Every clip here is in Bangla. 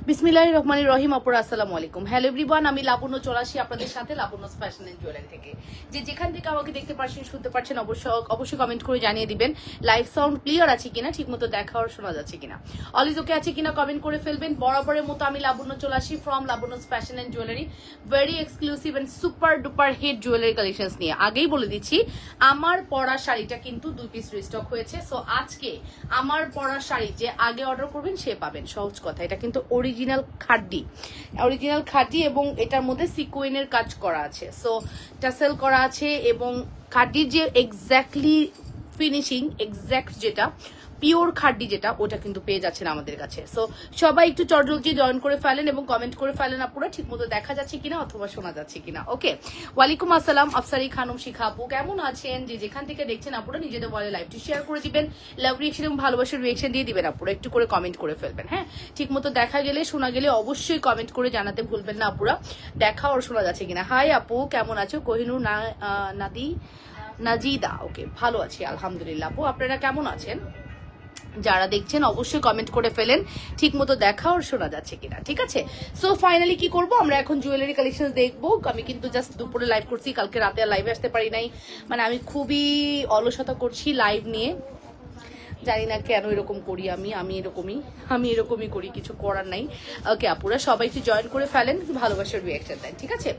বিসমিল্লাহির রহমানির রহিম। আপুরা আসসালামু আলাইকুম। হ্যালো এভরিওয়ান, আমি লাবণ্য চলে আসি আপনাদের সাথে লাবণ্য ফ্যাশন এন্ড জুয়েলারি থেকে। যেখান থেকে আমাকে দেখতে পাচ্ছেন শুনতে পাচ্ছেন অবশ্যই কমেন্ট করে জানিয়ে দিবেন লাইভ সাউন্ড ক্লিয়ার আছে কিনা, ঠিকমতো দেখা আর শোনা যাচ্ছে কিনা, অলওয়েজ ওকে আছে কিনা কমেন্ট করে ফেলবেন। বরাবরের মতো আমি লাবণ্য চলে আসি from Labanya fashion and jewellery, very exclusive and super duper hit jewellery collections নিয়ে। আগেই বলে দিচ্ছি আমার পরা শাড়িটা কিন্তু 2 পিস রিস্টক হয়েছে। সো আজকে আমার পরা শাড়ি যে আগে অর্ডার করবেন সে পাবেন। সহজ কথা, এটা কিন্তু অরিজিনাল খাড্ডি এবং এটার মধ্যে সিকোয়েনের কাজ করা আছে, সো টাসেল করা আছে এবং খাড্ডির যে এক্স্যাক্টলি ফিনিশিং এক্স্যাক্ট যেটা পিওর খাড্ডি যেটা ওটা কিন্তু পেয়ে যাচ্ছেন আমাদের কাছে। সো সবাই একটু চটজলদি জয়েন করে ফেলেন এবং কমেন্ট করে ফেলেন আপুরা ঠিকমতো দেখা যাচ্ছে কিনা অথবা শোনা যাচ্ছে কিনা। ওকে, ওয়ালাইকুম আসসালাম আফসারি খানম শিখা আপু, কেমন আছেন? যেখান থেকে দেখছেন আপুরা নিজেদের বলে লাইভটি শেয়ার করে দিবেন, লাভ রিয়েকশন এবং ভালোবাসার রিয়েকশন দিয়ে দিবেন আপুরা, একটু করে কমেন্ট করে ফেলবেন। হ্যাঁ, ঠিকমতো দেখা গেলে শোনা গেলে অবশ্যই কমেন্ট করে জানাতে ভুলবেন না আপুরা দেখা আর শোনা যাচ্ছে কিনা। হাই আপু, কেমন আছো? কোহিনুর নাজিদা, ওকে ভালো আছি আলহামদুলিল্লাহ। আপু আপনারা কেমন আছেন? যারা দেখছেন অবশ্যই কমেন্ট করে ফেলেন ঠিক মতো দেখা আর শোনা যাচ্ছে কিনা, ঠিক আছে? সো ফাইনালি কি করব, আমরা এখন জুয়েলারি কালেকশন দেখবো। আমি কিন্তু জাস্ট দুপুরে লাইভ করছি, কালকে রাতে আর লাইভে আসতে পারি নাই, মানে আমি খুবই অলসতা করছি লাইভ নিয়ে, জানি না কেন এরকম করি। আমি এরকমই করি, কিছু করার নাই। ওকে আপুরা সবাই একটু জয়েন করে ফেলেন, ভালোবাসার রিঅ্যাকশন দেন, ঠিক আছে?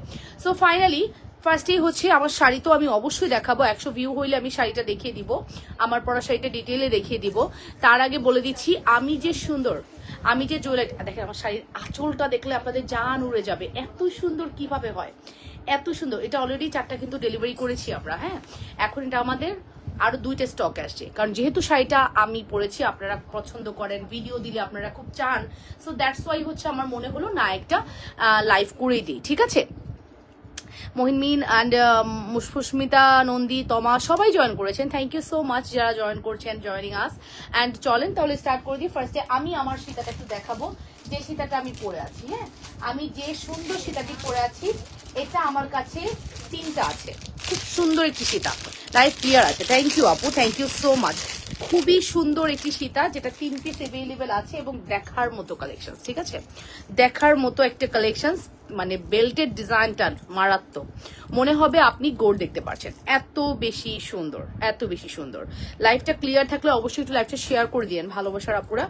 সো ফাইনালি ফার্স্টেই হচ্ছে আমার শাড়ি, তো আমি অবশ্যই দেখাবো, 100 ভিউ হইলে আমি শাড়িটা দেখিয়ে দিব, আমার পরা শাড়িটা ডিটেইলে দেখিয়ে দিব। তার আগে বলে দিচ্ছি আমি যে জুয়েলারি দেখেন, আমার শাড়ির আঁচলটা দেখলে আপনাদের জান উড়ে যাবে, এত সুন্দর কিভাবে হয়, এত সুন্দর। এটা অলরেডি 4টা কিন্তু ডেলিভারি করেছি আমরা। হ্যাঁ, এখন এটা আমাদের আরো 2টা স্টক আসছে, কারণ যেহেতু শাড়িটা আমি পরেছি, আপনারা পছন্দ করেন, ভিডিও দিলে আপনারা খুব চান, সো দ্যাটস ওয়াই হচ্ছে আমার মনে হলো না একটা লাইভ করেই দিই, ঠিক আছে? মহিনমিন অ্যান্ড মুশফুস্মিতা, নন্দী, তমা সবাই জয়েন করেছেন, থ্যাংক ইউ সো মাচ যারা জয়েন করছেন, জয়েনিং আস। অ্যান্ড চলেন তাহলে স্টার্ট করে দিই। ফার্স্টে আমি আমার সীতাটা একটু দেখাবো, যে সীতাটা আমি পরে আছি। হ্যাঁ, আমি যে সুন্দর সীতাটি পরে আছি, এটা আমার কাছে 3টা আছে, খুব সুন্দর একটি সীতা, লাইভ ক্লিয়ার আছে। থ্যাংক ইউ আপু, থ্যাংক ইউ সো মাচ। খুবই সুন্দর একটি সীতা, যেটা 3 পিস অ্যাভেলেবেল আছে এবং দেখার মতো কালেকশন, ঠিক আছে? দেখার মতো একটা কালেকশন, মানে বেল্টের ডিজাইনটা মারাত্মক, মনে হবে আপনি গোল্ড দেখতে পাচ্ছেন, এত বেশি সুন্দর। লাইভটা ক্লিয়ার থাকলে অবশ্যই একটু লাইভটা শেয়ার করে দিন ভালোবাসার আপুরা,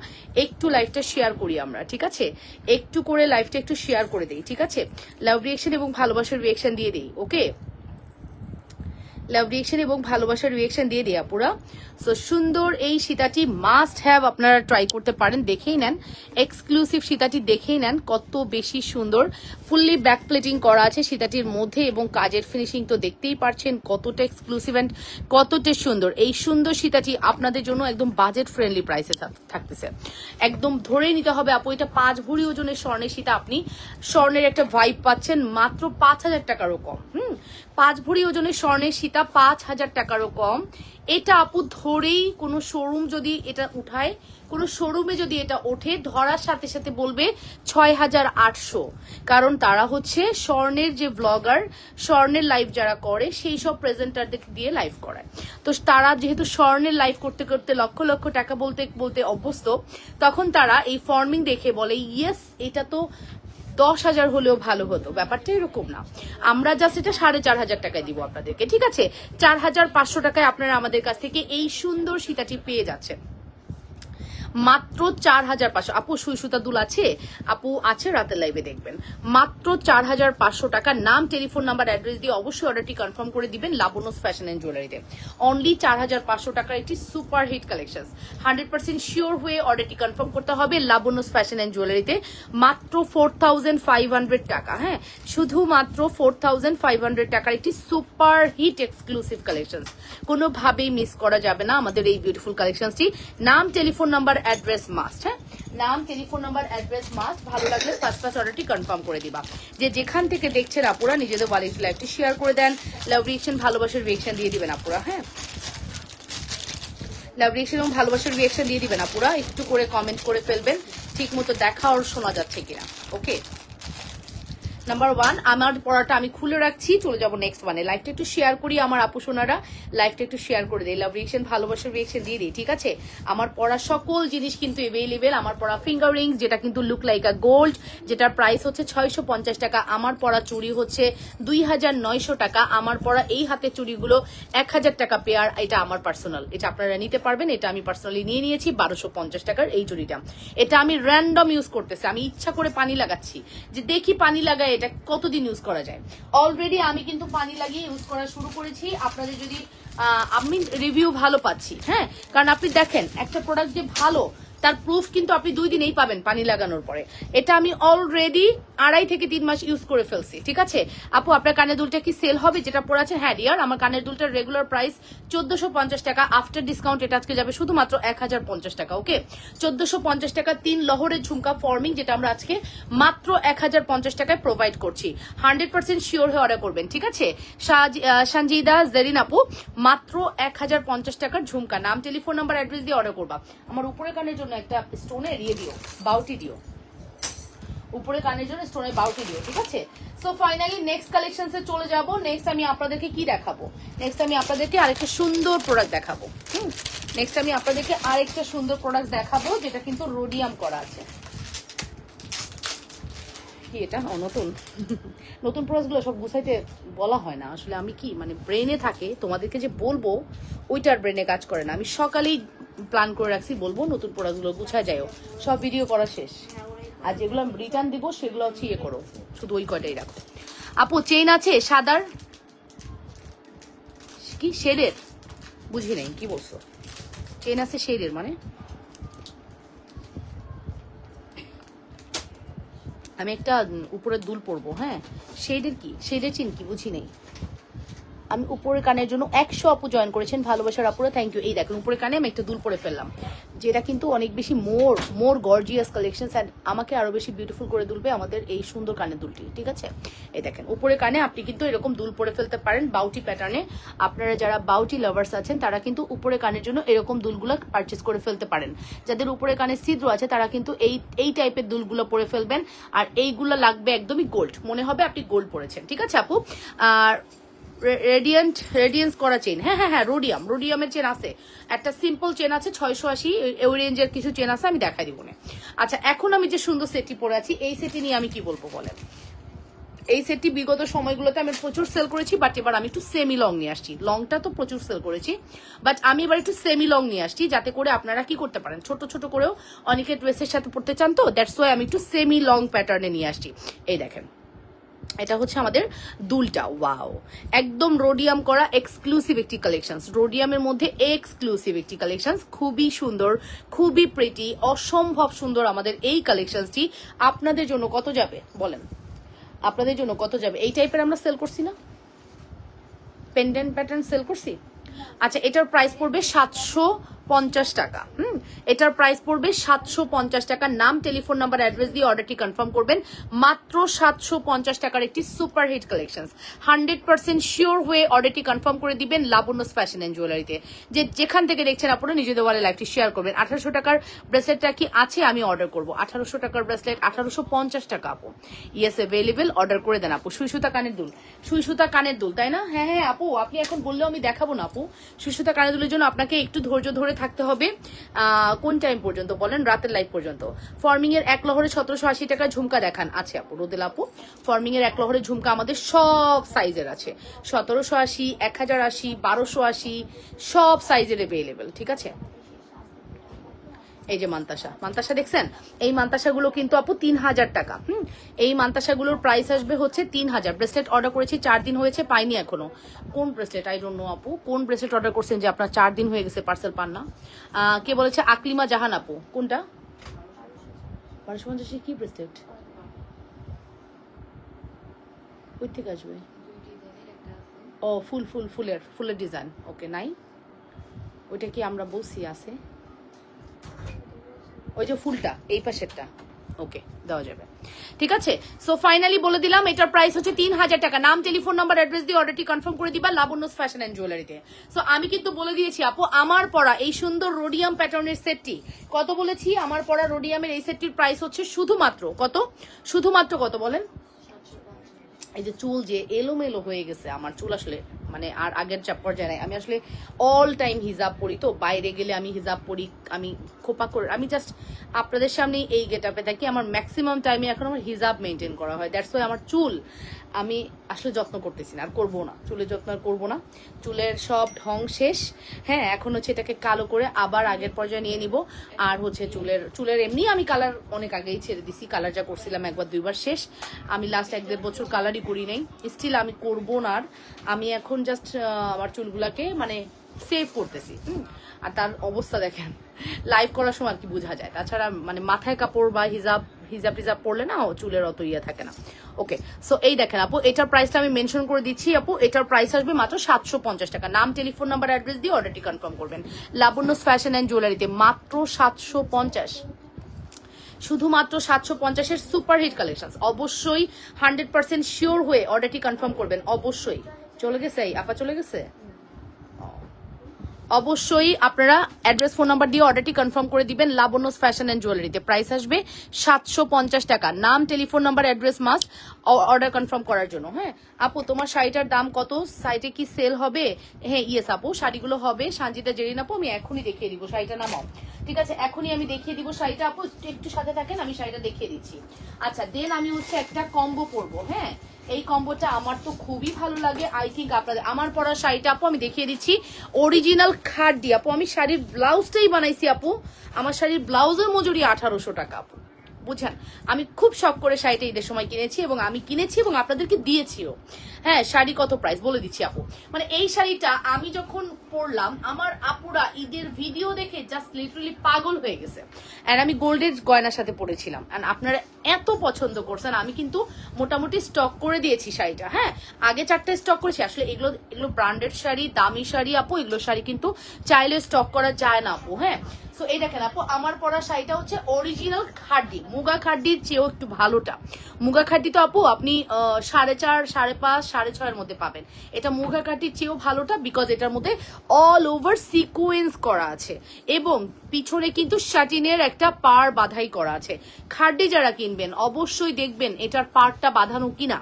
একটু লাইভটা শেয়ার করি আমরা, ঠিক আছে? একটু করে লাইভটা একটু শেয়ার করে দিই, ঠিক আছে? লাভ রিয়েকশন এবং ভালোবাসার রিয়েকশন দিয়ে দিই, ওকে? লাভ রিয়েকশন এবং ভালোবাসার রিয়েকশন দিয়ে দিই আপুরা। সো সুন্দর এই সীতাটি মাস্ট হ্যাভ, আপনারা ট্রাই করতে পারেন, দেখেই নেন, এক্সক্লুসিভ সীতাটি দেখেই নেন, কত বেশি সুন্দর, ফুললি ব্যাক প্লেটিং করা আছে সীতাটির মধ্যে এবং কাজের ফিনিশিং তো দেখতেই পারছেন কতটা এক্সক্লুসিভ এন্ড কতটা সুন্দর। এই সুন্দর সীতাটি আপনাদের জন্য একদম বাজেট ফ্রেন্ডলি প্রাইসে থাকতেছে, একদম ধরেই নিতে হবে আপু, এটা 5 ভরি ওজনের স্বর্ণের সীতা, আপনি স্বর্ণের একটা ভাইব পাচ্ছেন মাত্র 5000 টাকারও কম। 5 ভরি ওজনের স্বর্ণের সীতা 5000 টাকারও কম। এটা আপু ধরেই কোনো শোরুম যদি এটা উঠায়, কোনো শোরুমে যদি এটা ওঠে, ধরার সাথে সাথে বলবে 6800, কারণ তারা হচ্ছে স্বর্ণের যে ব্লগার, স্বর্ণের লাইভ যারা করে সেই সব প্রেজেন্টারদের দিয়ে লাইভ করায়। তো তারা যেহেতু স্বর্ণের লাইভ করতে করতে লক্ষ লক্ষ টাকা বলতে অভ্যস্ত, তখন তারা এই ফর্মিং দেখে বলে ইয়েস এটা তো 10,000 হলেও ভালো হতো। ব্যাপারটা এরকম না, আমরা জাস্ট এটা 4500 টাকায় দিব আপনাদেরকে, ঠিক আছে? 4500 টাকায় আপনারা আমাদের কাছ থেকে এই সুন্দর সীতাটি পেয়ে যাচ্ছেন মাত্র 4500। আপু সুই সুতা দুল আছে? আপু আছে, রাতের লাইভে দেখবেন। মাত্র 4500 টাকা। নাম, টেলিফোন নাম্বার, অ্যাড্রেস দিয়ে অবশ্যই অর্ডারটি কনফার্ম করে দিবেন লাবণ্য ফ্যাশন এন্ড জুয়েলারিতে। অনলি 4500 টাকার একটি সুপার হিট কালেকশন, 100% শিওর হয়ে অর্ডারটি কনফার্ম করতে হবে লাবণ্য ফ্যাশন এন্ড জুয়েলারিতে। মাত্র 4500 টাকা। হ্যাঁ, শুধুমাত্র 4500 টাকার একটি সুপার হিট এক্সক্লুসিভ কালেকশন, কোনোভাবেই মিস করা যাবে না আমাদের এই বিউটিফুল কালেকশনটি। নাম, টেলিফোন নাম্বার, অ্যাড্রেস মাস্ট। হ্যাঁ, নাম, টেলিফোন নাম্বার, অ্যাড্রেস মাস্ট। ভালো লাগলে ফার্স্ট অর্ডারটি কনফার্ম করে দিবা। যেখান থেকে দেখছেন আপুরা নিজেদের ওয়ালেট লাইভটি শেয়ার করে দেন, লাভ রিয়েকশন ভালোবাসার রিয়েকশন দিয়ে দিবেন আপুরা। হ্যাঁ, লাভ রিয়েকশন এবং ভালোবাসার রিয়েকশন দিয়ে দিবেন আপুরা, একটু করে কমেন্ট করে ফেলবেন ঠিক মতো দেখা আর শোনা যাচ্ছে কিনা, ওকে? নাম্বার 1 আমার পড়াটা আমি খুলে রাখছি, চলে যাবো নেক্সট ওয়ানে। লাইভটা একটু শেয়ার করি আমার আপু সোনারা, লাইভটা একটু শেয়ার করে দিই, লাভ রিয়েকশন ভালোবাসার রিয়েকশন দিয়ে দিই, ঠিক আছে? আমার পড়া সকল জিনিস কিন্তু এভেলেবেল। আমার পড়া ফিঙ্গার রিংস যেটা কিন্তু লুক লাইক আ গোল্ড, যেটার প্রাইস হচ্ছে 650 টাকা। আমার পড়া চুড়ি হচ্ছে 2900 টাকা। আমার পড়া এই হাতে চুড়িগুলো 1000 টাকা পেয়ার। এটা আমার পার্সোনাল, এটা আপনারা নিতে পারবেন। এটা আমি পার্সোনালি নিয়ে নিয়েছি 1250 টাকার এই চুড়িটা। এটা আমি র্যান্ডম ইউজ করতেছি, আমি ইচ্ছা করে পানি লাগাচ্ছি যে দেখি পানি লাগায় এটা কতদিন ইউজ করা যায়। অলরেডি আমি কিন্তু পানি লাগিয়ে ইউজ করা শুরু করেছি। আপনাদের যদি আমি রিভিউ ভালো পাচ্ছি, হ্যাঁ, কারণ আপনি দেখেন একটা প্রোডাক্ট যে ভালো তার প্রুফ কিন্তু আপনি 2 দিনেই পাবেন পানি লাগানোর পরে। এটা আমি অলরেডি 2.5 থেকে 3 মাস ইউজ করে ফেলছি, ঠিক আছে? আপু আপনার কানের দুলটা কি সেল হবে যেটা পরে আছে? হ্যাঁ ডিয়ার, আমার কানের দুলটার রেগুলার প্রাইস 1450 টাকা। আফটার ডিসকাউন্ট এটা আজকে যাবে শুধুমাত্র 1050 টাকা। ওকে, 1450 টাকা 3 লহরের ঝুমকা ফর্মিং, যেটা আমরা আজকে মাত্র 1050 টাকায় প্রোভাইড করছি। 100% শিওর হয়ে অর্ডার করবেন, ঠিক আছে? সঞ্জিদা জেরিন আপু, মাত্র 1050 টাকার ঝুমকা। নাম, টেলিফোন নাম্বার, অ্যাড্রেস দিয়ে অর্ডার করবা। আমার উপরে কানের জন্য একটা স্টোনের ইয়ে দিও, বাউটি দিও, উপরে কানের জন্য স্টোনের বাউটি দিও, ঠিক আছে? সো ফাইনালি নেক্সট কালেকশনসে চলে যাব। নেক্সট আমি আপনাদেরকে কি দেখাবো? নেক্সট আমি আপনাদেরকে আরেকটা সুন্দর প্রোডাক্ট দেখাবো। নেক্সট আমি আপনাদেরকে আরেকটা সুন্দর প্রোডাক্ট দেখাবো যেটা কিন্তু রোডিয়াম করা আছে। কি এটা নতুন নতুন প্রোডাক্টগুলো সব গুছাইতে বলা হয় না আসলে। আমি কি মানে ব্রেনে থাকে, তোমাদেরকে যে বলবো ওইটার ব্রেনে কাজ করে না। আমি সকালেই প্ল্যান করে রাখছি বলবো নতুন প্রোডাক্টগুলো গুছায় যাও, সব ভিডিও করা শেষ। আর যেগুলো রিটার্ন দিব সেগুলো হচ্ছে ইয়ে করো, শুধু ওই কয়টাই রাখো। আপু চেইন আছে সাদার কি শেডের? বুঝি নাই কি বলছো। চেইন আছে শেডের মানে? আমি একটা উপরে দুল পরবো, হ্যাঁ, শেডের কি? শেডের চেন কি? বুঝি নেই। আমি উপরের কানের জন্য 100 আপু জয়েন করেছেন, ভালোবাসার আপুরা, থ্যাংক ইউ। এই দেখুন উপরে কানে আমি একটা দুল পরে ফেললাম, যেটা কিন্তু অনেক বেশি মোর গর্জিয়াস কালেকশনস এন্ড আমাকে আরো বেশি বিউটিফুল করে তুলবে আমাদের এই সুন্দর কানের দুলটি, ঠিক আছে? এই দেখেন উপরে কানে আপনি কিন্তু এরকম দুল পরে ফেলতে পারেন বাউটি প্যাটার্নে। আপনারা যারা বাউটি লাভার্স আছেন তারা কিন্তু উপরে কানের জন্য এরকম দুলগুলো পারচেজ করে ফেলতে পারেন। যাদের উপরে কানে ছিদ্র আছে তারা কিন্তু এই টাইপের দুলগুলো পরে ফেলবেন। আর এইগুলো লাগবে একদমই গোল্ড, মনে হবে আপনি গোল্ড পরেছেন, ঠিক আছে আপু? আর রেডিয়েন্স করা চেন, হ্যাঁ রোডিয়ামের চেন আছে, একটা সিম্পল চেন আছে 680, ওই রেঞ্জের কিছু চেন আছে, আমি দেখাই দিব না। আচ্ছা এখন আমি যে সুন্দর সেটটি পরে আছি এই সেটটি নিয়ে আমি কি বলবো বলেন? এই সেটটি বিগত সময়গুলোতে আমি প্রচুর সেল করেছি, বাট এবার আমি একটু সেমি লং নিয়ে আসছি। লংটা তো প্রচুর সেল করেছি, বাট আমি এবার একটু সেমি লং নিয়ে আসছি যাতে করে আপনারা কি করতে পারেন, ছোট ছোট করেও অনেকে ড্রেসের সাথে পড়তে চান, তো দ্যাটস ওয়াই আমি একটু সেমি লং প্যাটার্নে নিয়ে আসছি। এই দেখেন এটা হচ্ছে আমাদের দুলটা, ওয়াও, একদম রোডিয়াম করা এক্সক্লুসিভ একটি কালেকশনস, রোডিয়ামের মধ্যে এক্সক্লুসিভ একটি কালেকশনস, খুবই সুন্দর, খুবই প্রিটি, অসম্ভব সুন্দর আমাদের এই কালেকশনসটি। আপনাদের জন্য কত যাবে বলেন? আপনাদের জন্য কত যাবে? এই টাইপের আমরা সেল করছি না, পেন্ডেন্ট প্যাটার্ন সেল করছি। আচ্ছা এটার প্রাইস পড়বে 750 টাকা। এটার প্রাইস পড়বে 750 টাকা। নাম, টেলিফোন নাম্বার, অ্যাড্রেস দিয়ে অর্ডারটি কনফার্ম করবেন। মাত্র 750 টাকার একটি সুপার হিট কালেকশন। 100% শিওর হয়ে অর্ডারটি কনফার্ম করে দিবেন লাবণ্য ফ্যাশন এন্ড জুয়েলারিতে। যেখান থেকে দেখছেন আপনারা নিজেদের ওয়ালে লাইভটি শেয়ার করবেন। 1800 টাকার ব্রেসলেটটা কি আছে? আমি অর্ডার করবো 1800 টাকার ব্রেসলেট, 1850 টাকা আপু। ইয়েস অ্যাভেলেবেল, অর্ডার করে দেন আপু। সুই সুতা কানের দুল, সুই সুতা কানের দুল, তাই না? হ্যাঁ আপু, আপনি এখন বললেও আমি দেখাবো না আপু। সুই সুতা কানের দুলের জন্য আপনাকে একটু ধৈর্য ধরে থাকতে হবে। কোন টাইম পর্যন্ত বলেন? রাতের লাইভ পর্যন্ত। ফর্মিং এর 1 লহরে 1780 টাকা ঝুমকা দেখান। আছে আপু, রোদেল আপু, ফর্মিং এর 1 লহরে ঝুমকা আমাদের সব সাইজের আছে, 1780, 1080, 1280, সব সাইজের অ্যাভেলেবেল, ঠিক আছে? এই যে মান্তাসা দেখছেন, এই মান্তাসাগুলো কিন্তু আপু 3000 টাকা। এই মান্তাসাগুলোর প্রাইস আসবে হচ্ছে 3000। ব্রেসলেট অর্ডার করেছি 4 দিন হয়েছে, পাইনি এখনো। কোন ব্রেসলেট? আই ডোন্ট নো আপু, কোন ব্রেসলেট অর্ডার করছেন যে আপনার 4 দিন হয়ে গেছে পার্সেল পান না? কে বলেছে? আকলিমা জাহান আপু। কোনটা? 1250 কি ব্রেসলেট? ওই থেকে আসবে। ও ফুলের ডিজাইন, ওকে নাই, ওইটা কি আমরা বলছি আছে? ওই যে ফুলটা এই পাশেরটা, ওকে দেওয়া যাবে, ঠিক আছে? সো ফাইনালি বলে দিলাম এটার প্রাইস হচ্ছে 3000 টাকা। নাম, টেলিফোন নাম্বার, অ্যাড্রেস দিয়ে অর্ডারটি কনফার্ম করে দিবা লাবণ্য ফ্যাশন এন্ড জুয়েলারিতে। সো আমি কিন্তু বলে দিয়েছি আপু, আমার পরা এই সুন্দর রোডিয়াম প্যাটার্নের সেটটি কত বলেছি? আমার পরা রোডিয়ামের এই সেটটির প্রাইস হচ্ছে শুধুমাত্র কত? শুধুমাত্র কত বলেন? এই যে চুল যে এলোমেলো হয়ে গেছে আমার চুল আসলে মানে আর আগের পর্যায়ে নাই। আমি আসলে অল টাইম হিজাব পরি, তো বাইরে গেলে আমি হিজাব পরি, আমি খোপা করে আমি জাস্ট আপনাদের সামনে এই গেটআপে থাকি। আমার ম্যাক্সিমাম টাইমে এখন আমার হিজাব মেনটেন করা হয়, দ্যাটস ওয়াই আমার চুল আমি আসলে যত্ন করতেছি না, আর করবো না, চুলের যত্ন আর করবো না। চুলের সব ঢং শেষ। হ্যাঁ, এখন হচ্ছে এটাকে কালো করে আবার আগের পর্যায়ে নিয়ে নিব। আর হচ্ছে চুলের এমনি আমি কালার অনেক আগেই ছেড়ে দিছি, কালার যা করছিলাম একবার দুইবার শেষ। আমি লাস্ট 1-1.5 বছর কালারই করি নাই, স্টিল আমি করবো না। আর আমি এখন জাস্ট আমার চুলগুলাকে মানে সেভ করতেছি। আর তার অবস্থা দেখেন লাইভ করার সময় আর কি বোঝা যায়। তাছাড়া মানে মাথায় কাপড় বা হিজাব পরলে না চুলের অত ইয়ে থাকে না। ওকে, সো এই দেখেন আপু, এটার প্রাইসটা আমি মেনশন করে দিচ্ছি আপু। এটার প্রাইস আসবে মাত্র 750 টাকা। নাম, টেলিফোন নাম্বার, অ্যাড্রেস দিয়ে অর্ডারটি কনফার্ম করবেন। লাবণ্য ফ্যাশন অ্যান্ড জুয়েলারিতে মাত্র 750, শুধুমাত্র 750-এর সুপারহিট কালেকশন। অবশ্যই 100% শিওর হয়ে অর্ডারটি কনফার্ম করবেন। অবশ্যই চলে গেছে আপা, চলে গেছে। অবশ্যই আপনারা অ্যাড্রেস, ফোন নাম্বার দিয়ে অর্ডারটি কনফার্ম করে দিবেন। লাবণ্য ফ্যাশন অ্যান্ড জুয়েলারিতে প্রাইস আসবে 750 টাকা। নাম, telephone number, address must order confirm করার জন্য। হ্যাঁ আপু, তোমার শাড়িটার দাম কত? সাইটে কি সেল হবে? হ্যাঁ ইয়েস আপু, শাড়িগুলো হবে। সানজিদা জেরিন আপু, আমি এখনই দেখিয়ে দিব। শাড়িটা নামাও, ঠিক আছে? এখনই আমি দেখিয়ে দিব শাড়িটা আপু, একটু সাথে থাকেন, আমি শাড়িটা দেখিয়ে দিচ্ছি। আচ্ছা, দেন আমি হচ্ছে একটা কম্বো পরবো। হ্যাঁ, এই কম্বোটা আমার তো খুবই ভালো লাগে। আই থিঙ্ক আপনাদের আমার পরা শাড়িটা আপু আমি দেখিয়ে দিচ্ছি, অরিজিনাল খাদি আপু। আমি শাড়ির ব্লাউজটাই বানাইছি আপু। আমার শাড়ির ব্লাউজের মজুরি 1800 টাকা আপু, বুঝছেন? আমি খুব শখ করে শাড়িটা ঈদের সময় কিনেছি, এবং আমি কিনেছি এবং আপনাদেরকে দিয়েছিও। হ্যাঁ, শাড়ি কত প্রাইস বলে দিচ্ছি আপু। মানে এই শাড়িটা আমি যখন পরলাম, আমার আপুরা ঈদের ভিডিও দেখে জাস্ট লিটারালি পাগল হয়ে গেছে। এন্ড আমি গোল্ডের গয়নার সাথে পরেছিলাম, এন্ড আপনারা এত পছন্দ করছেন, আমি কিন্তু মোটামুটি স্টক করে দিয়েছি শাড়িটা। হ্যাঁ, আগে 4টা স্টক করেছি। আসলে এগুলো ব্র্যান্ডেড শাড়ি, দামি শাড়ি আপু। এগুলো শাড়ি কিন্তু চাইলে স্টক করা যায় না আপু। হ্যাঁ, সো এই দেখেন আপু, আমার পরা শাড়িটা হচ্ছে অরিজিনাল খাড্ডি, মুগা খাড্ডির চেয়েও একটু ভালোটা। মুগা খাড্ডি তো আপু আপনি 4.5, 5.5, 6.5-এর মধ্যে পাবেন। এটা মুগা খাড্ডির চেয়েও ভালোটা, বিকজ এটার মধ্যে অল ওভার সিকোয়েন্স করা আছে, এবং পিছনে কিন্তু শাটিনের একটা পার বাঁধাই করা আছে। খাড্ডি যারা কিনবেন অবশ্যই দেখবেন এটার পারটা বাঁধানো কিনা,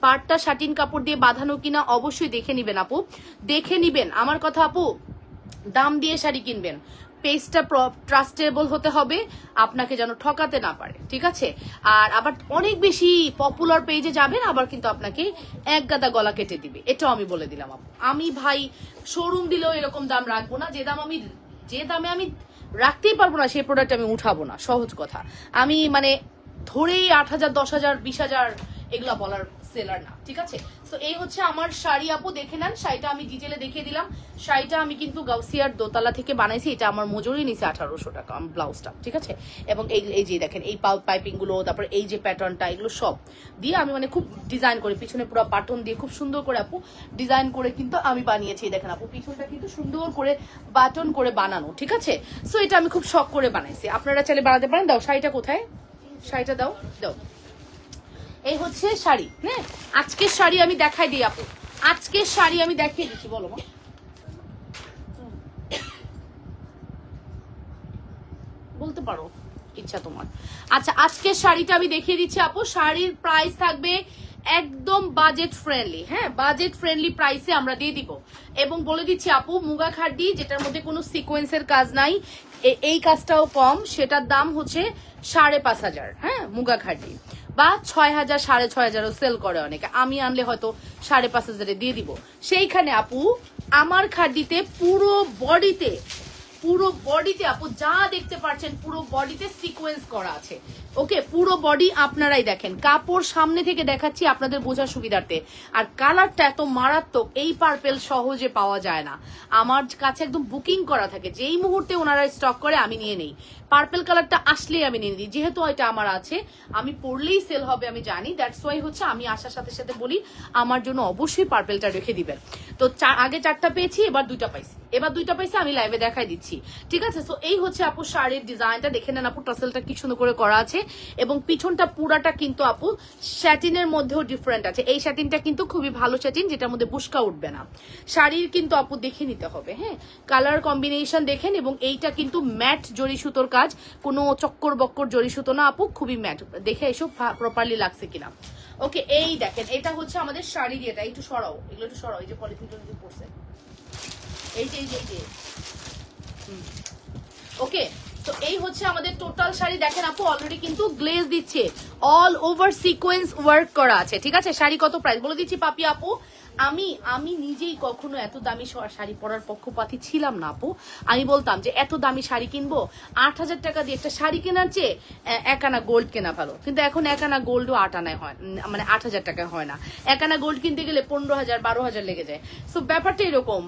পারটা শাটিন কাপড় দিয়ে বাঁধানো কিনা অবশ্যই দেখে নিবেন আপু, দেখে নিবেন। আমার কথা আপু, দাম দিয়ে শাড়ি কিনবেন, পেজটা ট্রাস্টেবল হতে হবে, আপনাকে যেন ঠকাতে না পারে, ঠিক আছে? আর আবার অনেক বেশি পপুলার পেজে যাবেন, আবার কিন্তু আপনাকে এক গাদা গলা কেটে দিবে, এটাও আমি বলে দিলাম আপু। আমি ভাই শোরুম দিলেও এরকম দাম রাখবো না। যে দামে আমি রাখতেই পারবো না, সেই প্রোডাক্ট আমি উঠাবো না, সহজ কথা। আমি মানে ধরেই 8,000, 10,000, 20,000 এগুলা বলার সেলার না, ঠিক আছে? তো এই হচ্ছে আমার শাড়ি আপু, দেখে নেন। শাড়িটা আমি ডিটেলে দেখিয়ে দিলাম। শাড়িটা আমি কিন্তু গাউসিয়ার দোতলা থেকে বানাইছি। এটা আমার মজুরি নিছে 1800 টাকা ব্লাউজটা, ঠিক আছে? এবং এই যে দেখেন এই পাইপিং গুলো, তারপর এই যে প্যাটার্নটা, এগুলো সব দিয়ে আমি মানে খুব ডিজাইন করে, পিছনে পুরো বাটন দিয়ে খুব সুন্দর করে আপু ডিজাইন করে কিন্তু আমি বানিয়েছি। দেখেন আপু, পিছনটা কিন্তু সুন্দর করে বাটন করে বানানো, ঠিক আছে? সো এটা আমি খুব শখ করে বানাইছি, আপনারা চাইলে বানাতে পারেন। দাও শাড়িটা কোথায়, শাড়িটা দাও, দাও। এই হচ্ছে শাড়ি। হ্যাঁ, আজকের শাড়ি আমি দেখাই দিই আপু, আজকের শাড়ি আমি দেখিয়ে দিচ্ছি। বলো মা, বলতে পারো, ইচ্ছা তোমার। আচ্ছা, আজকের শাড়িটা আমি দেখিয়ে দিচ্ছি আপু। শাড়ির প্রাইস থাকবে একদম বাজেট ফ্রেন্ডলি। হ্যাঁ, বাজেট ফ্রেন্ডলি প্রাইসে আমরা দিয়ে দিব। এবং বলে দিচ্ছি আপু, মুগা খাড্ডি, যেটার মধ্যে কোনো সিকোয়েন্সের কাজ নাই, এই কাজটাও কম, সেটার দাম হচ্ছে 5,500। হ্যাঁ, মুগা খাড্ডি বা 6,000, 6,500 সেল করে অনেকে। আমি আনলে হয়তো 5,500 দিয়ে দিব। সেইখানে আপু আমার খাড্ডিতে পুরো বডিতে আপু যা দেখতে পাচ্ছেন, পুরো বডিতে সিকোয়েন্স করা আছে। ওকে, পুরো বডি আপনারাই দেখেন, কাপড় সামনে থেকে দেখাচ্ছি আপনাদের বোঝার সুবিধার্থে। আর কালারটা এত মারাত্মক, এই পার্পেল সহজে পাওয়া যায় না, আমার কাছে একদম বুকিং করা থাকে। যেই মুহূর্তে ওনারা স্টক করে আমি নিয়ে নেই, পার্পেল কালারটা আসলেই আমি নিয়ে নিই। যেহেতু এটা আমার আছে, আমি পরলেই সেল হবে আমি জানি, দ্যাটস ওয়াই হচ্ছে আমি আসার সাথে সাথে বলি আমার জন্য অবশ্যই পার্পেলটা রেখে দিবেন। তো আগে 4টা পেয়েছি, এবার 2টা পাইছি, আমি লাইভে দেখাই দিচ্ছি, ঠিক আছে? সো এই হচ্ছে আপু শাড়ির ডিজাইনটা, দেখে নেন আপু, টাসেলটা কি সুন্দর করে করা আছে, এবং পিছনটা পুরাটা কিন্তু আপু স্যাটিনের মধ্যেও ডিফারেন্ট আছে। এই স্যাটিনটা কিন্তু খুবই ভালো স্যাটিন, যেটার মধ্যে বুশকা উঠবে না। শাড়ির কিন্তু আপু দেখে নিতে হবে, হ্যাঁ, কালার কম্বিনেশন দেখেন। এবং এইটা কিন্তু ম্যাট জরি সুতোর কাজ, কোনো চক্কর বক্কর জরি সুতো না আপু, খুবই ম্যাট। দেখে এসব প্রপারলি লাগছে কিনা। ওকে, এই দেখেন এটা হচ্ছে আমাদের শাড়ি, এটা একটু সরাও, এগুলো একটু সরাও, এই যে পলিথিন টলিথিন পড়ছে, এই যে ওকে। তো এই হচ্ছে আমাদের টোটাল শাড়ি। দেখেন আপু অলরেডি কিন্তু গ্লেজ দিচ্ছে, অল ওভার সিকোয়েন্স ওয়ার্ক করা আছে, ঠিক আছে। শাড়ি কত প্রাইস বলে দিচ্ছি পাপি আপু, আমি নিজেই কখনো এত দামি শাড়ি পরার পক্ষপাতী ছিলাম না আপু। আমি বলতাম যে এত দামি শাড়ি কিনবো, 8,000 টাকা দিয়ে একটা শাড়ি কেনার চেয়ে 1 আনা গোল্ড কেনা ভালো। কিন্তু এখন 1 আনা গোল্ডও 8 আনায় হয়, মানে 8,000 টাকা হয় না। 1 আনা গোল্ড কিনতে গেলে 15,000 12,000 লেগে যায়। সো ব্যাপারটা এরকম,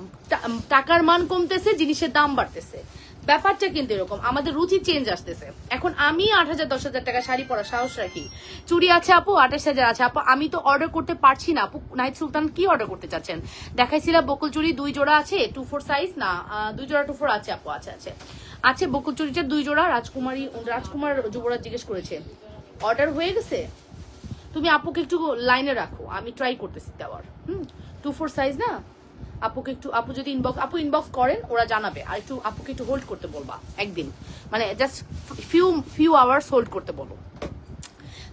টাকার মান কমতেছে, জিনিসের দাম বাড়তেছে, ব্যাপারটা কিন্তু এরকম, আমাদের রুচি চেঞ্জ আসতেছে। এখন আমি 8,000 10,000 টাকা শাড়ি পরা সাহস রাখি। চুড়ি আছে আপু 28,000 আছে আপু, আমি তো অর্ডার করতে পারছি না আপু। নাইট সুলতান কি অর্ডার করতে চাচ্ছেন? দেখাইছিলাম বকুল চুড়ি 2 জোড়া আছে, 2-4 সাইজ না, 2 জোড়া 2-4 আছে আপু, আছে বকুল চুড়িটা 2 জোড়া। রাজকুমার যুবরাজ জিজ্ঞেস করেছে অর্ডার হয়ে গেছে। তুমি আপুকে একটু লাইনে রাখো, আমি ট্রাই করতেছি দেওয়ার। 2-4 সাইজ না আপুকে একটু, আপু যদি ইনবক্স করেন ওরা জানাবে, আর একটু আপুকে একটু হোল্ড করতে বলবা একদিন, মানে জাস্ট ফিউ আওয়ার্স হোল্ড করতে বলো।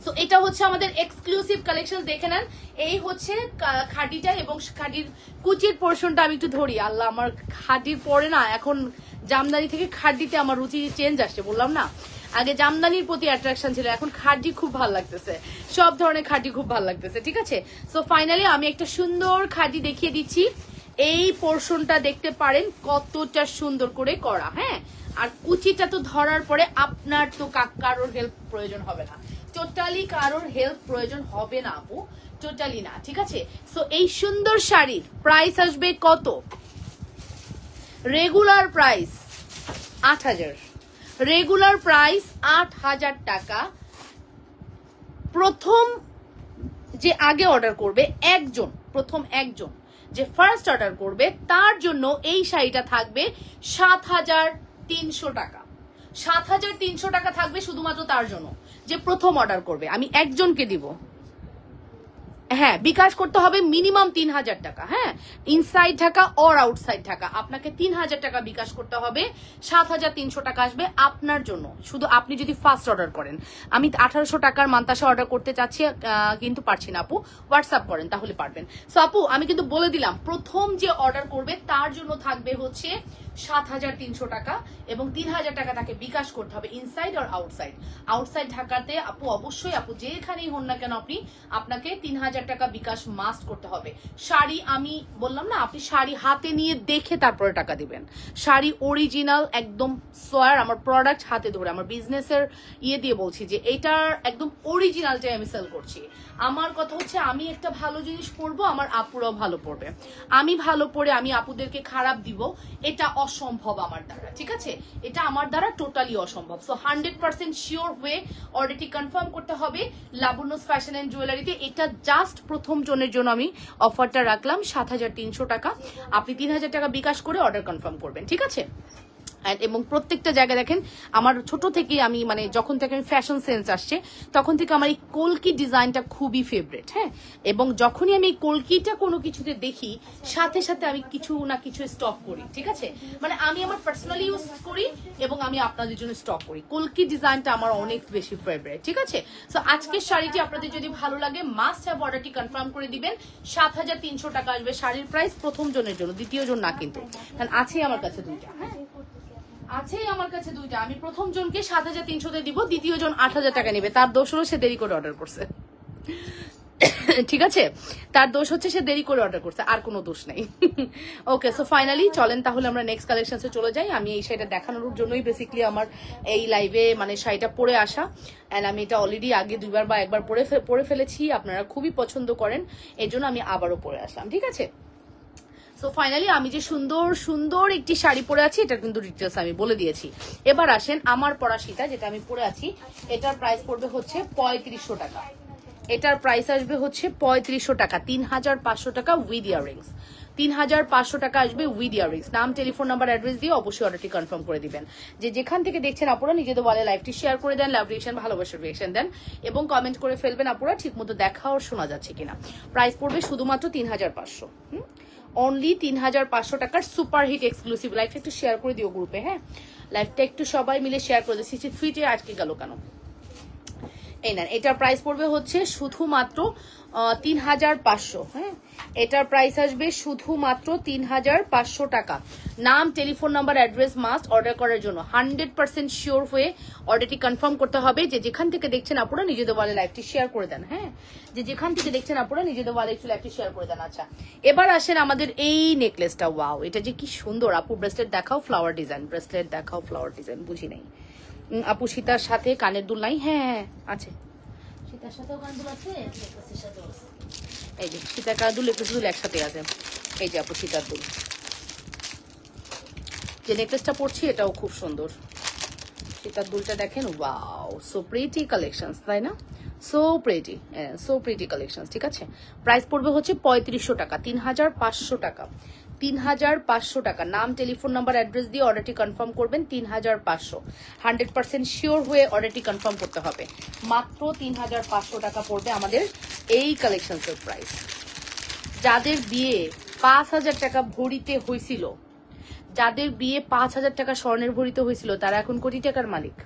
সো এটা হচ্ছে আমাদের এক্সক্লুসিভ কালেকশন, দেখে নেন। এই হচ্ছে খাডিটা, এবং খাডির কুচির পোর্শনটা আমি একটু ধরি। আল্লাহ, আমার খাডির পরে না এখন জামদানি থেকে খাডিতে আমার রুচি চেঞ্জ আসছে, বললাম না। আগে জামদানির প্রতি অ্যাট্রাকশন ছিল, এখন খাডি খুব ভালো লাগতেছে, সব ধরনের খাডি খুব ভালো লাগতেছে, ঠিক আছে। সো ফাইনালি আমি একটা সুন্দর খাডি দেখিয়ে দিচ্ছি। এই পোর্শনটা দেখতে পারেন কতটা সুন্দর করে করা, হ্যাঁ। আর কুচিটা তো ধরার পরে আপনার তো কারোর হেল্প প্রয়োজন হবে না, টোটালি কারোর হেল্প প্রয়োজন হবে না আপু, টোটালি না, ঠিক আছে। সো এই সুন্দর শাড়ির প্রাইস আসবে কত? রেগুলার প্রাইস 8,000, রেগুলার প্রাইস 8,000 টাকা। প্রথম যে আগে অর্ডার করবে প্রথম একজন যে ফার্স্ট অর্ডার করবে তার জন্য এই শাড়িটা থাকবে 7,300 টাকা। 7,300 টাকা থাকবে শুধুমাত্র তার জন্য যে প্রথম অর্ডার করবে। আমি একজনকে দিব, হ্যাঁ। বিকাশ করতে হবে মিনিমাম 3,000 টাকা, হ্যাঁ। Inside Dhaka or outside Dhaka আপনাকে 3,000 টাকা বিকাশ করতে হবে। 7,300 টাকা আসবে আপনার জন্য, শুধু আপনি যদি ফার্স্ট অর্ডার করেন। আমি 1,800 টাকার মান্তাসা অর্ডার করতে চাচ্ছি, কিন্তু পারছি না আপু, হোয়াটসঅ্যাপ করেন তাহলে পারবেন। সো আপু আমি কিন্তু বলে দিলাম, প্রথম যে অর্ডার করবে তার জন্য থাকবে হচ্ছে 7,300 টাকা, এবং 3,000 টাকা তাকে বিকাশ করতে হবে ইনসাইড আর আউটসাইড। আউটসাইড ঢাকাতে আপু অবশ্যই, আপু যেখানেই হন না কেন আপনাকে 3,000 টাকা বিকাশ মাস্ট করতে হবে। শাড়ি আমি বললাম না, আপনি শাড়ি হাতে নিয়ে দেখে তারপরে টাকা দিবেন। শাড়ি অরিজিনাল একদম সোয়ার, আমার প্রোডাক্ট হাতে ধরে, আমার বিজনেসের দিয়ে বলছি যে এটার একদম অরিজিনালটাই আমি সেল করছি। আমার কথা হচ্ছে আমি একটা ভালো জিনিস পরবো, আমার আপুরাও ভালো পড়বে। আমি ভালো পরে আমি আপুদেরকে খারাপ দিব, এটা অসম্ভব আমার দ্বারা, ঠিক আছে। এটা আমার দ্বারা টোটালি অসম্ভব। সো 100% শিওর হয়ে অর্ডারটি কনফার্ম করতে হবে লাবণ্যস ফ্যাশন এন্ড জুয়েলারিতে। এটা জাস্ট প্রথম জনের জন্য আমি অফারটা রাখলাম 7,300 টাকা। আপনি 3,000 টাকা বিকাশ করে অর্ডার কনফার্ম করবেন, ঠিক আছে। এবং প্রত্যেকটা জায়গায় দেখেন, আমার ছোট থেকে আমি মানে যখন থেকে আমি ফ্যাশন সেন্স আসছে তখন থেকে আমার এই কলকি ডিজাইনটা খুবই ফেভারিট, হ্যাঁ। এবং যখনই আমি এই কলকিটা কোনো কিছুতে দেখি সাথে সাথে আমি কিছু না কিছু স্টক করি, ঠিক আছে। মানে আমি আমার পার্সোনালি ইউজ করি এবং আমি আপনাদের জন্য স্টক করি। কলকি ডিজাইনটা আমার অনেক বেশি ফেভারিট, ঠিক আছে। সো আজকের শাড়িটি আপনাদের যদি ভালো লাগে মাস্ট হ্যাভ অর্ডারটি কনফার্ম করে দিবেন। 7,300 টাকা আসবে শাড়ির প্রাইস, প্রথম জনের জন্য, দ্বিতীয় জন না কিন্তু, কারণ আছেই আমার কাছে দুইটা, হ্যাঁ আছেই আমার কাছে দুইটা। আমি প্রথম জনকে 7,300 দিব, দ্বিতীয় জন 8,000 টাকা নেবে। তার দোষ হলো সে দেরি করে অর্ডার করছে, ঠিক আছে। তার দোষ হচ্ছে সে দেরি করে অর্ডার করছে, আর কোনো দোষ নেই। ওকে, সো ফাইনালি চলেন তাহলে আমরা নেক্সট কালেকশনসে চলে যাই। আমি এই শাড়িটা দেখানোর জন্যই বেসিক্যালি আমার এই লাইভে মানে শাড়িটা পরে আসা। অ্যান্ড আমি এটা অলরেডি আগে 2বার বা 1বার পরে ফেলেছি, আপনারা খুবই পছন্দ করেন, এই জন্য আমি আবারও পরে আসলাম, ঠিক আছে। সো ফাইনালি আমি যে সুন্দর সুন্দর একটি শাড়ি পরে আছি এটার কিন্তু ডিটেলস আমি বলে দিয়েছি। এবার আসেন আমার পরা শীতা যেটা আমি পরে আছি, এটার প্রাইস পড়বে হচ্ছে 3500 টাকা। এটার প্রাইস আসবে হচ্ছে 3500 টাকা, 3,500 টাকা উইথ ইয়াররিংস। 3,500 টাকা আসবে উইথ ইয়াররিংস। নাম, টেলিফোন নাম্বার, অ্যাড্রেস দিয়ে অবশ্যই অর্ডারটি কনফার্ম করে দিবেন। যে যেখান থেকে দেখছেন আপুরা নিজেদের বলে লাইভটি শেয়ার করে দেন, লাভ রিয়েকশন, ভালোবাসার রিয়েকশন দেন এবং কমেন্ট করে ফেলবেন আপুরা ঠিক মতো দেখা আর শোনা যাচ্ছে কিনা। প্রাইস পড়বে শুধুমাত্র 3,500, অনলি 3,500 টাকার সুপার হিট এক্সক্লুসিভ। লাইভটা একটু শেয়ার করে দিও গ্রুপে, হ্যাঁ লাইভটা একটু সবাই মিলে শেয়ার করে দিও। 63 আটকে গেল কেন? এই নেন, এটার প্রাইস পড়বে হচ্ছে শুধুমাত্র 3500। হ্যাঁ, এটার প্রাইস আসবে শুধুমাত্র 3500 টাকা। নাম, telephone number, address must order করার জন্য 100% শিওর হয়ে অর্ডারটি কনফার্ম করতে হবে। যে যেখান থেকে দেখছেন আপনারা নিজেদের ওয়ালে লাইভটি শেয়ার করে দেন। হ্যাঁ, যে যেখান থেকে দেখছেন আপনারা নিজেদের ওয়ালে একটু লাইভটি শেয়ার করে দেন। আচ্ছা, এবার আসেন আমাদের এই নেকলেসটা। ওয়াও, এটা যে কি সুন্দর আপু। ব্রেসলেট দেখাও, ফ্লাওয়ার ডিজাইন। ব্রেসলেট দেখাও, ফ্লাওয়ার ডিজাইন। বুঝি নাই আপু, সীতার সাথে কানের দুল নাই? হ্যাঁ হ্যাঁ আছে, সীতার সাথেও কানের দুল আছে, নেকলেসের সাথেও আছে। এই যে সীতার কানের দুল, নেকলেসের দুল একসাথে আছে। এই যে আপু সীতার দুল। যে নেকলেসটা পরছি এটাও খুব সুন্দর। সীতার দুলটা দেখেন। ওয়াও, সো প্রিটি কালেকশনস, তাই না? So pretty, so pretty collections. ঠিক আছে, প্রাইস পড়বে হচ্ছে 3500 টাকা, 3500 টাকা, 3500 টাকা। নাম, টেলিফোন নাম্বার, অ্যাড্রেস দিয়ে অর্ডারটি কনফার্ম করবেন। 3500, 100% শিওর হয়ে অর্ডারটি কনফার্ম করতে হবে। মাত্র 3500 টাকা পড়বে আমাদের এই কালেকশনসের প্রাইস। যাদের বিয়ে 5000 টাকা ভরিতে হয়েছিল, যাদের বিয়ে 5000 টাকা স্বর্ণের ভরিতে হয়েছিল, তারা এখন কোটি টাকার মালিক।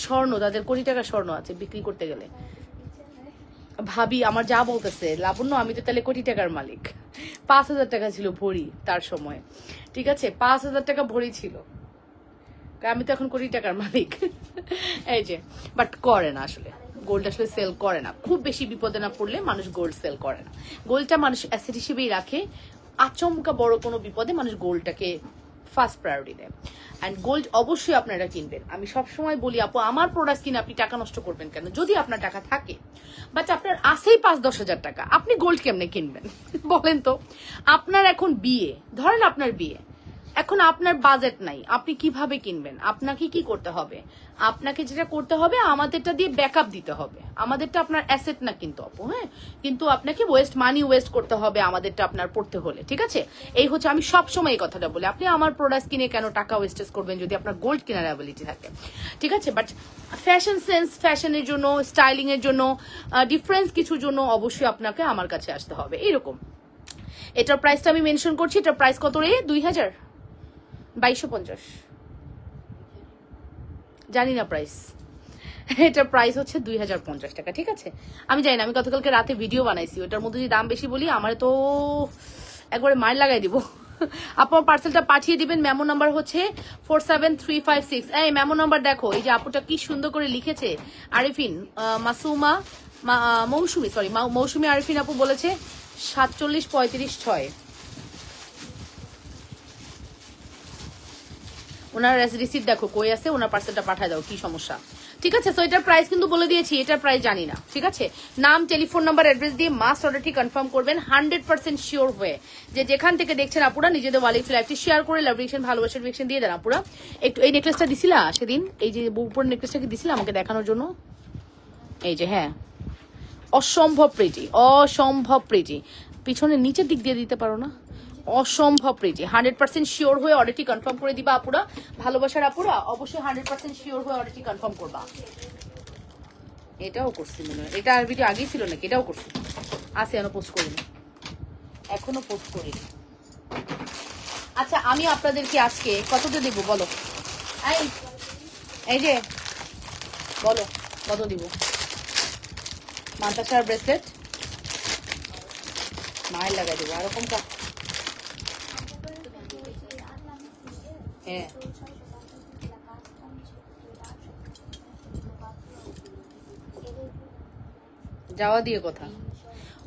স্বর্ণ তাদের কোটি টাকা স্বর্ণ আছে বিক্রি করতে গেলে। ভাবি আমার যা বলতেছে লাবণ্য, আমি তো তাহলে কোটি টাকার মালিক। 5000 টাকা ছিল ভরি তার সময়। ঠিক আছে, 5000 টাকা ভরি ছিল, আমি তো এখন কোটি টাকার মালিক। এই যে, বাট করে না আসলে, গোল্ড আসলে সেল করে না। খুব বেশি বিপদে না পড়লে মানুষ গোল্ড সেল করে না। গোল্ডটা মানুষ অ্যাসেট হিসেবেই রাখে। আচমকা বড় কোনো বিপদে মানুষ গোল্ডটাকে ফার্স্ট প্রায়োরিটি দেয়। অ্যান্ড গোল্ড অবশ্যই আপনারা কিনবেন। আমি সবসময় বলি আপু, আমার প্রোডাক্ট কিনে আপনি টাকা নষ্ট করবেন কেন? যদি আপনার টাকা থাকে, বাট আপনার আসেই 5-10 হাজার টাকা, আপনি গোল্ড কেমনে কিনবেন বলেন তো? আপনার এখন বিয়ে, ধরেন আপনার বিয়ে, এখন আপনার বাজেট নাই, আপনি কিভাবে কিনবেন? আপনাকে কি করতে হবে? আপনাকে যেটা করতে হবে, আমাদেরটা দিয়ে ব্যাকআপ দিতে হবে। আমাদেরটা আপনার অ্যাসেট না কিন্তু আপু। হ্যাঁ, কিন্তু আপনাকে মানি ওয়েস্ট করতে হবে আমাদেরটা আপনার পড়তে হলে। ঠিক আছে, এই হচ্ছে, আমি সবসময় এই কথাটা বলি। আপনি আমার প্রোডাক্ট কিনে কেন টাকা ওয়েস্টেজ করবেন যদি আপনার গোল্ড কেনার অ্যাবিলিটি থাকে? ঠিক আছে, বাট ফ্যাশন সেন্স, ফ্যাশনের জন্য, স্টাইলিং এর জন্য, ডিফারেন্স কিছুর জন্য অবশ্যই আপনাকে আমার কাছে আসতে হবে। এরকম এটার প্রাইসটা আমি মেনশন করছি। এটার প্রাইস কত রে? 2250, জানি না প্রাইস। এটার প্রাইস হচ্ছে 2050 টাকা। ঠিক আছে, আমি জানি না, আমি গতকালকে রাতে ভিডিও বানাইছি, ওটার মধ্যে যদি দাম বেশি বলি আমার তো একবারে মার লাগাই দিব। আপনার পার্সেলটা পাঠিয়ে দিবেন। মেমো নাম্বার হচ্ছে 47356। এই মেমো নাম্বার দেখো, এই যে আপুটা কি সুন্দর করে লিখেছে। আরিফিন মাসুমা মৌসুমি, সরি মৌসুমি আরিফিন আপু বলেছে 4735 ওনার রিসিপ্ট দেখো কই আছে, ওনার পার্সেলটা পাঠায় দাও, কি সমস্যা? ঠিক আছে, তো এটার প্রাইস কিন্তু বলে দিয়েছি, এটার প্রাইস জানি না। ঠিক আছে, নাম, টেলিফোন নাম্বার, অ্যাড্রেস দিয়ে মাস্ট অর্ডারটি কনফার্ম করবেন 100% শিওর হয়ে। যে যেখান থেকে দেখছেন আপুরা নিজেদের ওয়ালে লাইভটি শেয়ার করে লাভ রিয়েকশন, ভালোবাসার রিয়েকশন দিয়ে দেন আপুরা। একটু এই নেকলেসটা দিছিলা সেদিন, এই যে উপরের নেকলেসটা কি দিছিলা আমাকে দেখানোর জন্য? এই যে, হ্যাঁ, অসম্ভব প্রিটি, অসম্ভব প্রিটি। পিছনে নিচের দিক দিয়ে দিতে পারো না? অসম্ভব প্রিটি। 100% শিওর হয়ে অর্ডারটি কনফার্ম করে দিবা আপুরা। ভালোবাসার আপুরা অবশ্যই 100% শিওর হয়ে অর্ডারটি কনফার্ম করবা। এটাও করছি মনে হয়, এটা আর ভিডিও আগেই ছিল নাকি? এটাও করছি, আছে, এখনো পোস্ট করিনি, এখনো পোস্ট করিনি। আচ্ছা, আমি আপনাদেরকে আজকে কতটা দিব বলো? এই যে বলো কত দিব? মান্তাসার ব্রেসলেট মায়ের লাগাই দেবো, এরকম কা? হ্যাঁ, যাওয়া দিয়ে কথা।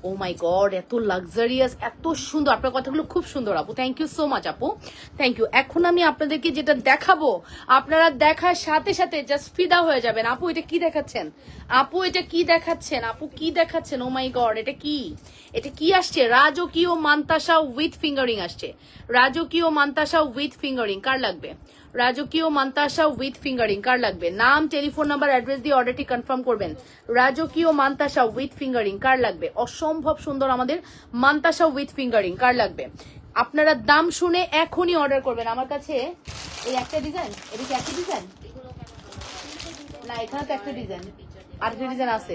ও মাই গড, এত লাক্সারিয়াস, এত সুন্দর। আপনার কথাগুলো খুব সুন্দর আপু, থ্যাংক ইউ সো মাচ আপু, থ্যাংক ইউ। এখন আমি আপনাদেরকে যেটা দেখাবো, আপনারা দেখার সাথে সাথে জাস্ট ফিদা হয়ে যাবেন। আপু এটা কি দেখাচ্ছেন? আপু এটা কি দেখাচ্ছেন? আপু কি দেখাচ্ছেন? ও মাই গড, এটা কি? এটা কি আসছে? রাজকীয় মান্তাসা উইথ ফিঙ্গারিং আসছে। রাজকীয় মান্তাসা উইথ ফিঙ্গারিং কার লাগবে? রাজকীয় মান্তাসা উইথ ফিঙ্গারিং কার লাগবে? নাম, টেলিফোন নাম্বার, অ্যাড্রেস দিয়ে অর্ডারটি কনফার্ম করবেন। রাজকীয় মান্তাসা উইথ ফিঙ্গারিং কার লাগবে? অসম্ভব সুন্দর আমাদের মান্তাসা উইথ ফিঙ্গারিং কার লাগবে? আপনারা দাম শুনে এখনই অর্ডার করবেন। আমার কাছে এই একটা ডিজাইন, এটা কি একটা ডিজাইন না? এখানে তো একটা ডিজাইন, আরেকটা ডিজাইন আছে।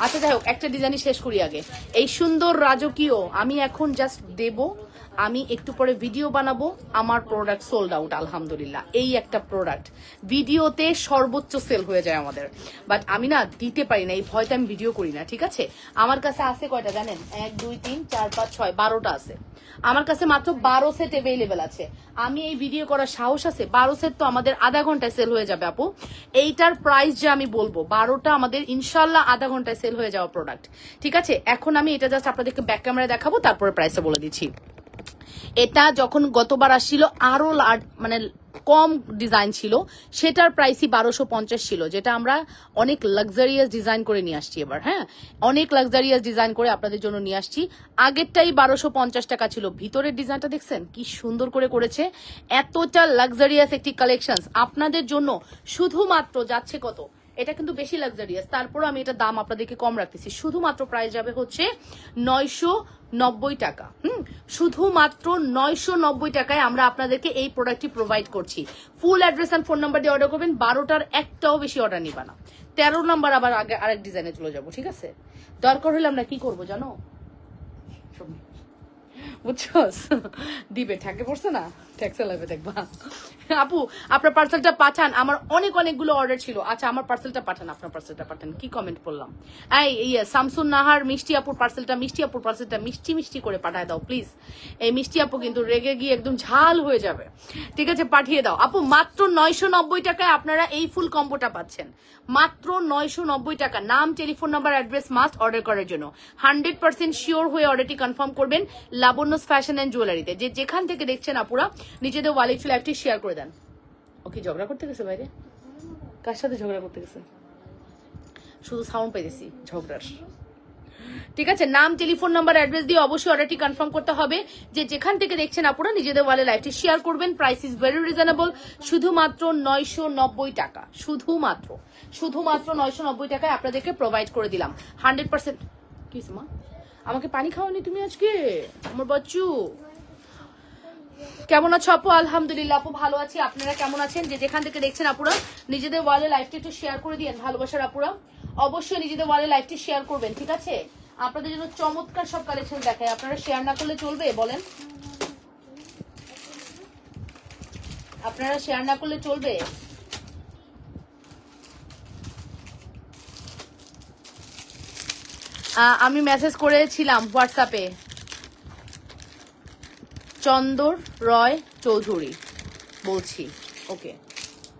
আচ্ছা যাই হোক, একটা ডিজাইনই শেষ করি আগে। এই সুন্দর রাজকীয় আমি এখন জাস্ট দেব আমি একটু পরে ভিডিও বানাবো, আমার প্রোডাক্ট সোল্ড আউট আলহামদুলিল্লাহ। এই একটা প্রোডাক্ট ভিডিওতে সর্বোচ্চ সেল হয়ে যায় আমাদের, বাট আমি না দিতে পারি না, এই ভয়তে আমি ভিডিও করি না, ঠিক আছে। আমার কাছে আছে কয়টা জানেন? 1 2 3 4 5 6 12টা আছে আমার কাছে, মাত্র 12 সেট অ্যাভেলেবেল আছে। আমি এই ভিডিও করার সাহস আছে? 12 সেট তো আমাদের আধা ঘন্টায় সেল হয়ে যাবে আপু। এইটার প্রাইস যে আমি বলবো, 12টা আমাদের ইনশাল্লাহ আধা ঘন্টায় সেল হয়ে যাওয়া প্রোডাক্ট, ঠিক আছে। এখন আমি এটা জাস্ট আপনাদেরকে ব্যাক ক্যামেরায় দেখাবো, তারপরে প্রাইসটা বলে দিচ্ছি। এটা যখন গতবার আসছিল আরো মানে কম ডিজাইন ছিল, সেটার প্রাইসই 1250 ছিল, যেটা আমরা অনেক লাক্সারিয়াস ডিজাইন করে নিয়ে আসছি এবার। হ্যাঁ, অনেক লাক্সারিয়াস ডিজাইন করে আপনাদের জন্য নিয়ে আসছি। আগেরটাই 1250 টাকা ছিল। ভিতরের ডিজাইনটা দেখছেন কি সুন্দর করে করেছে, এতটা লাক্সারিয়াস একটি কালেকশন আপনাদের জন্য শুধুমাত্র যাচ্ছে কত, এটা কিন্তু বেশি লাক্সারিয়াস, তারপরে আমি এটা দাম আপনাদেরকে কম রাখতেছি। শুধুমাত্র প্রাইস যাবে হচ্ছে 990 টাকা। শুধুমাত্র 990 টাকায় আমরা আপনাদেরকে এই প্রোডাক্টটি প্রোভাইড করছি। Full address and phone number দিয়ে অর্ডার করবেন। 12টার একটাও বেশি অর্ডার নিবা না। 13 নাম্বার আবার আগে আরেক ডিজাইনে চলে যাবো, ঠিক আছে। দরকার হলে আমরা কি করবো জানো, বুঝছো, দিবে ঠেকে পড়ছে না, ট্যাক্সে লাগবে দেখবা। আপু আপনার পার্সেলটা পাঠান, আমার অনেকগুলো অর্ডার ছিল। আচ্ছা আমার পার্সেলটা পাঠান, আপনার পার্সেলটা পাঠান। কি কমেন্ট করলাম? এই শামসুন নাহার মিষ্টি আপুর পার্সেলটা, মিষ্টি করে পাঠায় দাও প্লিজ। এই মিষ্টি আপু কিন্তু রেগে গিয়ে একদম ঝাল হয়ে যাবে, ঠিক আছে, পাঠিয়ে দাও আপু। মাত্র 990 টাকায় আপনারা এই ফুল কম্বোটা পাচ্ছেন, মাত্র 990 টাকা। নাম, telephone number, address must order করার জন্য। 100% শিওর হয়ে অর্ডারটি কনফার্ম করবেন লাবণ্যস ফ্যাশন এন্ড জুয়েলারিতে। যে যেখান থেকে দেখছেন আপুরা নিজেদের ওয়ালেট লাইভটি শেয়ার করে দেন। ও কি ঝগড়া করতে গেছে বাইরে? কার সাথে ঝগড়া করতে গেছে? শুধু সাউন্ড পাইতেছি ঝগড়ার, ঠিক আছে। নাম, টেলিফোন নাম্বার, অ্যাড্রেস দিয়ে অবশ্যই অর্ডারটি কনফার্ম করতে হবে। যে যেখান থেকে দেখছেন আপুরা নিজেদের ওয়ালে লাইভটি শেয়ার করবেন। প্রাইস ইজ ভেরি রিজনেবল, শুধুমাত্র 990 টাকা। শুধুমাত্র 990 টাকায় আপনাদেরকে প্রোভাইড করে দিলাম। 100%। কি মা, আমাকে পানি খাওয়ানি তুমি আজকে আমার বাচ্চু? কেমন আছো আপু? আলহামদুলিল্লাহ আপু ভালো আছি, আপনারা কেমন আছেন? যে যেখান থেকে দেখছেন আপুরা নিজেদের ওয়ালে লাইভটি একটু শেয়ার করে দিয়েন। ভালোবাসার আপুরা অবশ্যই নিজেদের ওয়ালে লাইভটি শেয়ার করবেন, ঠিক আছে। আপনাদের জন্য চমৎকার সব কালেকশন দেখায়, আপনারা শেয়ার না করলে চলবে বলেন? আপনারা শেয়ার না করলে চলবে? আমি মেসেজ করেছিলাম হোয়াটসঅ্যাপে, চন্দর রয় চৌধুরী বলছি। ওকে,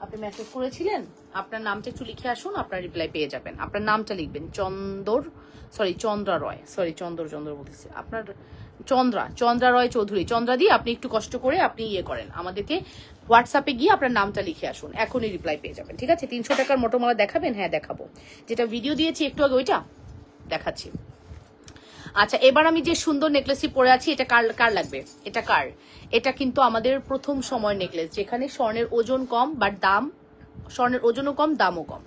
আপনি মেসেজ করেছিলেন, আপনার নামটা একটু লিখে আসুন, আপনার রিপ্লাই পেয়ে যাবেন। আপনার নামটা লিখবেন চন্দ্রা রয়, চন্দ্র বলতেছি, আপনার চন্দ্রা রয় চৌধুরী, চন্দ্রা দিয়ে আপনি একটু কষ্ট করে আপনি করেন, আমাদেরকে হোয়াটসঅ্যাপে গিয়ে আপনার নামটা লিখে আসুন, এখনই রিপ্লাই পেয়ে যাবেন, ঠিক আছে। 300 টাকার মোটরমালা দেখাবেন? হ্যাঁ দেখাবো, যেটা ভিডিও দিয়েছি একটু আগে ওইটা দেখাচ্ছি। আচ্ছা, এবার আমি যে সুন্দর নেকলেসটি পরে আছি, এটা কার লাগবে? এটা কার? এটা কিন্তু আমাদের প্রথম সময় নেকলেস, যেখানে স্বর্ণের ওজন কম, বাট দাম, স্বর্ণের ওজনও কম, দামও কম।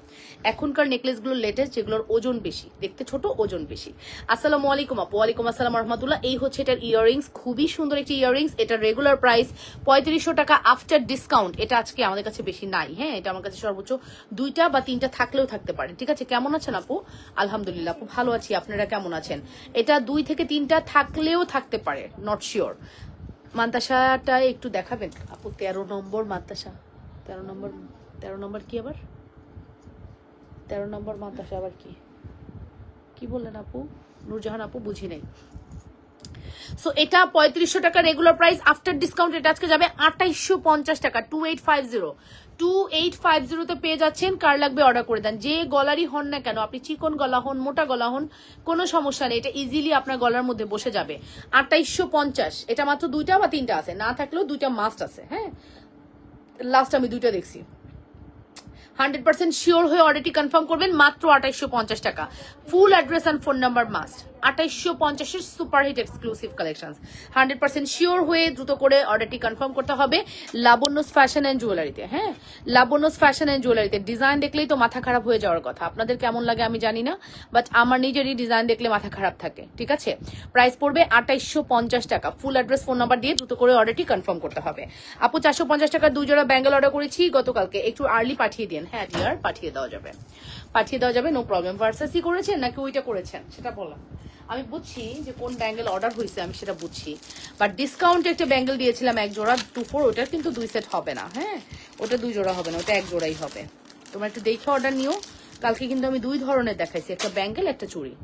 এখনকার নেকলেস গুলো লেটেস্ট, যেগুলোর ওজন বেশি, দেখতে ছোট, ওজন বেশি। আসসালামু আলাইকুম আপু। ওয়ালাইকুম আসসালাম রহমতুল্লাহ। এই হচ্ছে এটার ইয়াররিংস, খুবই সুন্দর একটি ইয়াররিংস। এটার রেগুলার প্রাইস 3500 টাকা আফটার ডিসকাউন্ট। এটা আজকে আমাদের কাছে বেশি নাই, হ্যাঁ, এটা আমার কাছে সর্বোচ্চ 2টা বা 3টা থাকলেও থাকতে পারে, ঠিক আছে। কেমন আছেন আপু? আলহামদুলিল্লাহ আপু ভালো আছি, আপনারা কেমন আছেন? এটা 2 থেকে 3টা থাকলেও থাকতে পারে, নট শিওর। মান্তাসাটা একটু দেখাবেন আপু? 13 নম্বর মান্তাসা, 13 নম্বর কি আবার? 13 নম্বর মাদ্রাসা আবার কি বললেন আপু? নূরজাহান আপু বুঝি নাই। সো এটা 3500 টাকা রেগুলার প্রাইস, আফটার ডিসকাউন্ট এটা আজকে যাবে 2850 টাকা, 2850 তে পেয়ে যাচ্ছেন। কার লাগবে অর্ডার করে দেন, যে গলারই হন না কেন, আপনি চিকন গলা হন, মোটা গলা হন, কোনো সমস্যা নেই, এটা ইজিলি আপনার গলার মধ্যে বসে যাবে। 2850। এটা মাত্র 2টা বা 3টা আছে, না থাকলেও 2টা মাস্ট আছে, হ্যাঁ, লাস্ট আমি 2টা দেখছি। 100% শিওর হয়ে অর্ডারটি কনফার্ম করবেন, মাত্র 2850 টাকা। Full address and phone number must. 2850 এর সুপারহিট এক্সক্লুসিভ কালেকশনস। 100% শিওর হয়ে দ্রুত করে অর্ডারটি কনফার্ম করতে হবে লাবণ্যস ফ্যাশন এন্ড জুয়েলারিতে। হ্যাঁ, লাবণ্যস ফ্যাশন এন্ড জুয়েলারিতে। ডিজাইন দেখলেই তো মাথা খারাপ হয়ে যাওয়ার কথা, আপনাদের কেমন লাগে আমি জানি না, বাট আমার নিজেরই ডিজাইন দেখলে মাথা খারাপ থাকে, ঠিক আছে। প্রাইস পড়বে 2850 টাকা। ফুল অ্যাড্রেস ফোন নাম্বার দিয়ে দ্রুত করে অর্ডারটি কনফার্ম করতে হবে। আপু 450 টাকার 2 জোড়া ব্যাঙ্গেল অর্ডার করেছি গতকালকে, একটু আর্লি পাঠিয়ে দিন। হ্যাঁ ডিয়ার, পাঠিয়ে দেওয়া যাবে, নো প্রবলেম। ভার্সাসি করেছেন নাকি ওইটা করেছেন সেটা বললাম। আমি বুঝছি যে কোন ব্যাঙ্গেল অর্ডার হয়েছে, আমি সেটা বুঝছি, বাট ডিসকাউন্টে একটা ব্যাঙ্গেল দিয়েছিলাম এক জোড়া 2-4, ওটা কিন্তু 2 সেট হবে না। হ্যাঁ, ওটা 2 জোড়া হবে না, ওটা 1 জোড়াই হবে। তোমরা একটু দেখে অর্ডার নিও। কালকে কিন্তু আমি 2 ধরনের দেখাইছি, একটা ব্যাঙ্গেল একটা চুড়ি।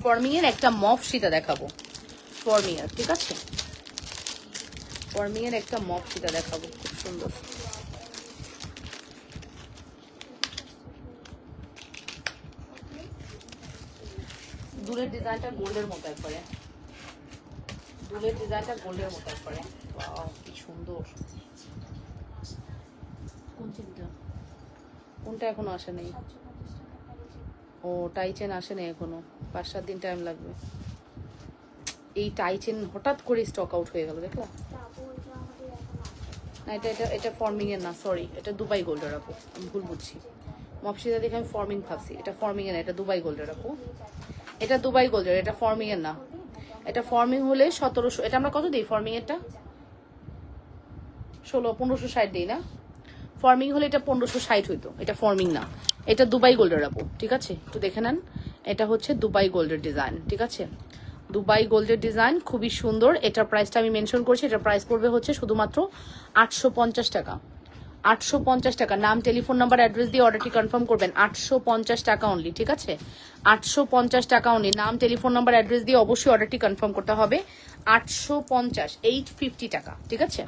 ফর্মিং এর একটা মফ সীতা দেখাবো, ফর্মিং এর, ঠিক আছে? ফর্মিং এর একটা মফ সীতা দেখাবো, খুব সুন্দর। দুলের ডিজাইনটা গোল্ডের মতো একবারে, দুলের ডিজাইনটা গোল্ডের মতো একবারে। ওয়াও, কি সুন্দর। কোনটা এখনো আসে নেই? ও, টাই চেন আসে নেই এখনো, 5-7 দিন টাইম লাগবে। এই টাই চেন হঠাৎ করে স্টক আউট হয়ে গেল, দেখলা? না, এটা ফর্মিং এর না, সরি, এটা দুবাই গোল্ডের আপু, আমি ভুল বুঝছি। মপসিদা দেখে আমি ফর্মিং ভাবছি, এটা ফর্মিং এর না, এটা দুবাই গোল্ডের আপু, এটা দুবাই গোল্ডের, এটা ফর্মিং এর না। এটা ফর্মিং হলে 1700, এটা আমরা কত দিই ফর্মিং এরটা? 1560 দিই না? ফর্মিং হলে এটা 1560 হইতো, এটা ফর্মিং না, এটা দুবাই গোল্ডের আপু, ঠিক আছে? একটু দেখে নেন, এটা হচ্ছে দুবাই গোল্ডের ডিজাইন, ঠিক আছে? দুবাই গোল্ডের ডিজাইন, খুবই সুন্দর। এটার প্রাইসটা আমি মেনশন করছি, এটার প্রাইস পড়বে হচ্ছে শুধুমাত্র 850 টাকা। 850 টাকা। নাম, টেলিফোন নাম্বার, অ্যাড্রেস দিয়ে অর্ডারটি কনফার্ম করবেন। 850 টাকা অনলি, ঠিক আছে? 850 টাকা অনলি। নাম, টেলিফোন নাম্বার, অ্যাড্রেস দিয়ে অবশ্যই অর্ডারটি কনফার্ম করতে হবে। 850, 850 টাকা, ঠিক আছে?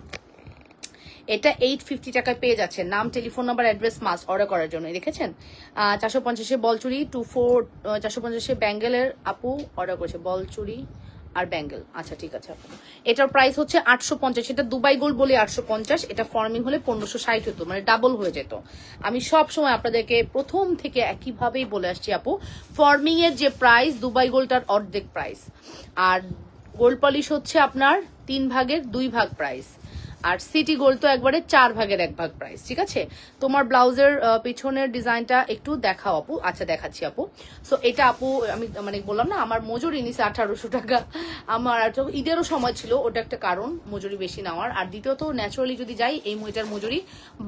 এটা 850 টাকায় পেয়ে যাচ্ছে। নাম, telephone number, address must order করার জন্য। দেখেছেন 450 বলচুরি 450 ব্যাঙ্গেলের আপু অর্ডার করেছে, বলচুরি আর ব্যাঙ্গেল। আচ্ছা, ঠিক আছে আপু। এটার প্রাইস হচ্ছে 850। এটা দুবাই গোল্ড বলে 850, এটা ফর্মিং হলে 1560 হতো, মানে ডাবল হয়ে যেত। আমি সব সময় আপনাদেরকে প্রথম থেকে একইভাবেই বলে আসছি আপু, ফর্মিং এর যে প্রাইস দুবাই গোল্ডটার অর্ধেক প্রাইস, আর গোল্ড পলিশ হচ্ছে আপনার 3 ভাগের 2 ভাগ প্রাইস, আর সিটি গোল্ড তো একবারে 4 ভাগের 1 ভাগ প্রাইস, ঠিক আছে? তোমার ব্লাউজের পিছনের ডিজাইনটা একটু দেখাও আপু। আচ্ছা, দেখাচ্ছি আপু। সো এটা আপু আমি মানে বললাম না, আমার মজুরি নিছে 1800 টাকা। আমার ঈদেরও সময় ছিল, ওটা একটা কারণ মজুরি বেশি নেওয়ার। আর দ্বিতীয়ত ন্যাচারালি যদি যাই, এই মইটার মজুরি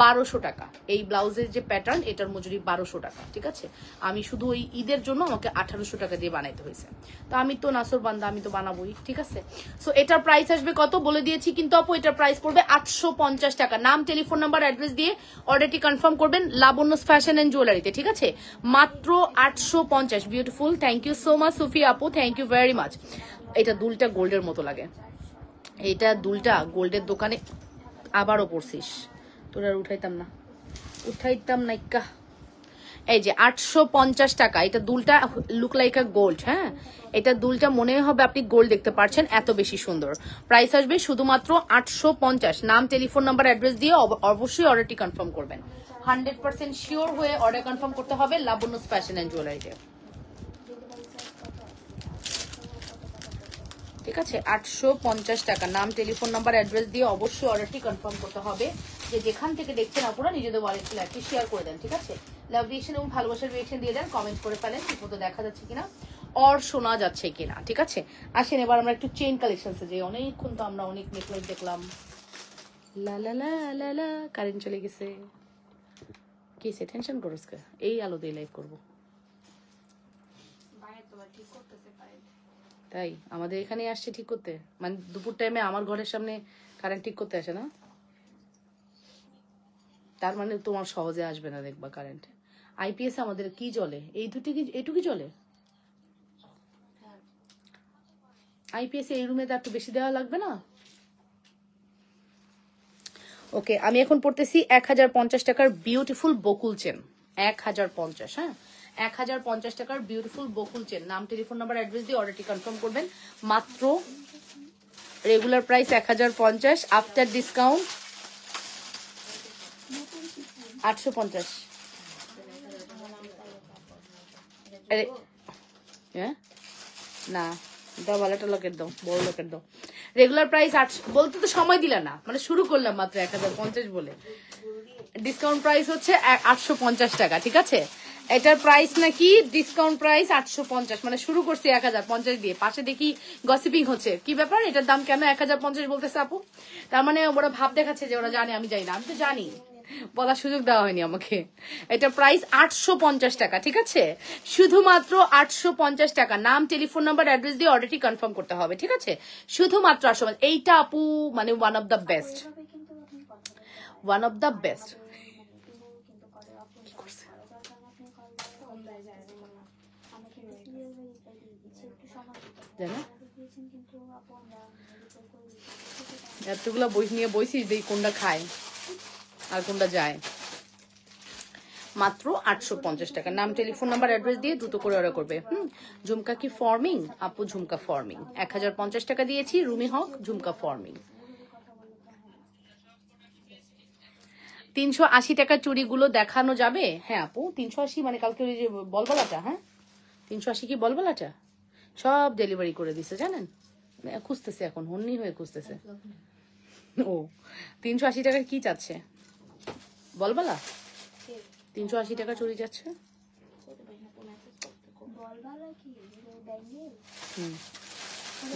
1200 টাকা। এই ব্লাউজের যে প্যাটার্ন, এটার মজুরি 1200 টাকা, ঠিক আছে? আমি শুধু ওই ঈদের জন্য আমাকে 1800 টাকা দিয়ে বানাইতে হয়েছে। তো আমি তো নাসর বান্দা, আমি তো বানাবোই, ঠিক আছে? সো এটার প্রাইস আসবে কত বলে দিয়েছি কিন্তু আপু, এটার প্রাইস পড়বে 850 টাকা। নাম, টেলিফোন নাম্বার, অ্যাড্রেস দিয়ে অর্ডারটি কনফার্ম করবেন লাবণ্য ফ্যাশন এন্ড জুয়েলারিতে, ঠিক আছে? মাত্র 850। Beautiful, thank you so much Sufi আপু, থ্যাংক ইউ ভেরি মাচ। এটা দুলটা গোল্ডের মতো লাগে, এটা দুলটা গোল্ডের দোকানে আবারও পড়ছিস, তোরা উঠাইতাম না ইক্কা। এই যে 850 টাকা, এটা দুলটা লুক লাইক আ গোল্ড। হ্যাঁ, এটা দুলটা মনে হবে আপনি গোল্ড দেখতে পাচ্ছেন, এত বেশি সুন্দর। প্রাইস আসবে শুধুমাত্র 850। নাম, টেলিফোন নাম্বার, অ্যাড্রেস দিয়ে অবশ্যই অর্ডারটি কনফার্ম করবেন। 100% শিওর হয়ে অর্ডার কনফার্ম করতে হবে লাবণ্য ফ্যাশন এন্ড জুয়েলারিতে, ঠিক আছে? 850 টাকা। নাম, টেলিফোন নাম্বার, অ্যাড্রেস দিয়ে অবশ্যই অর্ডারটি কনফার্ম করতে হবে। যে যেখান থেকে দেখছেন আপনারা নিজেদের ওয়ালেট লাইকটি শেয়ার করে দেন, ঠিক আছে? লাভ রিয়েকশন এবং ভালোবাসার রিয়েকশন দিয়ে দেন, কমেন্ট করে ফেলেন ঠিকমতো দেখা যাচ্ছে কিনা আর শোনা যাচ্ছে কিনা, ঠিক আছে? আসেন এবার আমরা একটু চেইন কালেকশনসে যাই। অনেকক্ষণ তো আমরা অনেক নেকলেস দেখলাম। লা লা লা লা লা, কারেন্ট চলে গেছে। কিসে টেনশন করছ? এই আলো দিয়ে লাইভ করবো, তাই আমাদের এখানে আসছে ঠিক করতে। মানে দুপুর টাইমে আমার ঘরের সামনে কারেন্ট ঠিক করতে আসে না, তার মানে তোমার সহজে আসবে না দেখবা কারেন্ট। আইপিএস আমাদের কি জ্বলে? এই দুটি কি, এইটুকু জ্বলে? আইপিএস এই রুমে তো একটু বেশি দেওয়া লাগবে না? ওকে, আমি এখন পড়তেছি 1050 টাকার বিউটিফুল বকুল চেন। 1050, হ্যাঁ, 1050 টাকার বিউটিফুল বকুল চেন। নাম, টেলিফোন নাম্বার, অ্যাড্রেস দিয়ে অর্ডারটি কনফার্ম করবেন। মাত্র রেগুলার প্রাইস 1050, আফটার ডিসকাউন্ট 850। হ্যাঁ, না দাও, ভালোটা লকেট দাও, বড় লকেট দাও। রেগুলার প্রাইস 800 বলতে তো সময় দিলা না, মানে শুরু করলাম মাত্র 1050 বলে। ডিসকাউন্ট প্রাইস হচ্ছে 850 টাকা, ঠিক আছে? এটার প্রাইস নাকি ডিসকাউন্ট প্রাইস 850, মানে শুরু করছি 1050 দিয়ে। পাশে দেখি গসিপিং হচ্ছে, কি ব্যাপার এটার দাম কেন 1050 বলতেছে আপু? তার মানে ওরা ভাব দেখাচ্ছে যে ওরা জানে, আমি জানি না। আমি তো জানি, বলার সুযোগ দেওয়া হয়নি আমাকে। এটা প্রাইস 850 টাকা, ঠিক আছে? শুধুমাত্র 850 টাকা। নাম, টেলিফোন নাম্বার, অ্যাড্রেস দিয়ে অর্ডারটি কনফার্ম করতে হবে, ঠিক আছে? শুধুমাত্র 850। এইটা আপু মানে one of the best, one of the best. এতগুলা বই নিয়ে বইছিস, দেই কোনটা খায় আর কোনটা যায়। মাত্র 850 টাকা। নাম, টেলিফোন নাম্বার, অ্যাড্রেস দিয়ে দ্রুত করে অর্ডার করবে। ঝুমকা কি ফর্মিং? আপু ঝুমকা ফর্মিং 1050 টাকা দিয়েছি। রুমি হক ঝুমকা ফর্মিং। 380 টাকার চুড়িগুলো দেখানো যাবে? হ্যাঁ আপু 380, মানে কালকে ওই যে বলবলাটা, হ্যাঁ 380 কি বলবলাটা সব ডেলিভারি করে দিছে জানেন। খুঁজতেছে এখন, হন্নি হয়ে খুঁজতেছে। ও 380 টাকার কি চাচ্ছে বলবলা? 380 টাকা চুরি যাচ্ছে।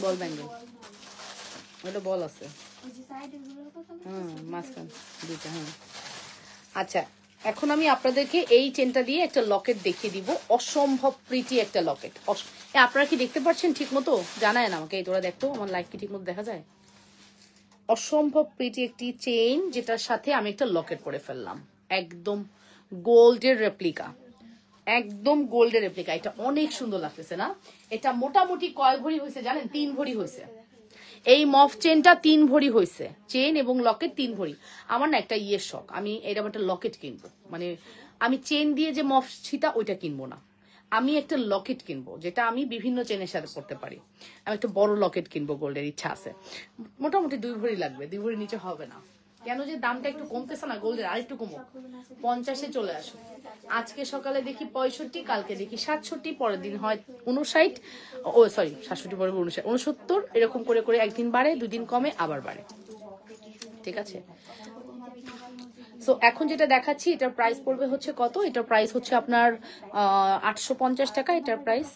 বল ব্যাঙ্গেল, ওটা বল আছে মাঝখান দুইটা। হ্যাঁ আচ্ছা, এখন আমি আপনাদেরকে এই চেনটা দিয়ে একটা লকেট দেখিয়ে দিব। অসম্ভব প্রিটি একটা লকেট। আপনারা কি দেখতে পাচ্ছেন ঠিক মতো? জানায় না আমাকে, এই তোরা দেখতো আমার লাইক কি ঠিক মতো দেখা যায়? অসম্ভব প্রিটি একটি চেইন, যেটার সাথে আমি একটা লকেট পরে ফেললাম। একদম গোল্ডের রেপ্লিকা, একদম গোল্ডের রেপ্লিকা। এটা অনেক সুন্দর লাগতেছে না? এটা মোটামুটি কয় ভরি হয়েছে জানেন? 3 ভরি হয়েছে। এই মফ চেনটা 3 ভরি হয়েছে। চেন এবং লকেট 3 ভরি। আমার না একটা ইয়ের শখ, আমি এরকম একটা লকেট কিনবো। মানে আমি চেন দিয়ে যে মফ ছিটা ওইটা কিনবো না, আমি একটা লকেট কিনবো যেটা আমি বিভিন্ন চেনের সাথে করতে পারি। আমি একটা বড় লকেট কিনবো, গোল্ডের ইচ্ছা আছে। মোটামুটি 2 ভরি লাগবে, 2 ভরি নিচে হবে না। কেন যে দামটা একটু কমতেছে না গোল্ডের, আরেকটু কমুক, 50-এ চলে আসো। আজকে সকালে দেখি 65, কালকে দেখি 67, পরের দিন হয় 59, ও সরি 67 পরে 69, এরকম করে করে একদিন বাড়ে, 2 দিন কমে, আবার বাড়ে, ঠিক আছে? সো এখন যেটা দেখাচ্ছি এটার প্রাইস পড়বে হচ্ছে কত? এটার প্রাইস হচ্ছে আপনার 850 টাকা। এটার প্রাইস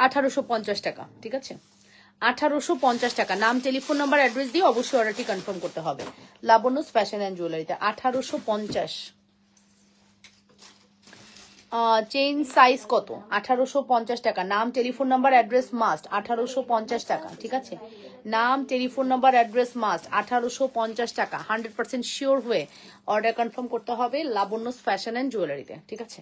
1850 টাকা, ঠিক আছে? 1850 টাকা। নাম, টেলিফোন নাম্বার, অ্যাড্রেস দিয়ে অবশ্যই অর্ডারটি কনফার্ম করতে হবে। লাবণ্যস ফ্যাশন অ্যান্ড জুয়েলারিতে 1850। চেইন সাইজ কত? 1850 টাকা। নাম, টেলিফোন নাম্বার, অ্যাড্রেস মাস্ট 1850 টাকা, ঠিক আছে? নাম, টেলিফোন নাম্বার, অ্যাড্রেস মাস্ট 1850 টাকা। 100% শিওর হয়ে অর্ডার কনফার্ম করতে হবে লাবণ্যস ফ্যাশন অ্যান্ড জুয়েলারিতে, ঠিক আছে?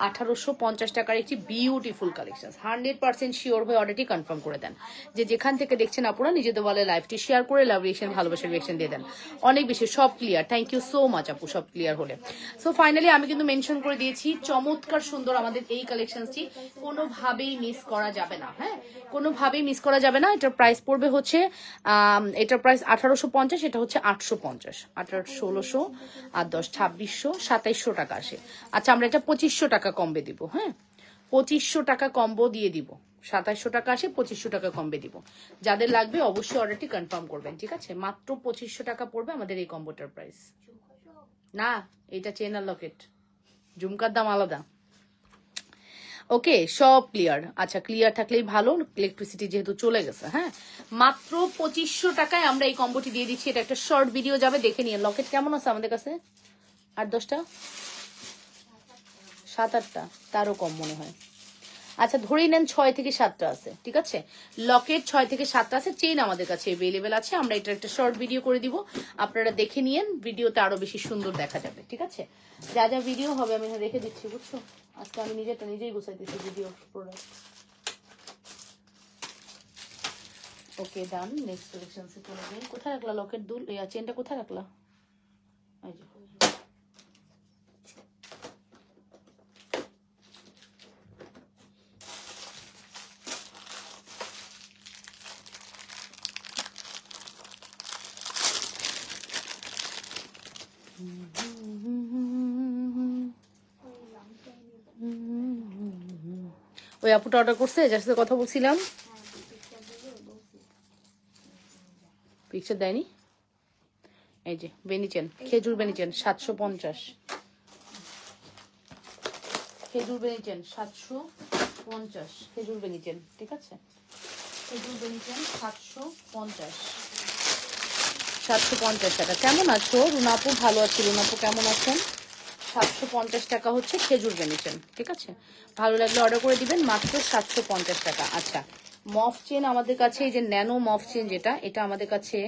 1850 টাকার একটি বিউটিফুল কালেকশন। 100% শিওর হয়ে অর্ডারটি কনফার্ম করে দেন। যে যেখান থেকে দেখছেন আপনারা নিজেদের বলে লাইভটি শেয়ার করে লাভ রিয়েকশন, ভালোবাসার রিয়েকশন দিয়ে দেন। অনেক বেশি সব clear. Thank you so much আপু, সব ক্লিয়ার হলে। সো ফাইনালি আমি কিন্তু মেনশন করে দিয়েছি, চমৎকার সুন্দর আমাদের এই কালেকশনটি কোনোভাবেই মিস করা যাবে না। হ্যাঁ, কোনোভাবেই মিস করা যাবে না। এটার প্রাইস পড়বে হচ্ছে এটার প্রাইস 1850, এটা হচ্ছে 850। 1800, 1600 আর 10, 2600, 2700 টাকা আসে। আচ্ছা, আমরা এটা 2500 টাকা কমবে দিব। হ্যাঁ, 2500 টাকা কম্বো দিয়ে দিব। 2700 টাকা আসে, 2500 টাকা কমবে দিব। যাদের লাগবে অবশ্যই অর্ডারটি কনফার্ম করবেন, ঠিক আছে? মাত্র 2500 টাকা পড়বে আমাদের এই কম্বোটার প্রাইস। না, এটা চেন আর লকেট, ঝুমকার দাম আলাদা। ওকে, সব ক্লিয়ার। আচ্ছা, ক্লিয়ার থাকলেই ভালো, ইলেকট্রিসিটি যেহেতু চলে গেছে। হ্যাঁ, মাত্র 2500 টাকায় আমরা এই কম্বোটি দিয়ে দিচ্ছি। এটা একটা শর্ট ভিডিও যাবে, দেখে নিয়ে। লকেট কেমন আছে আমাদের কাছে? 8-10টা, 7-8টা, তারও কম মনে হয়। আচ্ছা, ধরেই নেন 6 থেকে 7টা আছে, ঠিক আছে? লকেট 6 থেকে 7টা আছে। চেইন আমাদের কাছে অ্যাভেলেবেল আছে। আমরা এটা একটা শর্ট ভিডিও করে দিব, আপনারা দেখে নিয়েন। ভিডিওতে আরো বেশি সুন্দর দেখা যাবে, ঠিক আছে? যা যা ভিডিও হবে আমি রেখে দিচ্ছি, বুঝছো? আজকে আমি নিজেরটা নিজেই গুছাইতেছি ভিডিও প্রোডাক্ট। ওকে, ডান। নেক্সট কালেকশনসে চলে যাই। কোথায় রাখলা লকেট দুল? চেনটা কোথায় রাখলা? এই যে ওই আপুটা অর্ডার করছে, যার সাথে কথা বলছিলাম। পিকচার দেয়নি, এই যে বেনিচেন, খেজুর বেনিচেন 750, খেজুর বেনিচেন 750, খেজুর বেনিচেন, ঠিক আছে, খেজুর বেনিচেন 750 টাকা। কেমন আছো রুনাপু? ভালো আছি রুনাপু, কেমন আছেন? 750 টাকা হচ্ছে খেজুর বেনিচেন, ঠিক আছে। ভালো লাগলে অর্ডার করে দিবেন, মাত্র 750 টাকা। আচ্ছা, মফ চেন আমাদের কাছে, এই যে ন্যানো মফ চেন যেটা, এটা আমাদের কাছে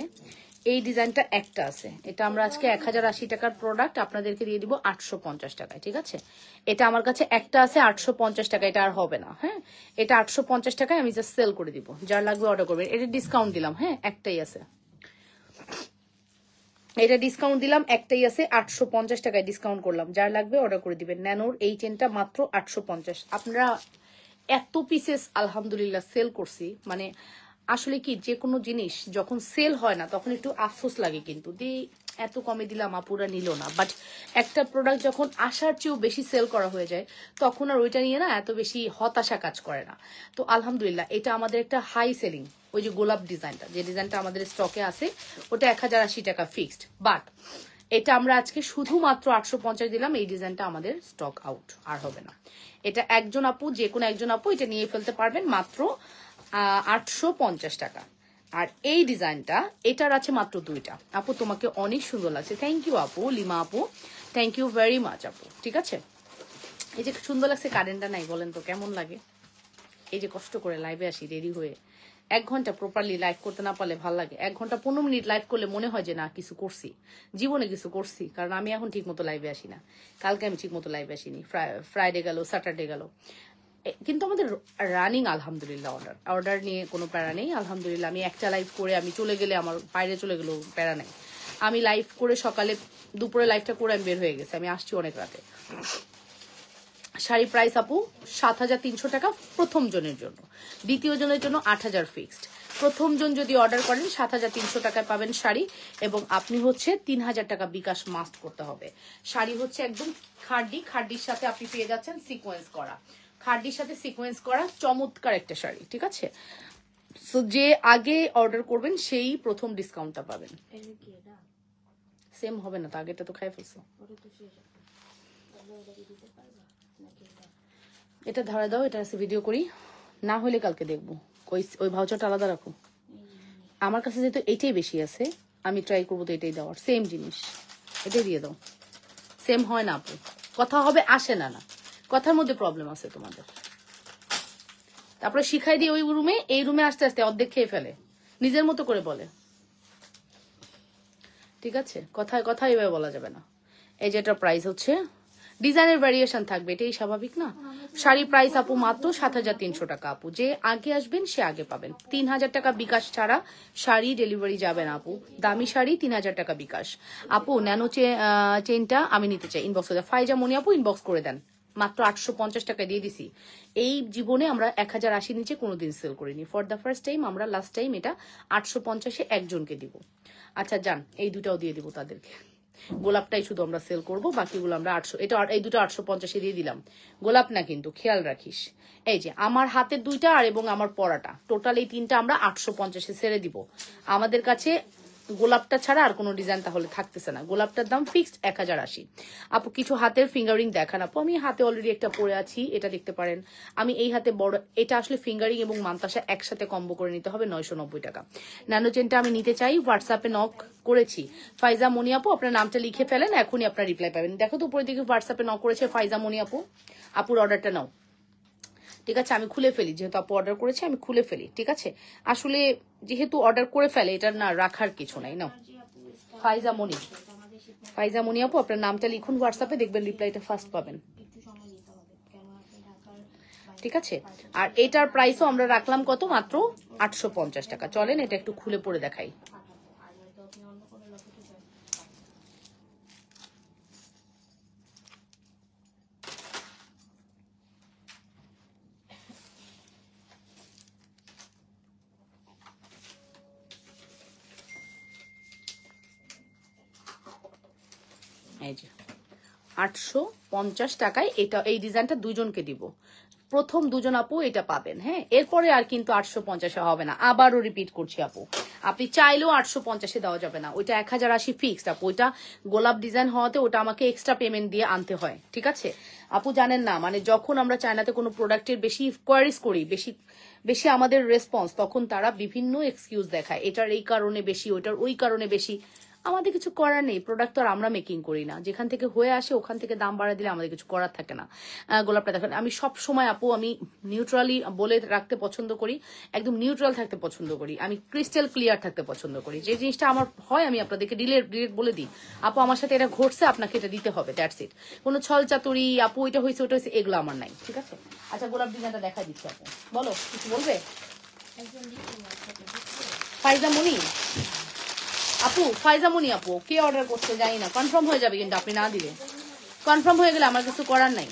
এই ডিজাইনটা একটা আছে। এটা আমরা আজকে 1080 টাকার প্রোডাক্ট আপনাদেরকে দিয়ে দিব 850 টাকায়, ঠিক আছে। এটা আমার কাছে একটা আছে 850 টাকা, এটা আর হবে না। হ্যাঁ, এটা 850 টাকায় আমি জাস্ট সেল করে দিব, যার লাগবে অর্ডার করবেন। এটা ডিসকাউন্ট দিলাম, হ্যাঁ একটাই আছে, এটা ডিসকাউন্ট দিলাম, একটাই আছে 850 টাকায় ডিসকাউন্ট করলাম, যার লাগবে অর্ডার করে দিবেন। ন্যানোর এই চেনটা মাত্র 850। আপনারা এত পিসেস আলহামদুলিল্লাহ সেল করছি, মানে আসলে কি যে কোনো জিনিস যখন সেল হয় না তখন একটু আফসোস লাগে, কিন্তু এত কমে দিলাম আপুরা নিল না। বাট একটা প্রোডাক্ট যখন আসার চেয়েও বেশি সেল করা হয়ে যায় তখন আর ওইটা নিয়ে না এত বেশি হতাশা কাজ করে না। তো আলহামদুলিল্লাহ এটা আমাদের একটা হাই সেলিং। ওই যে গোলাপ ডিজাইনটা, যে ডিজাইনটা আমাদের স্টকে আছে ওটা 1080 টাকা ফিক্সড, বাট এটা আমরা আজকে শুধুমাত্র 850 দিলাম। এই ডিজাইনটা আমাদের স্টক আউট, আর হবে না। এটা একজন আপু, যে কোনো একজন আপু এটা নিয়ে ফেলতে পারবেন মাত্র 850 টাকা। আর এই ডিজাইনটা, এটার আছে মাত্র 2টা। আপু তোমাকে অনেক সুন্দর লাগছে, থ্যাংক ইউ আপু, লিমা আপু, থ্যাংক ইউ ভেরি মাচ আপু, ঠিক আছে। এই যে সুন্দর লাগছে, কারেন্টটা নাই, বলেন তো কেমন লাগে? এই যে কষ্ট করে লাইভে আসি রেডি হয়ে, 1 ঘন্টা প্রপারলি লাইভ করতে না পারলে ভাল লাগে। 1 ঘন্টা 15 মিনিট লাইভ করলে মনে হয় যে না কিছু করছি, জীবনে কিছু করছি। কারণ আমি এখন ঠিক মতো লাইভে আসি না, কালকে আমি ঠিক মতো লাইভে আসিনি, ফ্রাইডে গেল, স্যাটারডে গেল, কিন্তু আমাদের রানিং আলহামদুলিল্লাহ। অর্ডার নিয়ে কোনো প্যারা নেই আলহামদুলিল্লাহ। আমি একটা লাইভ করে আমি চলে গেলে, আমার বাইরে চলে গেলেও প্যারা নেই। আমি লাইভ করে সকালে দুপুরে লাইভটা করে আমি বের হয়ে গেছি, আমি আসছি অনেক রাতে। শাড়ি প্রাইস আপু 7300 টাকা প্রথম জনের জন্য, দ্বিতীয় জনের জন্য 8000 ফিক্সড। প্রথম জন যদি অর্ডার করেন 7300 টাকায় পাবেন শাড়ি, এবং আপনি হচ্ছে 3000 টাকা বিকাশ মাস্ট করতে হবে। শাড়ি হচ্ছে একদম খাড্ডির সাথে আপনি পেয়ে যাচ্ছেন সিকোয়েন্স করা, খাড্ডির সাথে সিকোয়েন্স করা চমৎকার একটা শাড়ি, ঠিক আছে। সো যে আগে অর্ডার করবেন সেই প্রথম ডিসকাউন্টটা পাবেন। সেম হবে না তো, আগেটা তো খাই ফেলছো। এটা ধরা দাও, এটা আছে ভিডিও করি, না হলে কালকে দেখবো। ওই ভাউচারটা আলাদা রাখো, আমার কাছে যেহেতু এটাই বেশি আছে আমি ট্রাই করবো তো এটাই দেওয়ার। সেম জিনিস এটাই দিয়ে দাও, সেম হয় না আপু, কথা হবে আসে না, না কথার মধ্যে প্রবলেম আছে তোমাদের। তারপরে শিখাই দিয়ে ওই রুমে, এই রুমে আসতে আসতে অর্ধেক খেয়ে ফেলে, নিজের মতো করে বলে, ঠিক আছে। কথায় কথা এভাবে বলা যাবে না। এই যে এটার প্রাইস হচ্ছে, ডিজাইনের ভ্যারিয়েশন থাকবে, এটাই স্বাভাবিক না। শাড়ি প্রাইস আপু মাত্র 7300 টাকা। আপু যে আগে আসবেন সে আগে পাবেন। 3000 টাকা বিকাশ ছাড়া শাড়ি ডেলিভারি যাবে না আপু, দামি শাড়ি 3000 টাকা বিকাশ। আপু ন্যানো চেনটা আমি নিতে চাই, ইনবক্স করে দেন। ফাইজা মনি আপু ইনবক্স করে দেন, মাত্র 850 টাকা দিয়ে দিছি। এই জীবনে আমরা 1080 নিচে কোনোদিন সেল করিনি, ফর দ্য ফার্স্ট টাইম আমরা লাস্ট টাইম এটা 850-এ একজনকে দিব। আচ্ছা যান, এই দুটাও দিয়ে দিব তাদেরকে। গোলাপটাই শুধু আমরা সেল করব, বাকিগুলো আমরা 800, এটা এই দুটো 850-এ দিয়ে দিলাম। গোলাপ না কিন্তু, খেয়াল রাখিস। এই যে আমার হাতের 2টা আর এবং আমার পরাটা, টোটাল এই 3টা আমরা 850-এ ছেড়ে দিব। আমাদের কাছে গোলাপটা ছাড়া আর কোনো ডিজাইন তাহলে থাকতেছে না। গোলাপটার দাম ফিক্সড 1080। আপু কিছু হাতের ফিঙ্গারিং দেখান আপু। আমি হাতে অলরেডি একটা পরে আছি, এটা দেখতে পারেন। আমি এই হাতে বড়, এটা আসলে ফিঙ্গারিং এবং মান্তাসা একসাথে কম্বো করে নিতে হবে 990 টাকা। ন্যানো চেনটা আমি নিতে চাই, হোয়াটসঅ্যাপে নক করেছি। ফাইজা মনি আপু আপনার নামটা লিখে ফেলেন, এখনই আপনার রিপ্লাই পাবেন। দেখো তো উপরে দিকে হোয়াটসঅ্যাপে নক করেছে ফাইজা মনি আপু, আপুর অর্ডারটা নাও, ঠিক আছে। আমি খুলে ফেলি, যেহেতু আপু অর্ডার করেছে আমি খুলে ফেলি, ঠিক আছে। আসলে যেহেতু অর্ডার করে ফেলে, এটা না রাখার কিছু নাই। নাও ফাইজা মনি আপু আপনার নামটা লিখুন হোয়াটসঅ্যাপে, দেখবেন রিপ্লাইটা ফার্স্ট পাবেন, ঠিক আছে। আর এটার প্রাইসও আমরা রাখলাম কত, মাত্র 850 টাকা। চলেন এটা একটু খুলে পরে দেখাই। এই যে 850 টাকায় এটা, এই ডিজাইনটা 2জনকে দিব। প্রথম 2জন আপু এটা পাবেন, হ্যাঁ। এরপরে আর কিন্তু 850 হবে না, আবারও রিপিট করছি আপু, আপনি চাইলেও 850-এ দেওয়া যাবে না, ওইটা 1080 ফিক্সড আপু। ওইটা গোলাপ ডিজাইন হওয়াতে ওটা আমাকে এক্সট্রা পেমেন্ট দিয়ে আনতে হয়, ঠিক আছে আপু? জানেন না মানে যখন আমরা চায়নাতে কোনো প্রোডাক্টের বেশি কোয়ারিজ করি, বেশি আমাদের রেসপন্স, তখন তারা বিভিন্ন এক্সকিউজ দেখায়, এটার এই কারণে বেশি, ওইটার ওই কারণে বেশি। আমাদের কিছু করার নেই, প্রোডাক্ট তো আর আমরা মেকিং করি না, যেখান থেকে হয়ে আসে ওখান থেকে দাম বাড়া দিলে আমাদের কিছু করার থাকে না। গোলাপটা দেখেন, আমি সব সময় আপু আমি নিউট্রালি বলে রাখতে পছন্দ করি, একদম নিউট্রাল থাকতে পছন্দ করি, আমি ক্রিস্টাল ক্লিয়ার থাকতে পছন্দ করি। যে জিনিসটা আমার হয় আমি আপনাদেরকে ডিরেক্ট বলে দিই, আপু আমার সাথে এটা ঘটছে, আপনাকে এটা দিতে হবে, দ্যাটস ইট। কোনো ছল চাতুরি আপু এটা হয়েছে ওটা হয়েছে এগুলো আমার নাই, ঠিক আছে? আচ্ছা গোলাপ ডিজাইনটা দেখা দিচ্ছি আপু, বলো কিছু বলবে? ফাইজামণি আপু, ফাইজামণি আপু কে অর্ডার করতে জানি না, কনফার্ম হয়ে যাবে কিন্তু আপনি না দিলে। কনফার্ম হয়ে গেলে আমার কিছু করার নাই।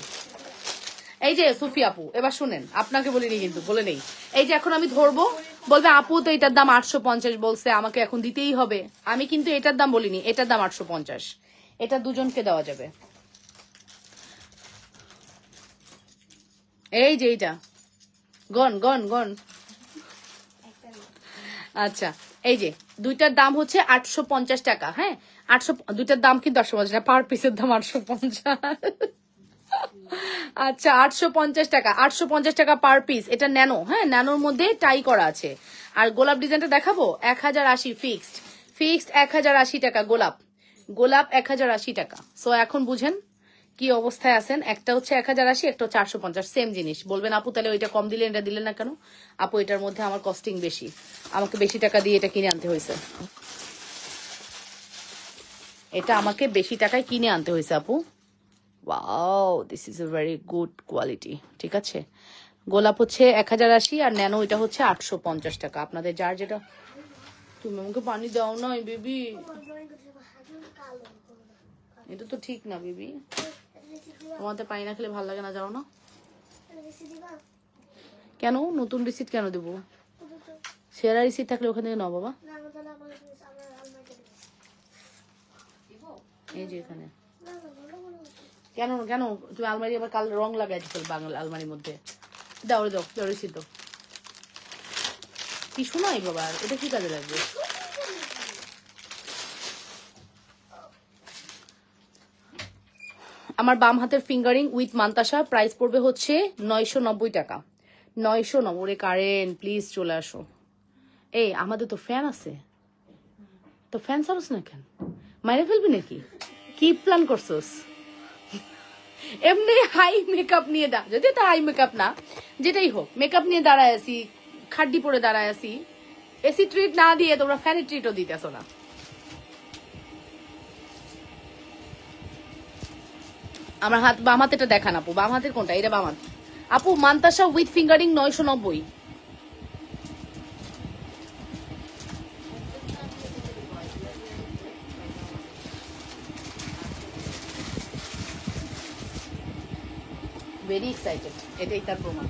এই যে সুফি আপু, এবার শুনেন, আপনাকে বলিনি কিন্তু, বলে নেই। এই যে এখন আমি ধরবো, বলবে আপু তো এটার দাম 850 বলছে, আমাকে এখন দিতেই হবে। আমি কিন্তু এটার দাম বলিনি, এটার দাম 850, এটা দুজনকে দেওয়া যাবে। এই যে এইটা গন গন গন, আচ্ছা এই যে দুইটার দাম হচ্ছে 850 টাকা। হ্যাঁ 800, দুইটার দাম কিন্তু 850 না, পার পিসের দাম 850। আচ্ছা 850 টাকা, 850 টাকা পার পিস। এটা ন্যানো, হ্যাঁ ন্যানোর মধ্যে টাই করা আছে। আর গোলাপ ডিজাইনটা দেখাবো 1080 ফিক্সড, 1080 টাকা গোলাপ, 1080 টাকা। সো এখন বুঝেন কি অবস্থায় আছেন। একটা হচ্ছে 1080, একটা হচ্ছে 850, সেম জিনিস। বলবেন আপু তাহলে ওইটা কম দিলে এটা দিলেন না কেন? আপু এটার মধ্যে আমার কস্টিং বেশি, আমাকে বেশি টাকা দিয়ে এটা কিনে আনতে হয়েছে, এটা আমাকে বেশি টাকায় কিনে আনতে হয়েছে আপু। Wow this is a very good quality, ঠিক আছে? গোলাপ হচ্ছে 1080 আর ন্যানো এটা হচ্ছে 850 টাকা। আপনাদের যার যেটা। তুমি আমাকে পানি দাও না বেবি, এটা তো ঠিক না বেবি, তোমাদের পানি না খেলে ভালো লাগে না, যাও না কেন? নতুন রিসিট কেন দেবো? সেরা রিসিট থাকলে ওখান থেকে নাও বাবা। এই যে এখানে কেন কেন তুমি আলমারি আবার কাল রং লাগাই দিচ্ছ বাংলা আলমারির মধ্যে। দাও দাও দাও রিসিট দাও। কি শোনাই বাবা, এটা কি কাজে লাগবে? আমার বাম হাতের ফিঙ্গারিং উইথ মান্তাসা প্রাইস পড়বে হচ্ছে 990 টাকা। 990। কারেন্ট প্লিজ চলে আসো। এই আমাদের তো ফ্যান আছে, তো ফ্যান চালাস না কেন? মাইরে ফেলবি নাকি? কি প্ল্যান করছোস? এমনি হাই মেকআপ নিয়ে যদি তা হাই মেকআপ না যেটাই হোক, মেকআপ নিয়ে দাঁড়ায় আছি, খাড্ডি পরে দাঁড়ায় আছি, এসি ট্রিট না দিয়ে তোমরা ফ্যানের ট্রিটও দিতেছো না। আমার হাত বাম হাতেটা দেখান আপু, বাম হাতের কোনটা? এটা বাম হাত আপু। Mantasha with fingering 990। Very excited, এটাই তার প্রমাণ।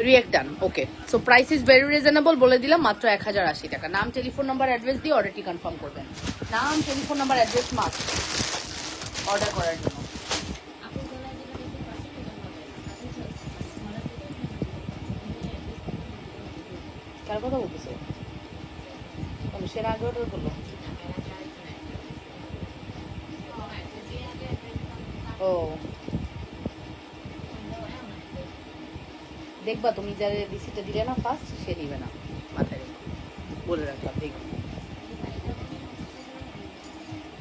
React done, okay. So price is very reasonable, বলে দিলাম মাত্র 1080 টাকা। নাম টেলিফোন নাম্বার অ্যাড্রেস দিয়ে অর্ডারটি কনফার্ম করবেন। নাম telephone number address must order করার জন্য। কার কথা বলতেছে? সেরা আগে অর্ডার করলো। ও দেখবা তুমি যারা রিসিটটা দিলে না ফার্স্ট, সে দিবে না, মাথায় বলে রাখলাম। দেখো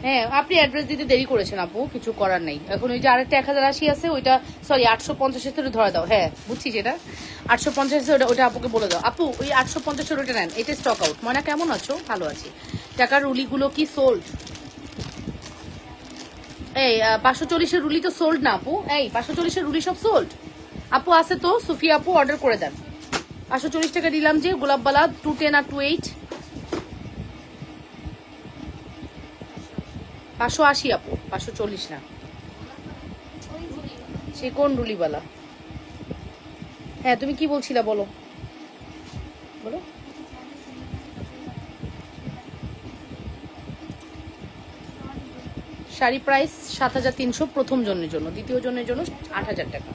হ্যাঁ আপনি অ্যাড্রেস দিতে দেরি করেছেন আপু, কিছু করার নেই। এখন ওই যে আরেকটা 1080 আছে, ওইটা সরি 850 ধরে ধরে দাও। হ্যাঁ বুঝছি সেটা 850, ওটা আপুকে বলে দাও। আপু ওই 850 ওটা নেন, এটা স্টক আউট। ময়না কেমন আছো? ভালো আছি। টাকার রুলিগুলো কি সোল্ড? এই 540-এর রুলি তো সোল্ড না আপু। এই 540-এর রুলি সব সোল্ড আপু। আছে তো সুফিয়া আপু, অর্ডার করে দেন। 540 টাকা দিলাম যে গোলাপবালা 210 আর 28 580 আপু, 540 না। সে কোন রুলিবালা? হ্যাঁ তুমি কি বলছিলা বলো বলো। শাড়ি প্রাইস 7300 প্রথম জনের জন্য, দ্বিতীয় জনের জন্য 8000 টাকা।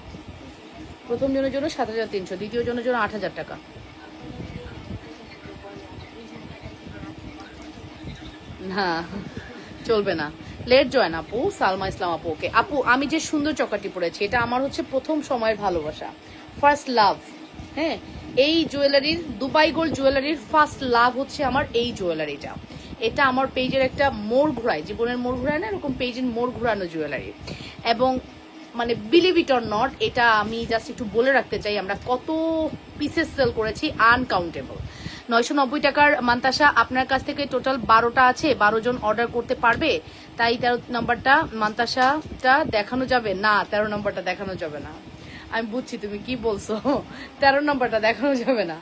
প্রথম জনের জন্য 7,300, দ্বিতীয় জনের জন্য 8,000 টাকা। না চলবে না, লেট জয়েন আপু। সালমা ইসলাম আপু, ওকে আপু আমি যে সুন্দর চকাটি পরেছি এটা আমার হচ্ছে প্রথম সময়ের ভালোবাসা, ফার্স্ট লাভ। হ্যাঁ, এই জুয়েলারির, দুবাই গোল্ড জুয়েলারির ফার্স্ট লাভ হচ্ছে আমার এই জুয়েলারিটা। এটা আমার পেজের একটা মোড় ঘোরায়, জীবনের মোড় ঘোরায় না, এরকম পেজের মোড় ঘোরানো জুয়েলারি। এবং মানে বিলিভ ইট অর নট, এটা আমি জাস্ট একটু বলে রাখতে চাই, আমরা কত পিসেস সেল করেছি, আনকাউন্টেবল। 990 টাকার মান্তাসা, আপনার কাছ থেকে টোটাল 12টা আছে, 12 জন অর্ডার করতে পারবে, তাই 13 নাম্বারটা মান্তাসাটা দেখানো যাবে না। 13 নাম্বারটা দেখানো যাবে না, আমি বুঝছি তুমি কি বলছো। 13 নাম্বারটা দেখানো যাবে না,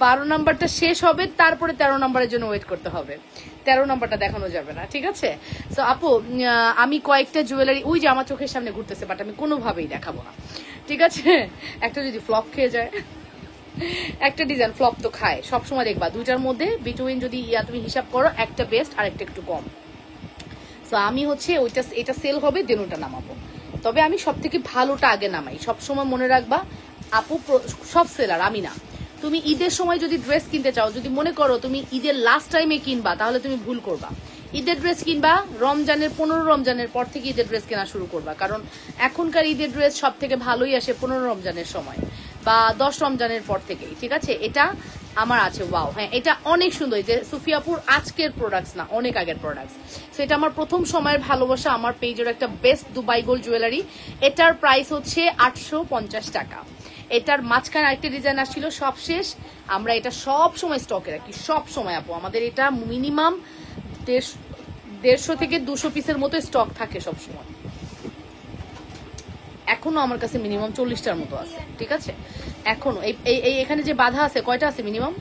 12 নাম্বারটা শেষ হবে, তারপরে 13 নাম্বারের জন্য ওয়েট করতে হবে। 13 নাম্বারটা দেখানো যাবে না, ঠিক আছে? সো আপু আমি কয়েকটা জুয়েলারি ওই যে আমার চোখের সামনে ঘুরতেছে, বাট আমি কোনোভাবেই দেখাবো না, ঠিক আছে? একটা যদি ফ্লপ খেয়ে যায়, একটা ডিজাইন ফ্লপ তো খায় সবসময়, দেখবা দুইটার মধ্যে বিটুইন যদি তুমি হিসাব করো, একটা বেস্ট আর একটা একটু কম। সো আমি হচ্ছে ওইটা, এটা সেল হবে দেন ওটা নামাবো, তবে আমি সব থেকে ভালোটা আগে নামাই। সবসময় মনে রাখবা আপু, সব সেলার আমি না। তুমি ঈদের সময় যদি ড্রেস কিনতে চাও, যদি মনে করো তুমি ঈদের লাস্ট টাইমে কিনবা, তাহলে তুমি ভুল করবা। ঈদের ড্রেস কিনবা রমজানের 15 রমজানের পর থেকে ঈদের ড্রেস কেনা শুরু করবা, কারণ এখনকার ঈদের ড্রেস সব থেকে ভালোই আসে 15 রমজানের সময় বা 10 রমজানের পর থেকেই, ঠিক আছে? এটা আমার আছে, ওয়াও, হ্যাঁ এটা অনেক সুন্দর। যে সুফিয়াপুর আজকের প্রোডাক্টস না, অনেক আগের প্রোডাক্টস। সো এটা আমার প্রথম সময়ের ভালোবাসা, আমার পেজের একটা বেস্ট দুবাই গোল্ড জুয়েলারি। এটার প্রাইস হচ্ছে 850 টাকা। এটার মাঝখানে আরেকটা ডিজাইন আসছিল, সব শেষ। আমরা এটা সব সময় স্টকে রাখি, সব সময় আপু। আমাদের এটা মিনিমাম 150 থেকে 200 পিসের মতো স্টক থাকে সব সময়। এখনো আমার কাছে মিনিমাম 40টার মতো আছে, ঠিক আছে? এখনো এই এখানে যে বাধা আছে, কয়টা আছে? মিনিমাম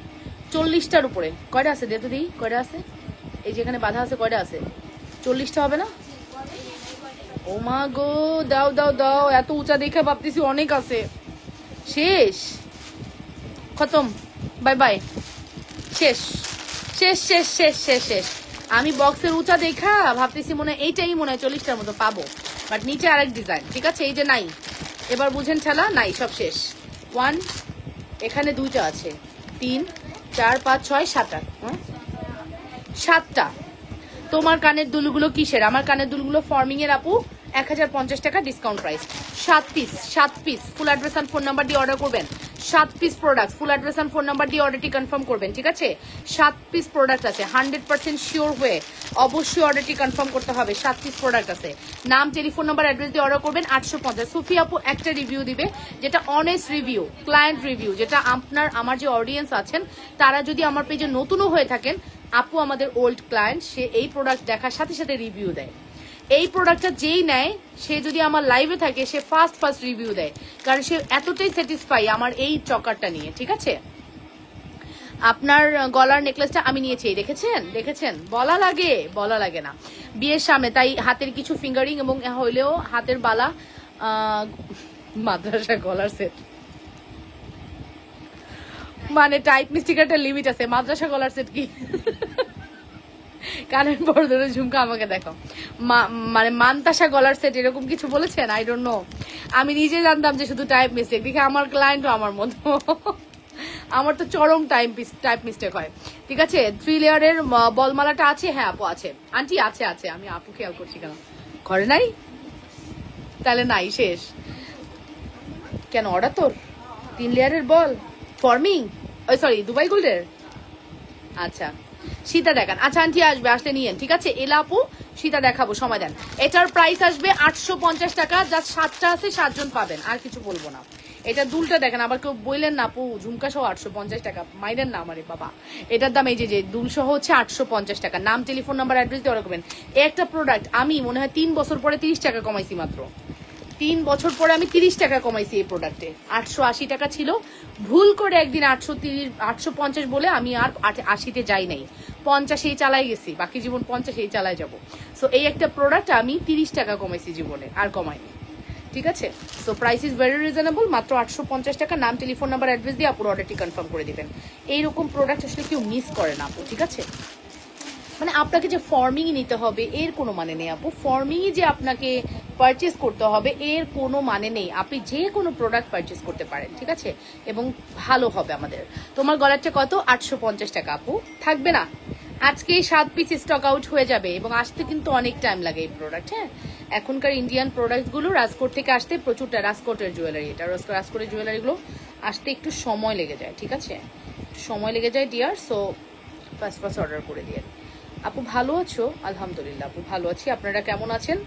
40টার উপরে। কয়টা আছে দেখো দিই, কয়টা আছে? এই যে এখানে বাধা আছে, কয়টা আছে? 40টা হবে না? ও মা গো, দাও দাও দাও, এত উঁচা দেখে ভাবতেছি অনেক আছে। শেষ, খতম, বাই বাই, শেষ শেষ শেষ শেষ শেষ শেষ। আমি বক্সের উঁচা দেখা ভাবতেছি মনে হয় এইটাই মনে হয় 40টার মতো পাবো, বাট নিচে আরেক ডিজাইন, ঠিক আছে? এই যে নাই, এবার বুঝেন ছেলা, নাই, সব শেষ। 1, এখানে 2টা আছে, 3, 4, 5, 6, 7, 8, 7টা। তোমার কানের দুলগুলো কিসের? আমার কানের দুলগুলো ফর্মিং এর আপু, 1050 টাকা discount price. 7 piece full address and phone number দিয়ে অর্ডার করবেন। 7 piece product full address and phone number দিয়ে অর্ডারটি কনফার্ম করবেন, ঠিক আছে? 7 পিস প্রোডাক্ট আছে, 100% শিওর হয়ে অবশ্যই অর্ডারটি কনফার্ম করতে হবে। 7 পিস প্রোডাক্ট আছে, নাম, টেলিফোন নাম্বার, অ্যাড্রেস দিয়ে অর্ডার করবেন। 850। সুফি আপু একটা রিভিউ দিবে, যেটা অনেস্ট রিভিউ, ক্লায়েন্ট রিভিউ, যেটা আমার যে অডিয়েন্স আছেন তারা যদি আমার পেজে নতুনও হয়ে থাকেন, আপু আমাদের ওল্ড ক্লায়েন্ট, সে এই প্রোডাক্ট দেখার সাথে সাথে রিভিউ দেয়। এই প্রোডাক্টটা যেই নেয়, সে যদি আমার লাইভে থাকে, সে ফার্স্ট রিভিউ দেয়, কারণ সে এতটাই স্যাটিসফাই আমার এই চকারটা নিয়ে, ঠিক আছে? আপনার গলার নেকলেসটা আমি নিয়েছি, দেখেছেন? বলা লাগে না বিয়ের সামনে, তাই হাতের কিছু ফিঙ্গারিং এবং হইলেও হাতের বালা, মাদ্রাসা গলার সেট, মানে টাইপ মিস্টিকার একটা লিমিট আছে, মাদ্রাসা গলার সেট কি? কানের পর্দার ঝুমকা আমাকে দেখো, মানে মান্তাসা গলার সেট এরকম কিছু বলেছেন? আই ডোন্ট নো, আমি নিজে জানতাম যে শুধু টাইপ মিস্টেক। দেখে আমার ক্লায়েন্টও আমার মতো, আমার তো চরম টাইপ মিস্টেক হয়, ঠিক আছে? 3 লেয়ারের বলমালাটা আছে, হ্যাঁ আপু আছে, আন্টি আছে, আমি আপু খেয়াল করছি কেন, ঘরে নাই? তাহলে নাই, শেষ। কেন অর্ডার তোর 3 লেয়ারের বল ফর্মিং, ওই সরি দুবাই গোল্ডের? আচ্ছা সীতা দেখান, আচ্ছা আন্টি আসবে, আসলে নিয়েন, ঠিক আছে? এলা আপু সীতা দেখাবো, সময় দেন। এটার প্রাইস আসবে 850 টাকা, যা 7টা আছে 7 জন পাবেন, আর কিছু বলবো না। এটা দুলটা দেখেন, আবার কেউ বললেন না আপু ঝুমকা সহ 850 টাকা, মাইরেন না আমারে বাবা। এটার দাম এই যে দুল সহ হচ্ছে 850 টাকা। নাম, টেলিফোন নাম্বার, অ্যাড্রেস দিয়ে অর্ডার করবেন। একটা প্রোডাক্ট আমি মনে হয় 3 বছর পরে 30 টাকা কমাইছি, মাত্র 3 বছর পরে আমি 30 টাকা কমাইছি এই প্রোডাক্টে। 880 টাকা ছিল, ভুল করে একদিন 850 বলে আমি আর 80তে যাই নাই, 50-এই চালাই গেছি, বাকি জীবন 50-এই চালাই যাবো। সো এই একটা প্রোডাক্ট আমি 30 টাকা কমাইছি জীবনে, আর কমাইনি, ঠিক আছে? So price is very reasonable, মাত্র 850 টাকা। নাম, টেলিফোন নাম্বার, অ্যাড্রেস দিয়ে আপুর অর্ডারটি কনফার্ম করে দিবেন। এইরকম প্রোডাক্ট আসলে কেউ মিস করে না আপু, ঠিক আছে? মানে আপনাকে যে ফর্মিংই নিতে হবে এর কোনো মানে নেই আপু, ফর্মিংই যে আপনাকে পারচেস করতে হবে এর কোনো মানে নেই। আপনি যে কোনো প্রোডাক্ট পারচেস করতে পারেন, ঠিক আছে, এবং ভালো হবে আমাদের। তোমার গলারটা কত? 850 টাকা আপু, থাকবে না আজকে 7 পিস স্টক আউট হয়ে যাবে, এবং আসতে কিন্তু অনেক টাইম লাগে এই প্রোডাক্ট। হ্যাঁ, এখনকার ইন্ডিয়ান প্রোডাক্টগুলো রাজকোট থেকে আসতে প্রচুরটা, রাজকোটের জুয়েলারি, এটা রাজকোটের জুয়েলারিগুলো আসতে একটু সময় লেগে যায়, ঠিক আছে, সময় লেগে যায় ডিয়ার। সো ফার্স্ট অর্ডার করে দিয়ে। আপু ভালো আছো? আলহামদুলিল্লাহ আপু ভালো আছি, আপনারা কেমন আছেন?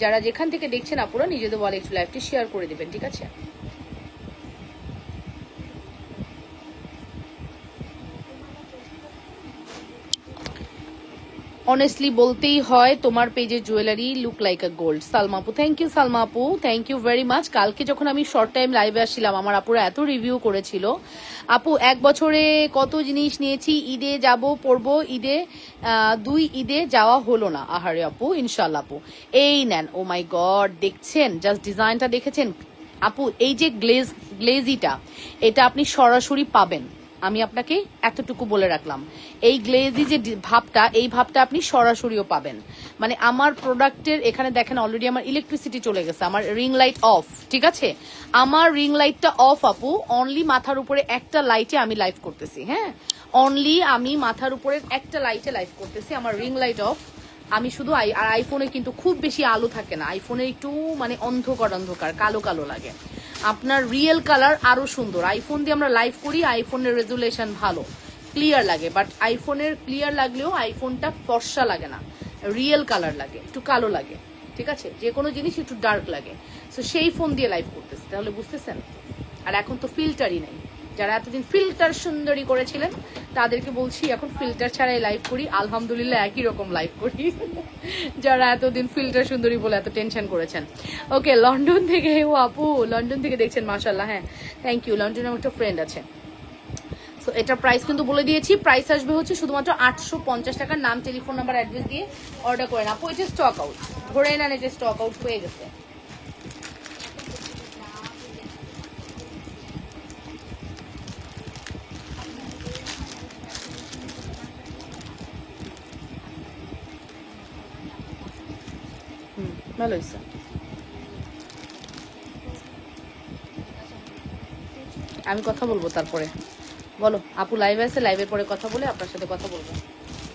যারা যেখান থেকে দেখছেন আপুরা নিজেদের বলে একটু লাইভটি শেয়ার করে দিবেন, ঠিক আছে। অনেস্টলি বলতেই হয় তোমার পেজের jewellery look like a gold. Salma আপু, থ্যাংক ইউ সালমা আপু, থ্যাংক ইউ ভেরি মাচ। কালকে যখন আমি শর্ট টাইম লাইভে আসছিলাম আমার আপুরা এত রিভিউ করেছিল। আপু 1 বছরে কত জিনিস নিয়েছি, ঈদে যাব পরবো, ঈদে 2 ঈদে যাওয়া হলো না। আহারে আপু, ইনশাল্লাহ আপু। এই নেন, ও মাই গড, দেখছেন জাস্ট ডিজাইনটা দেখেছেন আপু? এই যে গ্লেজিটা, এটা আপনি সরাসরি পাবেন, আমি আপনাকে এতটুকু বলে রাখলাম। এই গ্লেজি যে ভাবটা, এই ভাবটা আপনি সরাসরিও পাবেন। মানে আমার প্রোডাক্টের এখানে দেখেন অলরেডি আমার ইলেকট্রিসিটি চলে গেছে, আমার রিং লাইট অফ, ঠিক আছে, আমার রিং লাইটটা অফ আপু। অনলি মাথার উপরে একটা লাইটে আমি লাইভ করতেছি, হ্যাঁ, অনলি আমি মাথার উপরে একটা লাইটে লাইভ করতেছি, আমার রিং লাইট অফ। আমি শুধু আর আইফোনে কিন্তু খুব বেশি আলো থাকে না, আইফোনে একটু মানে অন্ধকার অন্ধকার কালো কালো লাগে। আপনার রিয়েল কালার আরো সুন্দর। আইফোন দিয়ে আমরা লাইভ করি, আইফোনের রেজুলেশন ভালো, ক্লিয়ার লাগে, বাট আইফোনের ক্লিয়ার লাগলেও আইফোনটা ফর্সা লাগে না, রিয়েল কালার লাগে, একটু কালো লাগে, ঠিক আছে, যে কোনো জিনিস একটু ডার্ক লাগে। সো সেই ফোন দিয়ে লাইভ করতেছে, তাহলে বুঝতেছেন। আর এখন তো ফিল্টারই নেই, যারা এতদিন ফিল্টার সুন্দরী করেছিলেন তাদেরকে বলছি এখন ফিল্টার ছাড়াই লাইভ করি, আলহামদুলিল্লাহ একই রকম লাইভ করি। যারা এতদিন ফিল্টার সুন্দরী বলে এত টেনশন করেছেন। ওকে, লন্ডন থেকে, ও আপু লন্ডন থেকে দেখছেন, মাশাল্লাহ, হ্যাঁ থ্যাংক ইউ। লন্ডনে আমার একটা ফ্রেন্ড আছে। সো এটার প্রাইস কিন্তু বলে দিয়েছি, প্রাইস আসবে হচ্ছে শুধুমাত্র 850 টাকার। নাম, টেলিফোন নাম্বার, অ্যাড্রেস দিয়ে অর্ডার করেন আপু। এটা স্টক আউট, ধরে নেন এটা স্টক আউট হয়ে গেছে। ভালো হয়েছে। আমি কথা বলবো তারপরে, বলো আপু লাইভ আছে, লাইভের পরে কথা বলে আপনার সাথে কথা বলবো,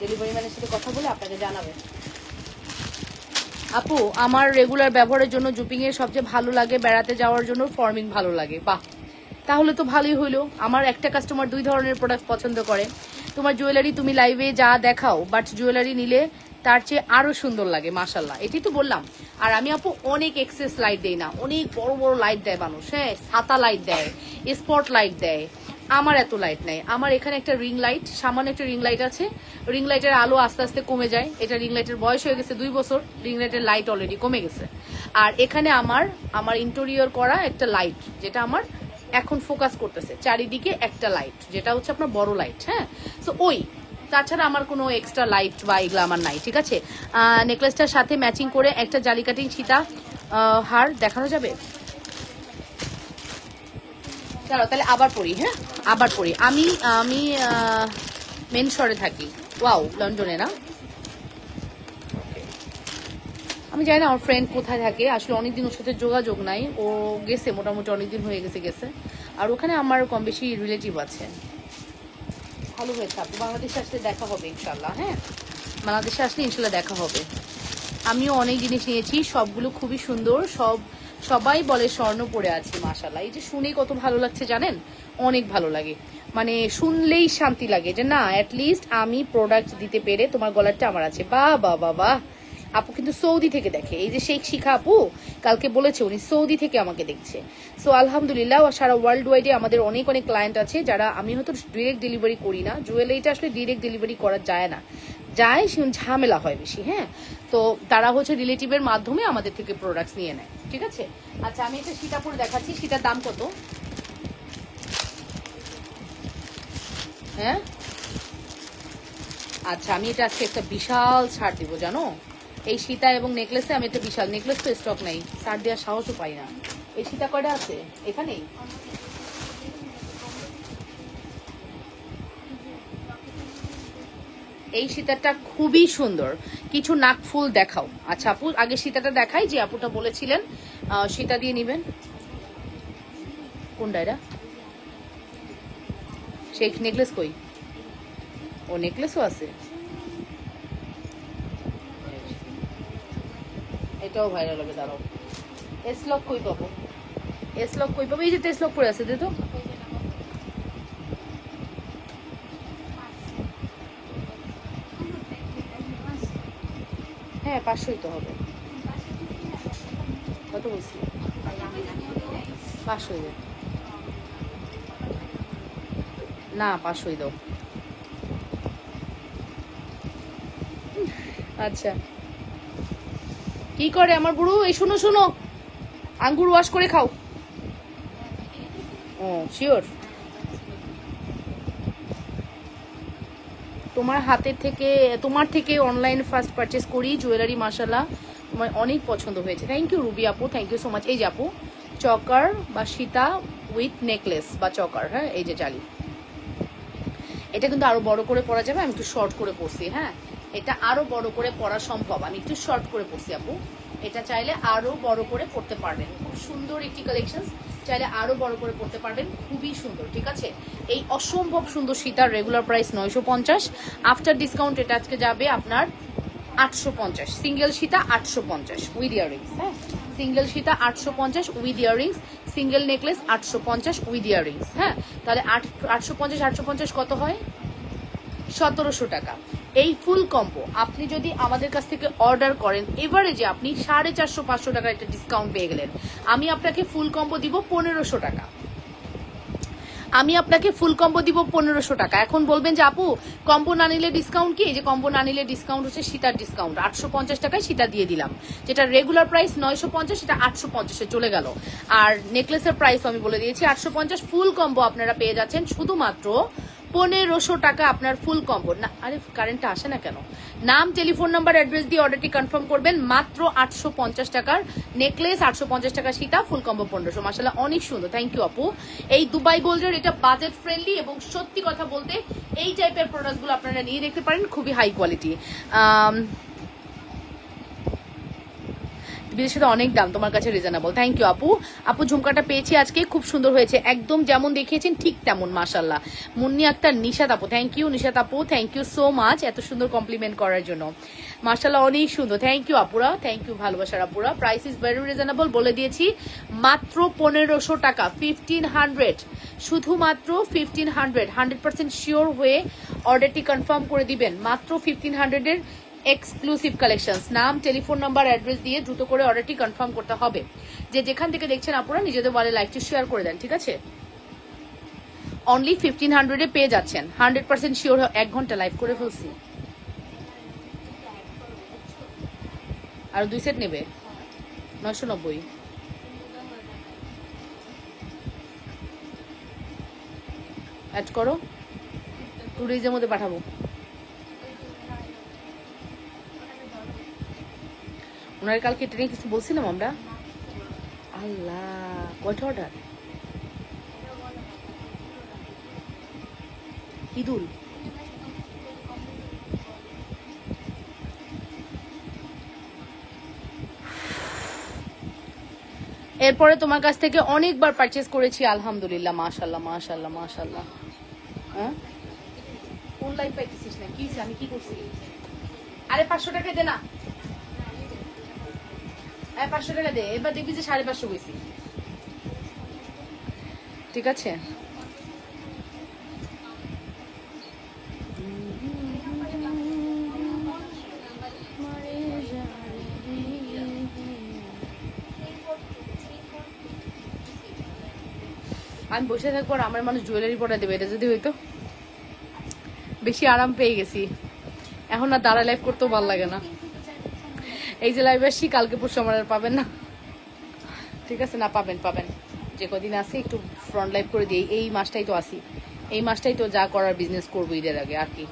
ডেলিভারি ম্যানের সাথে কথা বলে আপনাকে জানাবে। আপু আমার রেগুলার ব্যবহারের জন্য জুপিং এর সবচেয়ে ভালো লাগে, বেড়াতে যাওয়ার জন্য ফর্মিং ভালো লাগে। বাহ, তাহলে তো ভালোই হইলো। আমার একটা কাস্টমার 2 ধরনের প্রোডাক্ট পছন্দ করে। তোমার জুয়েলারি তুমি লাইভে যা দেখাও, বাট জুয়েলারি নিলে তার চেয়ে আরো সুন্দর লাগে, মাশাল্লাহ, এটাই তো বললাম। আর আমি আপু অনেক এক্সেস লাইট দেই না, অনেক বড় বড় লাইট দেয় মানুষ, হ্যাঁ, ছাতা লাইট দেয়, স্পট লাইট দেয়, আমার এত লাইট নাই। আমার এখানে একটা রিং লাইট, সামান্য একটা রিং লাইট আছে, রিং লাইটের আলো আস্তে আস্তে কমে যায়, এটা রিং লাইটের বয়স হয়ে গেছে 2 বছর, রিং লাইটের লাইট অলরেডি কমে গেছে। আর এখানে আমার ইন্টেরিয়র করা একটা লাইট, যেটা আমার এখন ফোকাস করতেছে চারিদিকে, একটা লাইট যেটা হচ্ছে আপনার বড় লাইট, হ্যাঁ। সো ওই, তাছাড়া আমার কোনো এক্সট্রা লাইট বা এগুলো আমার নাই, ঠিক আছে। নেকলেসটার সাথে ম্যাচিং করে একটা জালি কাটিং সীতা হার দেখানো যাবে। চলো তাহলে আবার পড়ি, হ্যাঁ আবার পড়ি। আমি মেনশরে থাকি। ওয়াও, লন্ডনে না? আমি জানি না আমার ফ্রেন্ড কোথায় থাকে, আসলে অনেকদিন ওর সাথে যোগাযোগ নাই, ও গেছে মোটামুটি অনেকদিন হয়ে গেছে। আর ওখানে আমার কম বেশি রিলেটিভ আছে। ভালো হয়েছে আপু, বাংলাদেশে আসলে দেখা হবে ইনশাল্লাহ, হ্যাঁ বাংলাদেশে আসলে ইনশাল্লাহ দেখা হবে। আমিও অনেক জিনিস নিয়েছি, সবগুলো খুবই সুন্দর, সবাই বলে স্বর্ণ পরে আছি, মাশাল্লাহ। এই যে শুনেই কত ভালো লাগছে জানেন, অনেক ভালো লাগে, মানে শুনলেই শান্তি লাগে যে না অ্যাটলিস্ট আমি প্রোডাক্ট দিতে পেরে তোমার গলারটা আমার আছে। বাহ বাহ বাহ বাহ। আপু কিন্তু সৌদি থেকে দেখে, এই যে শেখ শিখা আপু কালকে বলেছে উনি সৌদি থেকে আমাকে দেখছে। সো আলহামদুলিল্লাহ, সারা ওয়ার্ল্ড ওয়াইডে আমাদের অনেক অনেক ক্লায়েন্ট আছে যারা, আমি হয়তো ডিরেক্ট ডেলিভারি করি না, জুয়েলারিটা আসলে ডিরেক্ট ডেলিভারি করা যায় না, যায় ঝামেলা হয় বেশি, হ্যাঁ। তো তারা হচ্ছে রিলেটিভের মাধ্যমে আমাদের থেকে প্রোডাক্টস নিয়ে নেয়, ঠিক আছে। আচ্ছা আমি একটা সীতাপুর দেখাচ্ছি, সীতার দাম কত? হ্যাঁ আচ্ছা, আমি এটা আজকে একটা বিশাল ছাড় দিব জানো, এই সীতা এবং নেকলেসে আমি একটা বিশাল, নেকলেস তো স্টক নেই, ছাড় দেওয়ার সাহসও পাই না। এই সীতা কয়টা আছে এখানেই? এই সীতাটা খুবই সুন্দর, কিছু নাকফুল দেখাও। আচ্ছা আপু আগে সীতাটা দেখাই, যে আপুটা বলেছিলেন সীতা দিয়ে নিবেন। কোনটা এটা? সেই নেকলেস কই? ও নেকলেসও আছে, এটাও ভাইরাল হবে। দাঁড়াও, এস লক কই পাবো? এস লক কই পাবো? এই যে টেস লক পড়ে আছে, দে তো। হ্যাঁ 500ই তো হবে। কত বলছি? 500ই দাও না, 500ই দাও। আচ্ছা কি করে আমার বুড়ো? এই শুনো শুনো, আঙ্গুর ওয়াশ করে খাও। ও শিওর? তোমার হাতের থেকে, তোমার থেকে অনলাইন ফার্স্ট পারচেস করি জুয়েলারি, মাশাআল্লাহ তোমার অনেক পছন্দ হয়েছে। থ্যাংক ইউ রুবি আপু, থ্যাংক ইউ সো মাচ। এই যে আপু চকার বা সীতা উইথ নেকলেস বা চকার, হ্যাঁ এই যে জালি, এটা কিন্তু আরো বড় করে পরা যাবে। আমি একটু শর্ট করে পরছি, হ্যাঁ এটা আরো বড় করে পরা সম্ভব, আমি একটু শর্ট করে পরছি আপু। এটা চাইলে আরো বড় করে পরতে পারবেন, খুব সুন্দর একটি কালেকশন, চাইলে আরো বড় করে পরতে পারবেন, খুবই সুন্দর। ঠিক আছে, এই অসম্ভব সুন্দর সীতার রেগুলার প্রাইস 950, আফটার ডিসকাউন্ট এটা আজকে যাবে আপনার 850। সিঙ্গেল সীতা 850 উইথ ইয়াররিংস, হ্যাঁ single Sita 850 with earrings, single necklace 850 with earrings. হ্যাঁ তাহলে 850 কত হয়? 1700 টাকা। এই ফুল কম্বো আপনি যদি আমাদের কাছ থেকে অর্ডার করেন, এভারেজে আপনি 450-500 টাকার একটা ডিসকাউন্ট পেয়ে গেলেন। আমি আপনাকে ফুল কম্বো দিব 1500 টাকা। আমি আপনাকে ফুল কম্বো দিব 1500 টাকা। এখন বলবেন যে আপু কম্বো না নিলে ডিসকাউন্ট কি? এই যে কম্বো না নিলে ডিসকাউন্ট হচ্ছে সীতার ডিসকাউন্ট, 850 টাকায় সীতা দিয়ে দিলাম, যেটা রেগুলার প্রাইস 950 সেটা 850-এ চলে গেল। আর নেকলেসের প্রাইস আমি বলে দিয়েছি 850। ফুল কম্বো আপনারা পেয়ে যাচ্ছেন শুধুমাত্র 1500 টাকা। আপনার ফুল কম্বো না, আরে কারেন্টটা আসে না কেন? নাম, টেলিফোন নাম্বার, অ্যাড্রেস দিয়ে অর্ডারটি কনফার্ম করবেন। মাত্র 850 টাকার নেকলেস, 850 টাকা সীতা, ফুল কম্বো 1500। মাশাআল্লাহ অনেক সুন্দর, থ্যাংক ইউ আপু। এই দুবাই গোল্ডের এটা বাজেট ফ্রেন্ডলি, এবং সত্যি কথা বলতে এই টাইপের প্রোডাক্টগুলো আপনারা নিয়ে দেখতে পারেন, খুবই হাই কোয়ালিটি। বিদেশে তো অনেক দাম, তোমার কাছে রিজনেবল। থ্যাংক ইউ আপু। আপু ঝুমকাটা পেয়েছি আজকে, খুব সুন্দর হয়েছে, একদম যেমন দেখিয়েছেন ঠিক তেমন, মাশাআল্লাহ। মুন্নি আক্তার, নিশাত আপু, থ্যাংক ইউ নিশাত আপু, থ্যাংক ইউ সো মাচ এত সুন্দর কমপ্লিমেন্ট করার জন্য, মাশাআল্লাহ অনেক সুন্দর। থ্যাংক ইউ আপুরা, থ্যাংক ইউ ভালোবাসার আপুরা। প্রাইস ইজ ভেরি রিজনেবল, বলে দিয়েছি মাত্র 1500 টাকা, 1500, শুধুমাত্র 1500। 100% শিওর হয়ে অর্ডারটি কনফার্ম করে দিবেন। মাত্র 1500-এর এক্সক্লুসিভ কালেকশনস। নাম, টেলিফোন নাম্বার, অ্যাড্রেস দিয়ে দ্রুত করে অর্ডারটি কনফার্ম করতে হবে। যে যেখান থেকে দেখছেন আপনারা নিজেদের ওয়ালে লাইভটি শেয়ার করে দেন, ঠিক আছে? অনলি 1500-এ পেয়ে যাচ্ছেন, 100% শিওর। 1 ঘন্টা লাইভ করে ফেলছি, আর 2 সেট নেবে 990। অ্যাড করো, 2 ডেজের মধ্যে পাঠাবো। ওনার কালকে ট্রেনে কিছু বলছিলাম আমরা। আল্লাহ, কয়টা অর্ডার? ঈদুল এরপরে তোমার কাছ থেকে অনেকবার পারচেজ করেছি, আলহামদুলিল্লাহ, মাশাআল্লাহ মাশাআল্লাহ মাশাআল্লাহ। হ্যাঁ কোন লাইফ পাইতেছিস না? কি আমি কি করছি? আরে 500 টাকা দে না, 500 টাকা দে। এবার দেখবি যে 550 গেছি, ঠিক আছে? আমি বসে থাকবো আর আমার মানুষ জুয়েলারি পরে দেবে, এটা যদি হইতো। বেশি আরাম পেয়ে গেছি, এখন আর দাঁড়া লাইভ করতেও ভালো লাগে না। এই যে লাইভ আসছি, কালকে পরশু আমার আর পাবেন না, ঠিক আছে? না পাবেন পাবেন, যে কদিন আসি একটু ফ্রন্ট লাইভ করে দিই। এই মাসটাই তো আসি, এই মাসটাই তো যা করার বিজনেস করবো ঈদের আগে, আর কি।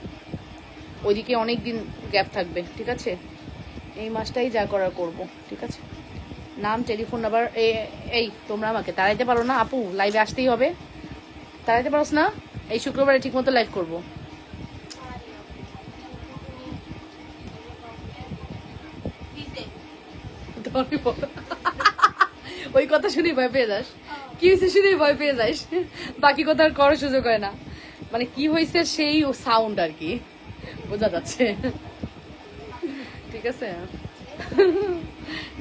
ওইদিকে অনেক দিন গ্যাপ থাকবে, ঠিক আছে? এই মাসটাই যা করার করব, ঠিক আছে? নাম, টেলিফোন নাম্বার। এই তোমরা আমাকে তাড়াইতে পারো না আপু, লাইভে আসতেই হবে। তাড়াইতে পারোস না? এই শুক্রবারে ঠিক মতো লাইভ করবো। সরি বল। ওই কথা শুনেই ভয় পেয়ে যাস, কি হয়েছে শুনেই ভয় পেয়ে যাস, বাকি কথা আর করার সুযোগ হয় না। মানে কি হয়েছে সেই সাউন্ড আর কি বোঝা যাচ্ছে, ঠিক আছে।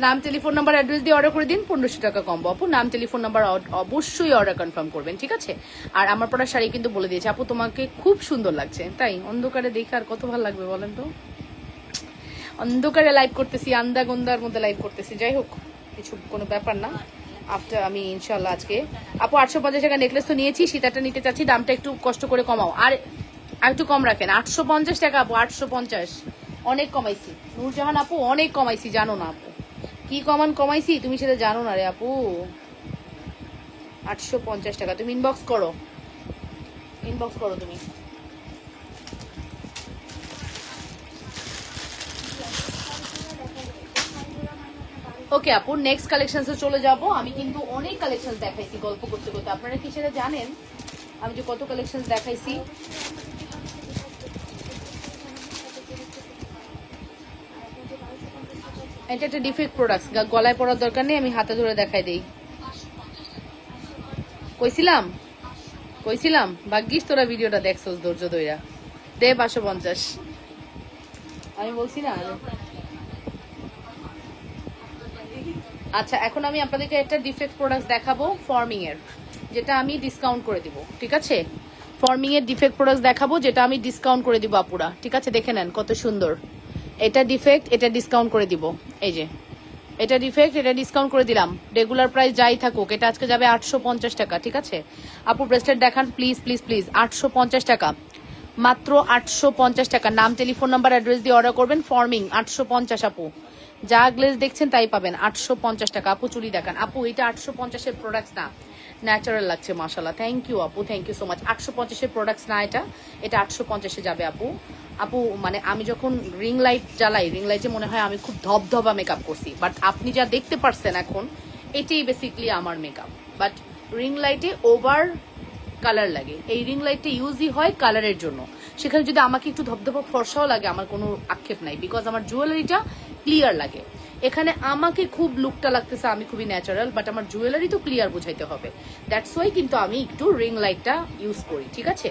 নাম, টেলিফোন নাম্বার, অ্যাড্রেস দিয়ে অর্ডার করে দিন, 1500 টাকা কমবো আপু। নাম, টেলিফোন নাম্বার অবশ্যই অর্ডার কনফার্ম করবেন, ঠিক আছে। আর আমার পড়া শাড়ি কিন্তু বলে দিয়েছে আপু তোমাকে খুব সুন্দর লাগছে, তাই অন্ধকারে দেখে আর কত ভালো লাগবে বলেন তো। অন্ধকারে লাইভ করতেছি, আন্দা গন্দার মধ্যে লাইভ করতেছি, যাই হোক কিছু কোনো ব্যাপার না। আফটার আমি ইনশাল্লাহ আজকে আপু 850 টাকা নেকলেস তো নিয়েছি, সীতাটা নিতে চাচ্ছি, দামটা একটু কষ্ট করে কমাও, আর একটু কম রাখেন। 850 টাকা আপু, 850 অনেক কমাইছি। নূরজাহান আপু অনেক কমাইছি, জানো না আপু কি কমাইছি, তুমি সেটা জানো না রে আপু। 850 টাকা, তুমি ইনবক্স করো তুমি। ওকে আপু, নেক্সট কালেকশনসে চলে যাব। আমি কিন্তু অনেক কালেকশন দেখাইছি গল্প করতে করতে, আপনারা কি সেটা জানেন আমি যে কত কালেকশন দেখাইছি। এটা একটা ডিফেক্ট প্রোডাক্ট, গলায় পড়ার দরকার নেই, আমি হাতে ধরে দেখাই দেই। কইছিলাম ভাগ্যিস তোরা ভিডিওটা দেখছোস ধৈর্য ধইরা। দে 550, আমি বলছি না। আচ্ছা, এখন আমি আপনাদেরকে একটা ডিফেক্ট প্রোডাক্ট দেখাবো ফর্মিং এর, যেটা আমি ডিসকাউন্ট করে দিব, ঠিক আছে। ফর্মিং এর ডিফেক্ট প্রোডাক্ট দেখাবো যেটা আমি ডিসকাউন্ট করে দিব আপুরা, ঠিক আছে। দেখে নেন কত সুন্দর, এটা ডিফেক্ট, এটা ডিসকাউন্ট করে দিব। এই যে এটা ডিফেক্ট, এটা ডিসকাউন্ট করে দিলাম। রেগুলার প্রাইস যাই থাকুক, এটা আজকে যাবে 850 টাকা, ঠিক আছে। আপু ব্রেসলেট দেখান প্লিজ প্লিজ প্লিজ। 850 টাকা, মাত্র 850 টাকা। নাম, টেলিফোন নাম্বার, অ্যাড্রেস দিয়ে অর্ডার করবেন। ফর্মিং 850 আপু, যা গ্লেজ দেখছেন তাই পাবেন। 850 টাকা। আপু চুড়ি দেখান। আপু এটা 850-এর প্রোডাক্টস না, ন্যাচারাল লাগছে মাশাআল্লাহ। থ্যাংক ইউ আপু, থ্যাংক ইউ সো মাচ। 850-এর প্রোডাক্টস না, এটা 850-এ যাবে আপু। আপু মানে আমি যখন রিং লাইট জ্বালাই, রিং লাইটে মনে হয় আমি খুব ধবধবা মেকআপ করছি, বাট আপনি যা দেখতে পারছেন এখন এটাই বেসিকলি আমার মেকআপ। বাট রিং লাইটে ওভার কালার লাগে, এই রিং লাইটটা ইউজই হয় কালারের জন্য। সেখানে যদি আমাকে একটু ধবধবা ফর্সাও লাগে আমার কোনো আক্ষেপ নাই, বিকজ আমার জুয়েলারিটা ক্লিয়ার লাগে। এখানে আমাকে খুব লুকটা লাগতেছে, আমি খুবই ন্যাচারাল, বাট আমার জুয়েলারি তো ক্লিয়ার বোঝাইতে হবে, দ্যাটস ওয়াই কিন্তু আমি একটু রিং লাইটটা ইউজ করি, ঠিক আছে।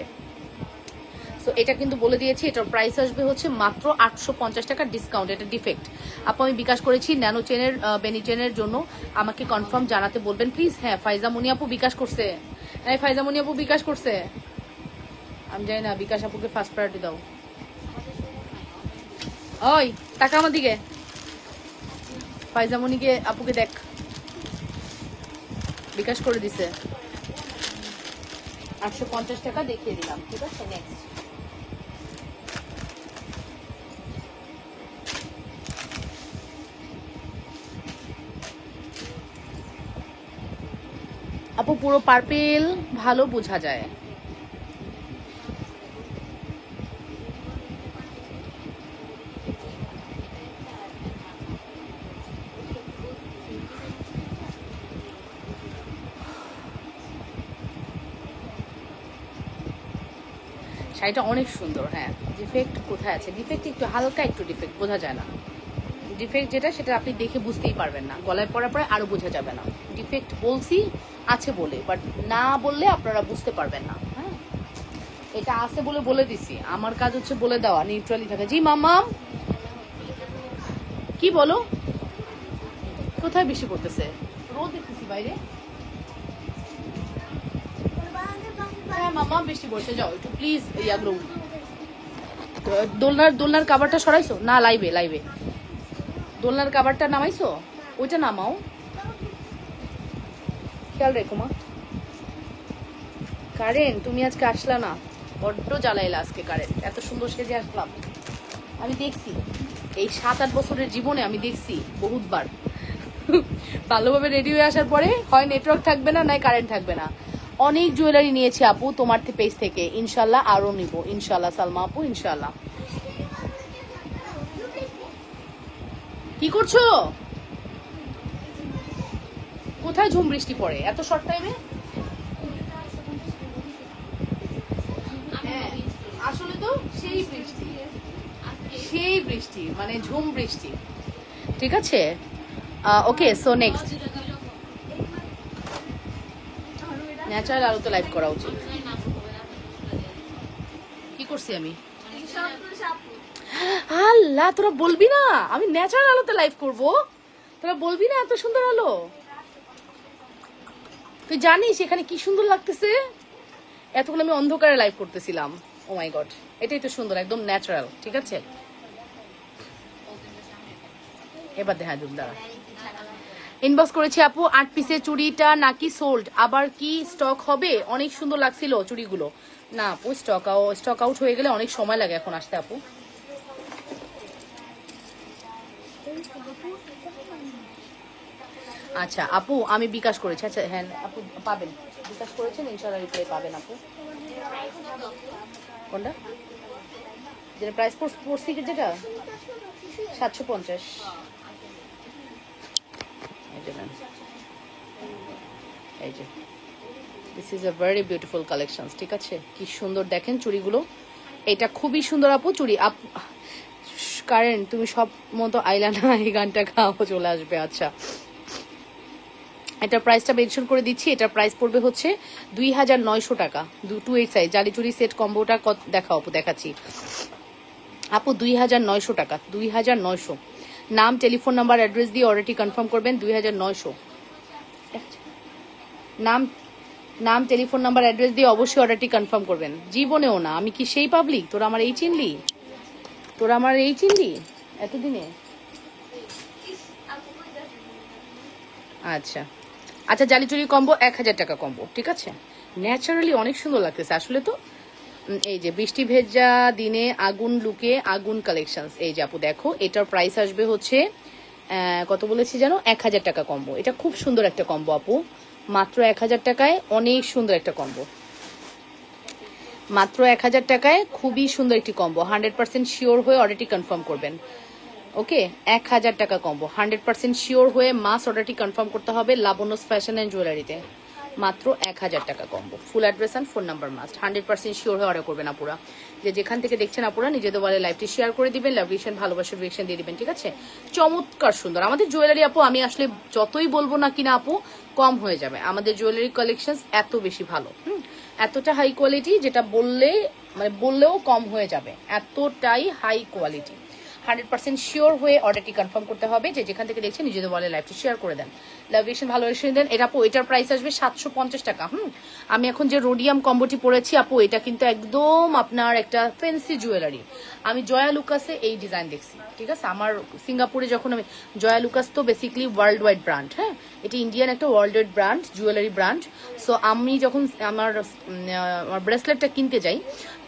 সো এটা কিন্তু বলে দিয়েছি, এটার প্রাইস আসবে হচ্ছে মাত্র 850 টাকা ডিসকাউন্ট। এটা ডিফেক্ট আপু আমি বিকাশ করেছি ন্যানো চেনের, বেনি চেনের জন্য, আমাকে কনফার্ম জানাতে বলবেন প্লিজ। হ্যাঁ ফাইজা মুনি আপু বিকাশ করছে, হ্যাঁ ফাইজা মুনি আপু বিকাশ করছে, আমি জানি না। বিকাশ আপুকে ফার্স্ট প্রায়োরিটি দাও। ওই টাকা আমার দিকে, ফাইজা মুনিকে আপুকে দেখ, বিকাশ করে দিছে। 850 টাকা দেখিয়ে দিলাম, ঠিক আছে। নেক্সট আপু পুরো পার্পেল ভালো বোঝা যায়। শাড়িটা অনেক সুন্দর। হ্যাঁ ডিফেক্ট কোথায় আছে, ডিফেক্ট একটু হালকা একটু ডিফেক্ট বোঝা যায় না। ডিফেক্ট যেটা সেটা আপনি দেখে বুঝতেই পারবেন না, গলায় পরার পরে আরো বোঝা যাবে না। ডিফেক্ট বলছি আছে বলে, বাট না বললে আপনারা বুঝতে পারবেন না। হ্যাঁ এটা আছে বলে বলে দিছি, আমার কাজ হচ্ছে বলে দেওয়া, নিউট্রালি থাকে। জি মামা কি বলো, কোথায় বৃষ্টি পড়তেছে? রোদ দেখতেছি বাইরে। হ্যাঁ মামা বৃষ্টি পড়ছে, যাও একটু প্লিজ ইয়াগুলো। দোলনার কাভারটা সরাইছো না? লাইভে দোলনার কাভারটা নামাইছো, ওইটা নামাও, খেয়াল রেখো মা। কারেন্ট তুমি আজকে আসলা না, বড্ড জ্বালাইলা আজকে কারেন্ট। এত সুন্দর সেজে আসলাম, আমি দেখছি এই 7-8 বছরের জীবনে আমি দেখছি বহুতবার। ভালোভাবে রেডি হয়ে আসার পরে হয় নেটওয়ার্ক থাকবে না, নয় কারেন্ট থাকবে না। অনেক জুয়েলারি নিয়েছি আপু তোমার পেজ থেকে, ইনশাল্লাহ আরো নিব ইনশাল্লাহ। সালমা আপু ইনশাল্লাহ। কি করছো? কোথায় ঝুম বৃষ্টি পড়ে এত শর্ট টাইমে? হ্যাঁ আসলে তো সেই বৃষ্টি মানে ঝুম বৃষ্টি, ঠিক আছে। ওকে, সো নেক্সট ন্যাচারাল আলোতে লাইভ করা উচিত। কি করছি আমি? আল্লাহ, তোরা বলবি না আমি ন্যাচারাল আলোতে লাইভ করব? তোরা বলবি না এত সুন্দর আলো? তুই জানিস এখানে কি সুন্দর লাগতেছে? এতক্ষণ আমি অন্ধকারে লাইভ করতেছিলাম। ও মাই গড, এটাই তো সুন্দর, একদম ন্যাচারাল। ঠিক আছে, এবার দেখা দিন। দাঁড়া, ইনবক্স করেছি আপু 8 পিসের চুড়িটা নাকি সোল্ড, আবার কি স্টক হবে? অনেক সুন্দর লাগছিল চুড়িগুলো। না আপু, স্টক আউট হয়ে গেলে অনেক সময় লাগে এখন আসতে আপু। আচ্ছা আপু, আমি বিকাশ করেছি। আচ্ছা হ্যাঁ আপু, পাবেন, বিকাশ করেছেন, ইনশাআল্লাহ রিপ্লাই পাবেন আপু। কোনটা যেটা প্রাইস পড়ছি, যেটা 750। এই যে this is a very beautiful collection. ঠিক আছে, কি সুন্দর দেখেন চুড়িগুলো। এটা খুবই সুন্দর আপু চুড়ি। কারেন্ট তুমি সব মতো আইলা না, এই গানটা গাও, চলে আসবে। আচ্ছা, এটা প্রাইসটা মেনশন করে দিচ্ছি। এটা প্রাইস পড়বে হচ্ছে 2900 টাকা। 2X সাইজ জালি চুড়ি সেট কম্বোটা দেখাও আপু, দেখাচ্ছি আপু। 2900 টাকা, 2900। নাম, টেলিফোন নাম্বার, অ্যাড্রেস দিয়ে অর্ডারটি কনফার্ম করবেন। 2900 নাম, টেলিফোন নাম্বার, অ্যাড্রেস দিয়ে অবশ্যই অর্ডারটি কনফার্ম করবেন। জীবনেও না, আমি কি সেই পাবলিক? তোরা আমার এই চিনলি এতদিনে? আচ্ছা আচ্ছা, জালি চুরি কম্বো 1000 টাকা কম্বো। ঠিক আছে, ন্যাচারালি অনেক সুন্দর লাগতেছে আসলে। তো এই যে বৃষ্টি ভেজা দিনে আগুন লুকে আগুন কালেকশন, এই যে আপু দেখো, এটার প্রাইস আসবে হচ্ছে কত বলেছি জানো? 1000 টাকা কম্বো। এটা খুব সুন্দর একটা কম্বো আপু, মাত্র 1000 টাকায় অনেক সুন্দর একটা কম্বো। মাত্র 1000 টাকায় খুবই সুন্দর একটি কম্বো। 100% শিওর হয়ে অর্ডারটি কনফার্ম করবেন। ওকে, 1000 টাকা কম্বো, 100% শিওর হয়ে মাস অর্ডারটি কনফার্ম করতে হবে লাবণ্যস ফ্যাশন অ্যান্ড জুয়েলারিতে। মাত্র 1000 টাকা combo, full address and phone number must. 100% sure হয়ে অর্ডার করবেন আপুরা। যেখান থেকে দেখছেন আপুরা, নিজেদের বলে লাইভটি শেয়ার করে দিবেন, লাভ রিয়েকশন, ভালোবাসার রিয়েকশন দিয়ে দিবেন। ঠিক আছে, চমৎকার সুন্দর আমাদের জুয়েলারি আপু। আমি আসলে যতই বলবো না কিনা আপু, কম হয়ে যাবে। আমাদের জুয়েলারি কালেকশন এত বেশি ভালো, এতটা হাই কোয়ালিটি, যেটা বললেও কম হয়ে যাবে, এতটাই হাই কোয়ালিটি। 100% শিওর হয়ে অর্ডারটি কনফার্ম করতে হবে। যেখান থেকে দেখছেন নিজেদের বলে লাইভটি শেয়ার করে দেন, লাভ রিয়েকশন, ভালো রিয়েকশন দেন। এটা আপু, এটার প্রাইস আসবে 750 টাকা। আমি এখন যে রোডিয়াম কম্বোটি পরেছি আপু, এটা কিন্তু একদম আপনার একটা ফ্যান্সি জুয়েলারি। আমি জয়া লুকাসে এই ডিজাইন দেখছি। ঠিক আছে, আমার সিঙ্গাপুরে যখন আমি, জয়া লুকাস তো বেসিক্যালি ওয়ার্ল্ড ওয়াইড ব্র্যান্ড। হ্যাঁ, এটা ইন্ডিয়ান একটা world wide brand, jewellery brand. So আমি যখন আমার ব্রেসলেটটা কিনতে যাই,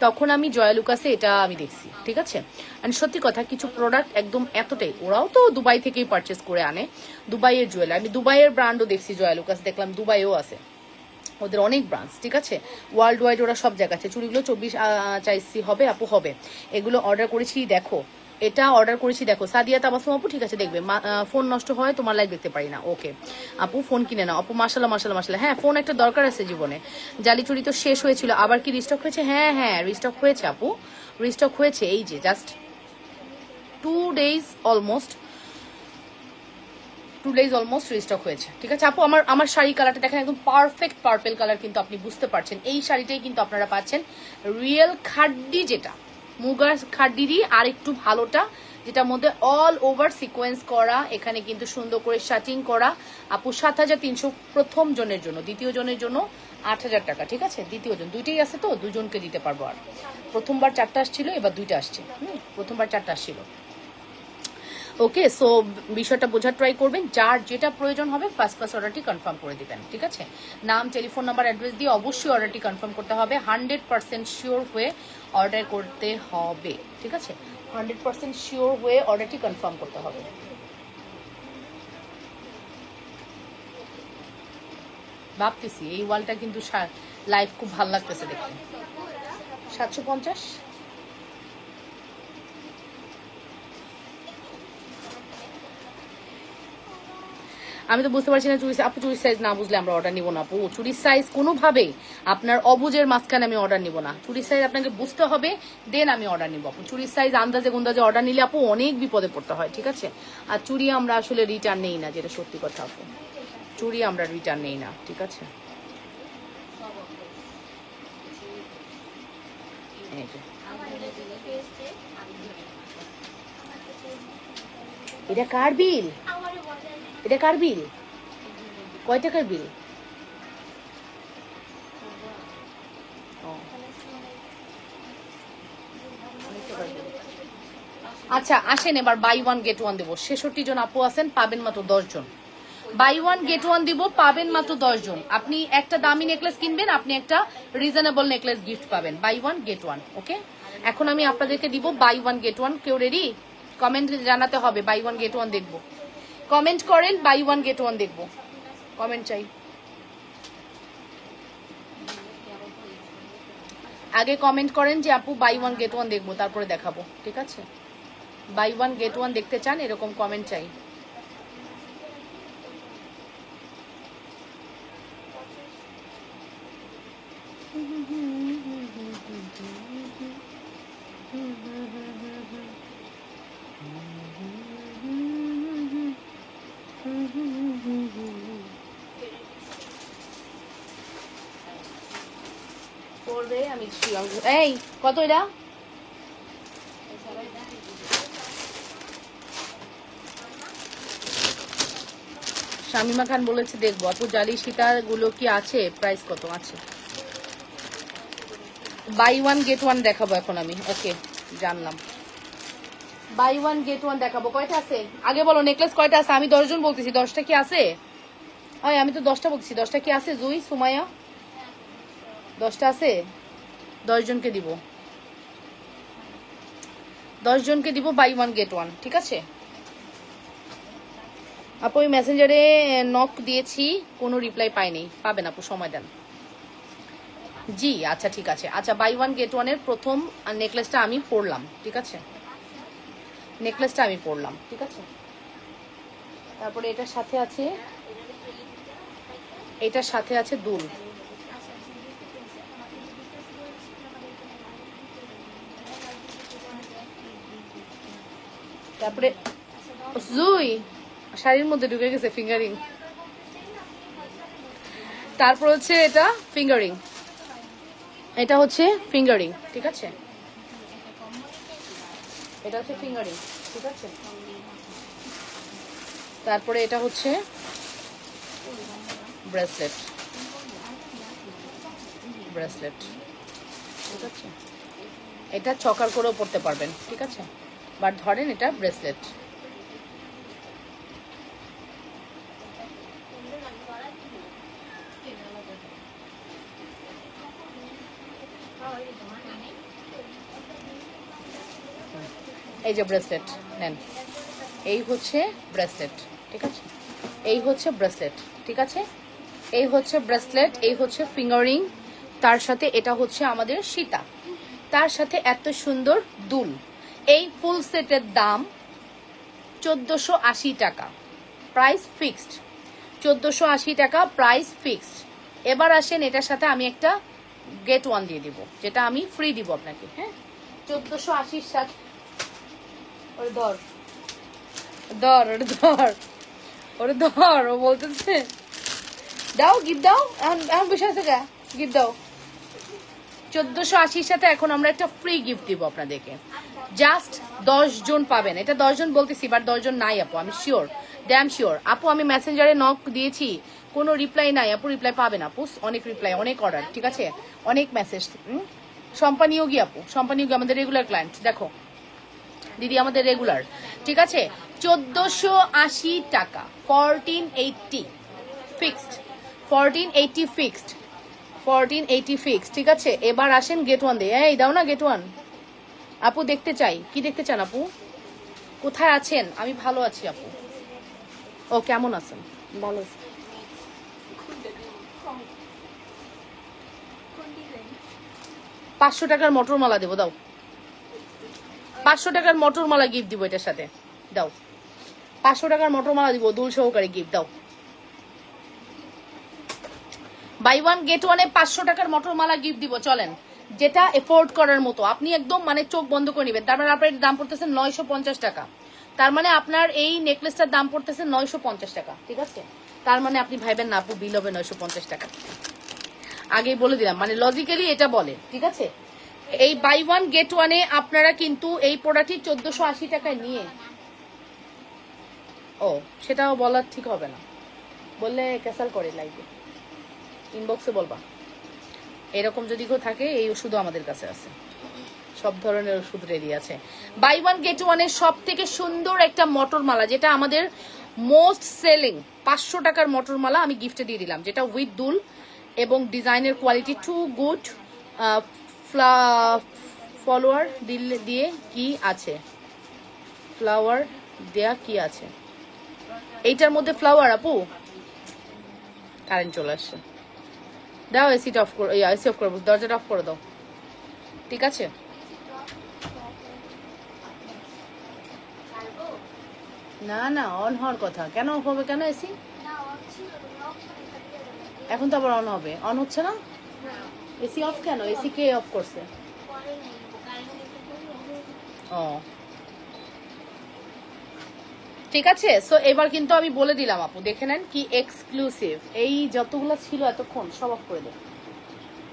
তখন আমি জয়া লুকাসে এটা আমি দেখছি। ঠিক আছে, অ্যান্ড সত্যি কথা, কিছু প্রোডাক্ট একদম এতটাই, ওরাও তো দুবাই থেকেই পারচেস করে আনে, দুবাইয়ের জুয়েলারি। আমি দুবাইয়ের ব্র্যান্ডও দেখছি, জয়া লুকাস দেখলাম দুবাইও আছে, ওদের অনেক ব্রাঞ্চ। ঠিক আছে, ওয়ার্ল্ড ওয়াইড ওরা সব জায়গা আছে। চুড়িগুলো 24 চাইছি হবে আপু, হবে। এগুলো অর্ডার করেছি, দেখো এটা অর্ডার করেছি, দেখো সাদিয়া তাবাসুম আপু। ঠিক আছে, দেখবে ফোন নষ্ট হয়, তোমার লাইভ দেখতে পারি না। ওকে আপু, ফোন কিনে নাও আপু। মাশাল্লাহ মাশাল্লাহ মাশাল্লাহ। হ্যাঁ, ফোন একটা দরকার আছে জীবনে। জালি চুড়ি তো শেষ হয়েছিল, আবার কি রিস্টক হয়েছে? হ্যাঁ হ্যাঁ, রিস্টক হয়েছে আপু, রিস্টক হয়েছে। এই যে জাস্ট 2 days অলমোস্ট রিস্টক হয়েছে। ঠিক আছে আপু, আমার শাড়ি কালারটা দেখেন, একদম পারফেক্ট পার্পেল কালার, কিন্তু আপনি বুঝতে পারছেন এই শাড়িটাই কিন্তু আপনারা পাচ্ছেন রিয়েল খাড্ডি, যেটা মুগার খাড্ডিরই আর একটু ভালোটা, যেটার মধ্যে অল ওভার সিকোয়েন্স করা, এখানে কিন্তু সুন্দর করে শাটিং করা। আপু 7300 প্রথম জনের জন্য, দ্বিতীয় জনের জন্য 8000 টাকা। ঠিক আছে, দ্বিতীয় জন দুইটাই আছে, তো দুজনকে দিতে পারবো। আর প্রথমবার 4টা আসছিল, এবার 2টা আসছে। প্রথমবার 4টা আসছিল। ওকে, সো বিষয়টা বোঝার ট্রাই করবেন। যার যেটা প্রয়োজন হবে ফার্স্ট অর্ডারটি কনফার্ম করে দিবেন। ঠিক আছে, নাম, টেলিফোন নাম্বার, অ্যাড্রেস দিয়ে অবশ্যই অর্ডারটি কনফার্ম করতে হবে। 100% শিওর হয়ে অর্ডার করতে হবে। ঠিক আছে, 100% শিওর হয়ে অর্ডারটি কনফার্ম করতে হবে। ভাবতেছি এই ওয়ালটা কিন্তু লাইভ খুব ভালো লাগতেছে দেখতে। 750। আমি তো বুঝতে পারছি না চুরি, আপু চুরির সাইজ না বুঝলে আমরা অর্ডার নিব না আপু। চুরির সাইজ কোনোভাবেই আপনার অবুজের মাঝখানে আমি অর্ডার নিব না। চুরির সাইজ আপনাকে বুঝতে হবে, দেন আমি অর্ডার নিব আপু। চুরির সাইজ আন্দাজে গুন্দাজে অর্ডার নিলে আপু অনেক বিপদে পড়তে হয়, ঠিক আছে। আর চুরি আমরা আসলে রিটার্ন নেই না, যেটা সত্যি কথা আপু, চুরি আমরা রিটার্ন নেই না, ঠিক আছে। এটা কার বিল? এটা কার বিল? কয় টাকার বিল? আচ্ছা আসেন এবার বাই ওয়ান গেট ওয়ান দেবো। 66 জন আপু আছেন, পাবেন মাত্র 10 জন। বাই ওয়ান গেট ওয়ান দিব, পাবেন মাত্র 10 জন। আপনি একটা দামি নেকলেস কিনবেন, আপনি একটা রিজনেবল নেকলেস গিফট পাবেন। বাই ওয়ান গেট ওয়ান, ওকে। এখন আমি আপনাদেরকে দিব বাই ওয়ান গেট ওয়ান। কেউ রেডি? কমেন্ট জানাতে হবে বাই ওয়ান গেট ওয়ান দেখবো। কমেন্ট করেন বাই ওয়ান গেট ওয়ান দেখবো, কমেন্ট চাই। আগে কমেন্ট করেন যে আপু বাই ওয়ান গেট ওয়ান দেখবো, তারপরে দেখাবো, ঠিক আছে। বাই ওয়ান গেট ওয়ান দেখতে চান, এরকম কমেন্ট চাই। আমি এই কত এটা? শামিমা খান বলেছে দেখবো আপু। জালি সীতার গুলো কি আছে? প্রাইস কত আছে? বাই ওয়ান গেট ওয়ান দেখাবো এখন আমি, ওকে জানলাম। বাই ওয়ান গেট ওয়ান দেখাবো। কয়টা আছে আগে বলো, নেকলেস কয়টা আছে? আমি 10 জন বলতেছি, 10টা কি আছে? আমি তো 10টা বলতেছি, 10টা কি আছে? জুই, সুমাইয়া, 10টা আছে? 10 জনকে দিব, 10 জনকে দিব বাই ওয়ান গেট ওয়ান, ঠিক আছে। আপু ওই মেসেঞ্জারে নক দিয়েছি, কোনো রিপ্লাই পাইনি। পাবেন আপু, সময় দেন। জি আচ্ছা ঠিক আছে। আচ্ছা বাই ওয়ান গেট ওয়ানের প্রথম নেকলেসটা আমি পরলাম, ঠিক আছে। নেকলেসটা আমি পরলাম, ঠিক আছে। তারপরে এটার সাথে আছে, এটার সাথে আছে দুল। তারপরে জুই শাড়ির মধ্যে ঢুকে গেছে ফিঙ্গারিং। তারপর হচ্ছে এটা ফিঙ্গারিং, এটা হচ্ছে ফিঙ্গারিং, ঠিক আছে। এটা হচ্ছে ফিঙ্গারিং, ঠিক আছে। তারপরে এটা হচ্ছে ব্রেসলেট, ব্রেসলেট, ঠিক আছে। এটা চকার করেও পরতে পারবেন, ঠিক আছে, বাট ধরেন এটা ব্রেসলেট। এই যে ব্রেসলেট নেন, এই হচ্ছে ব্রেসলেট, ঠিক আছে। এই হচ্ছে ব্রেসলেট, ঠিক আছে। এই হচ্ছে ব্রেসলেট, এই হচ্ছে ফিঙ্গারিং, তার সাথে এটা হচ্ছে আমাদের সীতা, তার সাথে এত সুন্দর দুল। এই ফুল সেটের দাম 1480 টাকা, প্রাইস ফিক্সড। 1480 টাকা প্রাইস ফিক্সড। এবার আসেন এটার সাথে আমি একটা গেট ওয়ান দিয়ে দিব, যেটা আমি ফ্রি দিব আপনাকে। হ্যাঁ 1480 সাথে ওরে ধর ধর, ওরে ধর, ওরে ধর, ও বলতেছে দাও গিফট দাও। এখন বিষয় আছে যা গিফট দাও। 1480 সাথে এখন আমরা একটা ফ্রি গিফট দিব আপনাদেরকে। জাস্ট 10 জন পাবেন। এটা 10 জন বলতেছি, বাট 10 জন নাই আপু, আমি শিওর, ড্যাম শিওর। আপু আমি মেসেঞ্জারে নক দিয়েছি, কোনো রিপ্লাই নাই আপু। রিপ্লাই পাবেন আপু, অনেক রিপ্লাই, অনেক অর্ডার, ঠিক আছে, অনেক মেসেজ। সম্পানিয়োগী আপু, সম্পানিয়োগী আমাদের রেগুলার ক্লায়েন্ট, দেখো দিদি আমাদের রেগুলার, ঠিক আছে। 1480 টাকা, 1480 ফিক্সড, 1480 ফিক্সড, 1480 ফিক্সড, ঠিক আছে। এবার আসেন গেট ওয়ান দিয়ে। এই দাও না গেট ওয়ান আপু, দেখতে চাই। কি দেখতে চান আপু? কোথায় আছেন? আমি ভালো আছি আপু। ও কেমন আছেন? ভালো আছি। 500 টাকার মটর মালা দেবো, দাও। 500 টাকার মটর মালা গিফট দিব এটার সাথে, দাও। 500 টাকার মটর মালা দিব, দুল সহকারে গিফট দাও। বাই ওয়ান গেট ওয়ানে 500 টাকার মটর মালা গিফট দিব, চলেন, যেটা এফোর্ড করার মতো, আপনি একদম মানে চোখ বন্ধ করে নেবেন। তার মানে আপনার দাম পড়তেছে 950 টাকা, তার মানে আপনার এই নেকলেসটার দাম পড়তেছে 950 টাকা, ঠিক আছে? তার মানে আপনি ভাইবেন না আপু বিল হবে 950 টাকা, আগেই বলে দিলাম, মানে লজিক্যালি এটা বলে, ঠিক আছে? এই বাই ওয়ান গেট ওয়ানে আপনারা কিন্তু এই প্রোডাক্টটি 1480 টাকায় নিয়ে, ও সেটাও বলা ঠিক হবে না, বললে ক্যান্সেল করে লাইভে, ইনবক্সে বলবা। এরকম যদি কেউ থাকে এই ওষুধও আমাদের কাছে আছে, সব ধরনের ওষুধ রেডি আছে। বাই ওয়ান গেট ওয়ানের সব থেকে সুন্দর একটা মটর মালা, যেটা আমাদের মোস্ট সেলিং 500 টাকার মটর মালা আমি গিফটে দিয়ে দিলাম, যেটা উইথ দুল এবং ডিজাইনের কোয়ালিটি টু গুড। ফলোয়ার দিয়ে কি আছে, ফ্লাওয়ার দেয়া কি আছে এইটার মধ্যে? ফ্লাওয়ার আপু, কারেন্ট চলে আসছে, দাও এসিটা অফ করো, এসি অফ করবো, দরজাটা অফ করে দাও, ঠিক আছে? না না অন হওয়ার কথা, কেন অফ হবে, কেন এসি এখন তো আবার অন হবে, অন হচ্ছে না, এসি অফ কেন, এসি কে অফ করছে? ও ঠিক আছে। সো এবার কিন্তু আমি বলে দিলাম আপু, দেখে নেন কি এক্সক্লুসিভ, এই যতগুলো ছিল এতক্ষণ সব অফ করে দেব,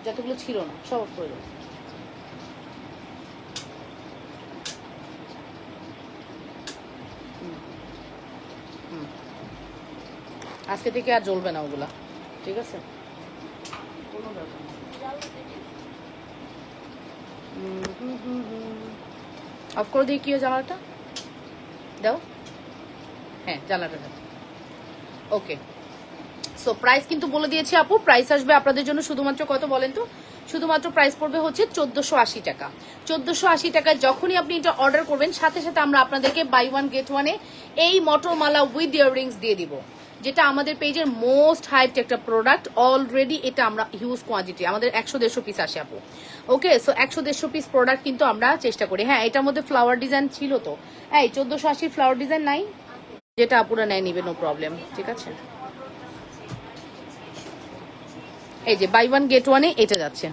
যতগুলো ছিল না সব অফ করে দেব। আজকে থেকে আর জ্বলবে না ওগুলা, ঠিক আছে? কোনো দরকার নেই, অফ করে দিই। কি জানালাটা দাও, হ্যাঁ জানালাটা দাও, ওকে। সো প্রাইস কিন্তু বলে দিয়েছি আপু, প্রাইস আসবে আপনাদের জন্য শুধুমাত্র কত বলেন তো? শুধুমাত্র প্রাইস পড়বে হচ্ছে 1480 টাকা। 1480 টাকায় যখনই আপনি এটা অর্ডার করবেন, সাথে সাথে আমরা আপনাদেরকে বাই ওয়ান গেট ওয়ানে এই মটর মালা উইথ ইয়াররিংস দিয়ে দিব, যেটা আমাদের পেজের মোস্ট হাইপড একটা প্রোডাক্ট অলরেডি। এটা আমরা হিউজ কোয়ান্টিটি, আমাদের 100-150 পিস আসে আপু, ওকে? সো 100-150 পিস প্রোডাক্ট কিন্তু আমরা চেষ্টা করি। হ্যাঁ এটার মধ্যে ফ্লাওয়ার ডিজাইন ছিল তো, এই 1480 ফ্লাওয়ার ডিজাইন নাই, যেটা আপুরা নেয় নিবে, নো প্রবলেম, ঠিক আছে? এই যে বাই ওয়ান গেট ওয়ানে এটা যাচ্ছে,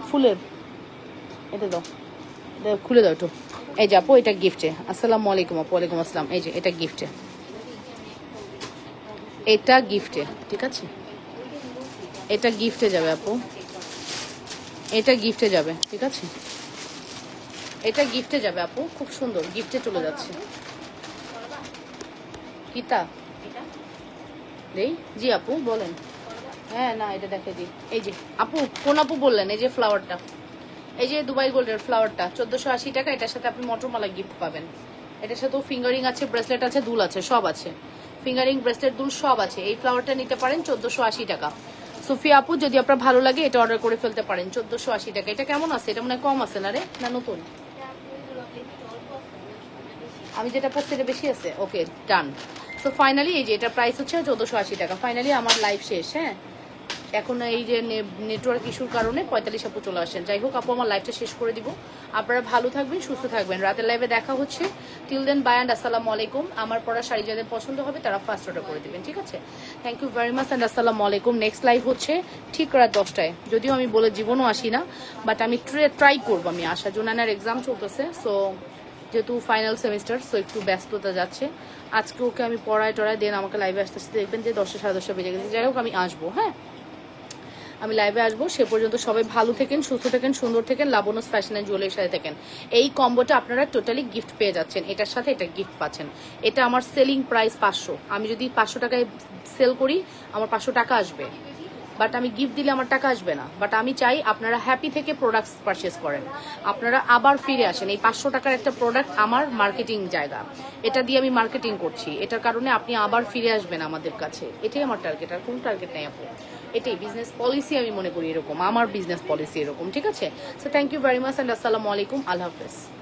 ফুলের, এটা দাও, খুলে দাও একটু। এই যে আপু এটা গিফটে, আসসালামু আলাইকুম আপু। ওয়ালাইকুম আসসালাম। এই যে এটা গিফটে, এটা গিফটে, ঠিক আছে? এটা গিফটে যাবে আপু, এটা গিফটে যাবে, ঠিক আছে? এটা গিফটে যাবে আপু, খুব সুন্দর গিফটে চলে যাচ্ছে। কিতা দেই? জি আপু বলেন। হ্যাঁ না এটা দেখে দিই। এই যে আপু, কোন আপু বললেন? এই যে ফ্লাওয়ারটা, এই যে দুবাই গোল্ডের ফ্লাওয়ারটা 1480 টাকা। এটার সাথে আপনি মটরমালা গিফট পাবেন। এটার সাথেও ফিঙ্গারিং আছে, ব্রেসলেট আছে, দুল আছে, সব আছে। ফিঙ্গারিং, ব্রেসলেট, দুল সব আছে। এই ফ্লাওয়ারটা নিতে পারেন 1480 টাকা। সুফিয়া আপু যদি আপনার ভালো লাগে এটা অর্ডার করে ফেলতে পারেন 1480 টাকা। এটা কেমন আছে? এটা মনে হয় কম আছে না রে, না নতুন? আমি যেটা পড়ছি এটা বেশি আছে, ওকে ডান। সো ফাইনালি এই যে এটা প্রাইস হচ্ছে 1480 টাকা। ফাইনালি আমার লাইভ শেষ। হ্যাঁ এখন এই যে নেটওয়ার্ক ইস্যুর কারণে 45 আপু চলে আসেন। যাই হোক আপু আমার লাইভটা শেষ করে দিব। আপনারা ভালো থাকবেন, সুস্থ থাকবেন। রাতের লাইভে দেখা হচ্ছে। টিল দেন বাই অ্যান্ড আসসালামু আলাইকুম। আমার পড়া শাড়ি যাদের পছন্দ হবে তারা ফার্স্ট অর্ডার করে দিবেন, ঠিক আছে? Thank you very much and আসসালামু আলাইকুম। নেক্সট লাইভ হচ্ছে ঠিক রাত 10টায়। যদিও আমি বলে জীবনও আসি না, বাট আমি ট্রাই করবো আমি আসার জন্য। আর এক্সাম চলতেছে, সো যেহেতু ফাইনাল সেমিস্টার, সো একটু ব্যস্ততা যাচ্ছে। আজকে ওকে আমি পড়ায় টড়ায় দেন আমাকে লাইভে আসতে আসতে দেখবেন যে 10টা সাড়ে 10টা বেজে গেছে। যাই হোক আমি আসবো, হ্যাঁ আমি লাইভে আসবো। সে পর্যন্ত সবাই ভালো থাকেন, সুস্থ থাকেন, সুন্দর থাকেন, লাবণ্য ফ্যাশন অ্যান্ড জুয়েলারির সাথে থাকেন। এই কম্বোটা আপনারা টোটালি গিফট পেয়ে যাচ্ছেন। এটার সাথে এটা গিফট পাচ্ছেন। এটা আমার সেলিং প্রাইস 500। আমি যদি 500 টাকায় সেল করি আমার 500 টাকা আসবে, বাট আমি গিফট দিলে আমার টাকা আসবে না। বাট আমি চাই আপনারা হ্যাপি থেকে প্রোডাক্টস পারচেস করেন, আপনারা আবার ফিরে আসেন। এই 500 টাকার একটা প্রোডাক্ট আমার মার্কেটিং জায়গা, এটা দিয়ে আমি মার্কেটিং করছি। এটার কারণে আপনি আবার ফিরে আসবেন আমাদের কাছে। এটাই আমার টার্গেট, আর কোনো টার্গেট নেই আপু। এটাই বিজনেস পলিসি, আমি মনে করি এরকম, আমার বিজনেস পলিসি এরকম, ঠিক আছে? So thank you very much and আসসালামু আলাইকুম। আল্লাহ হাফেজ।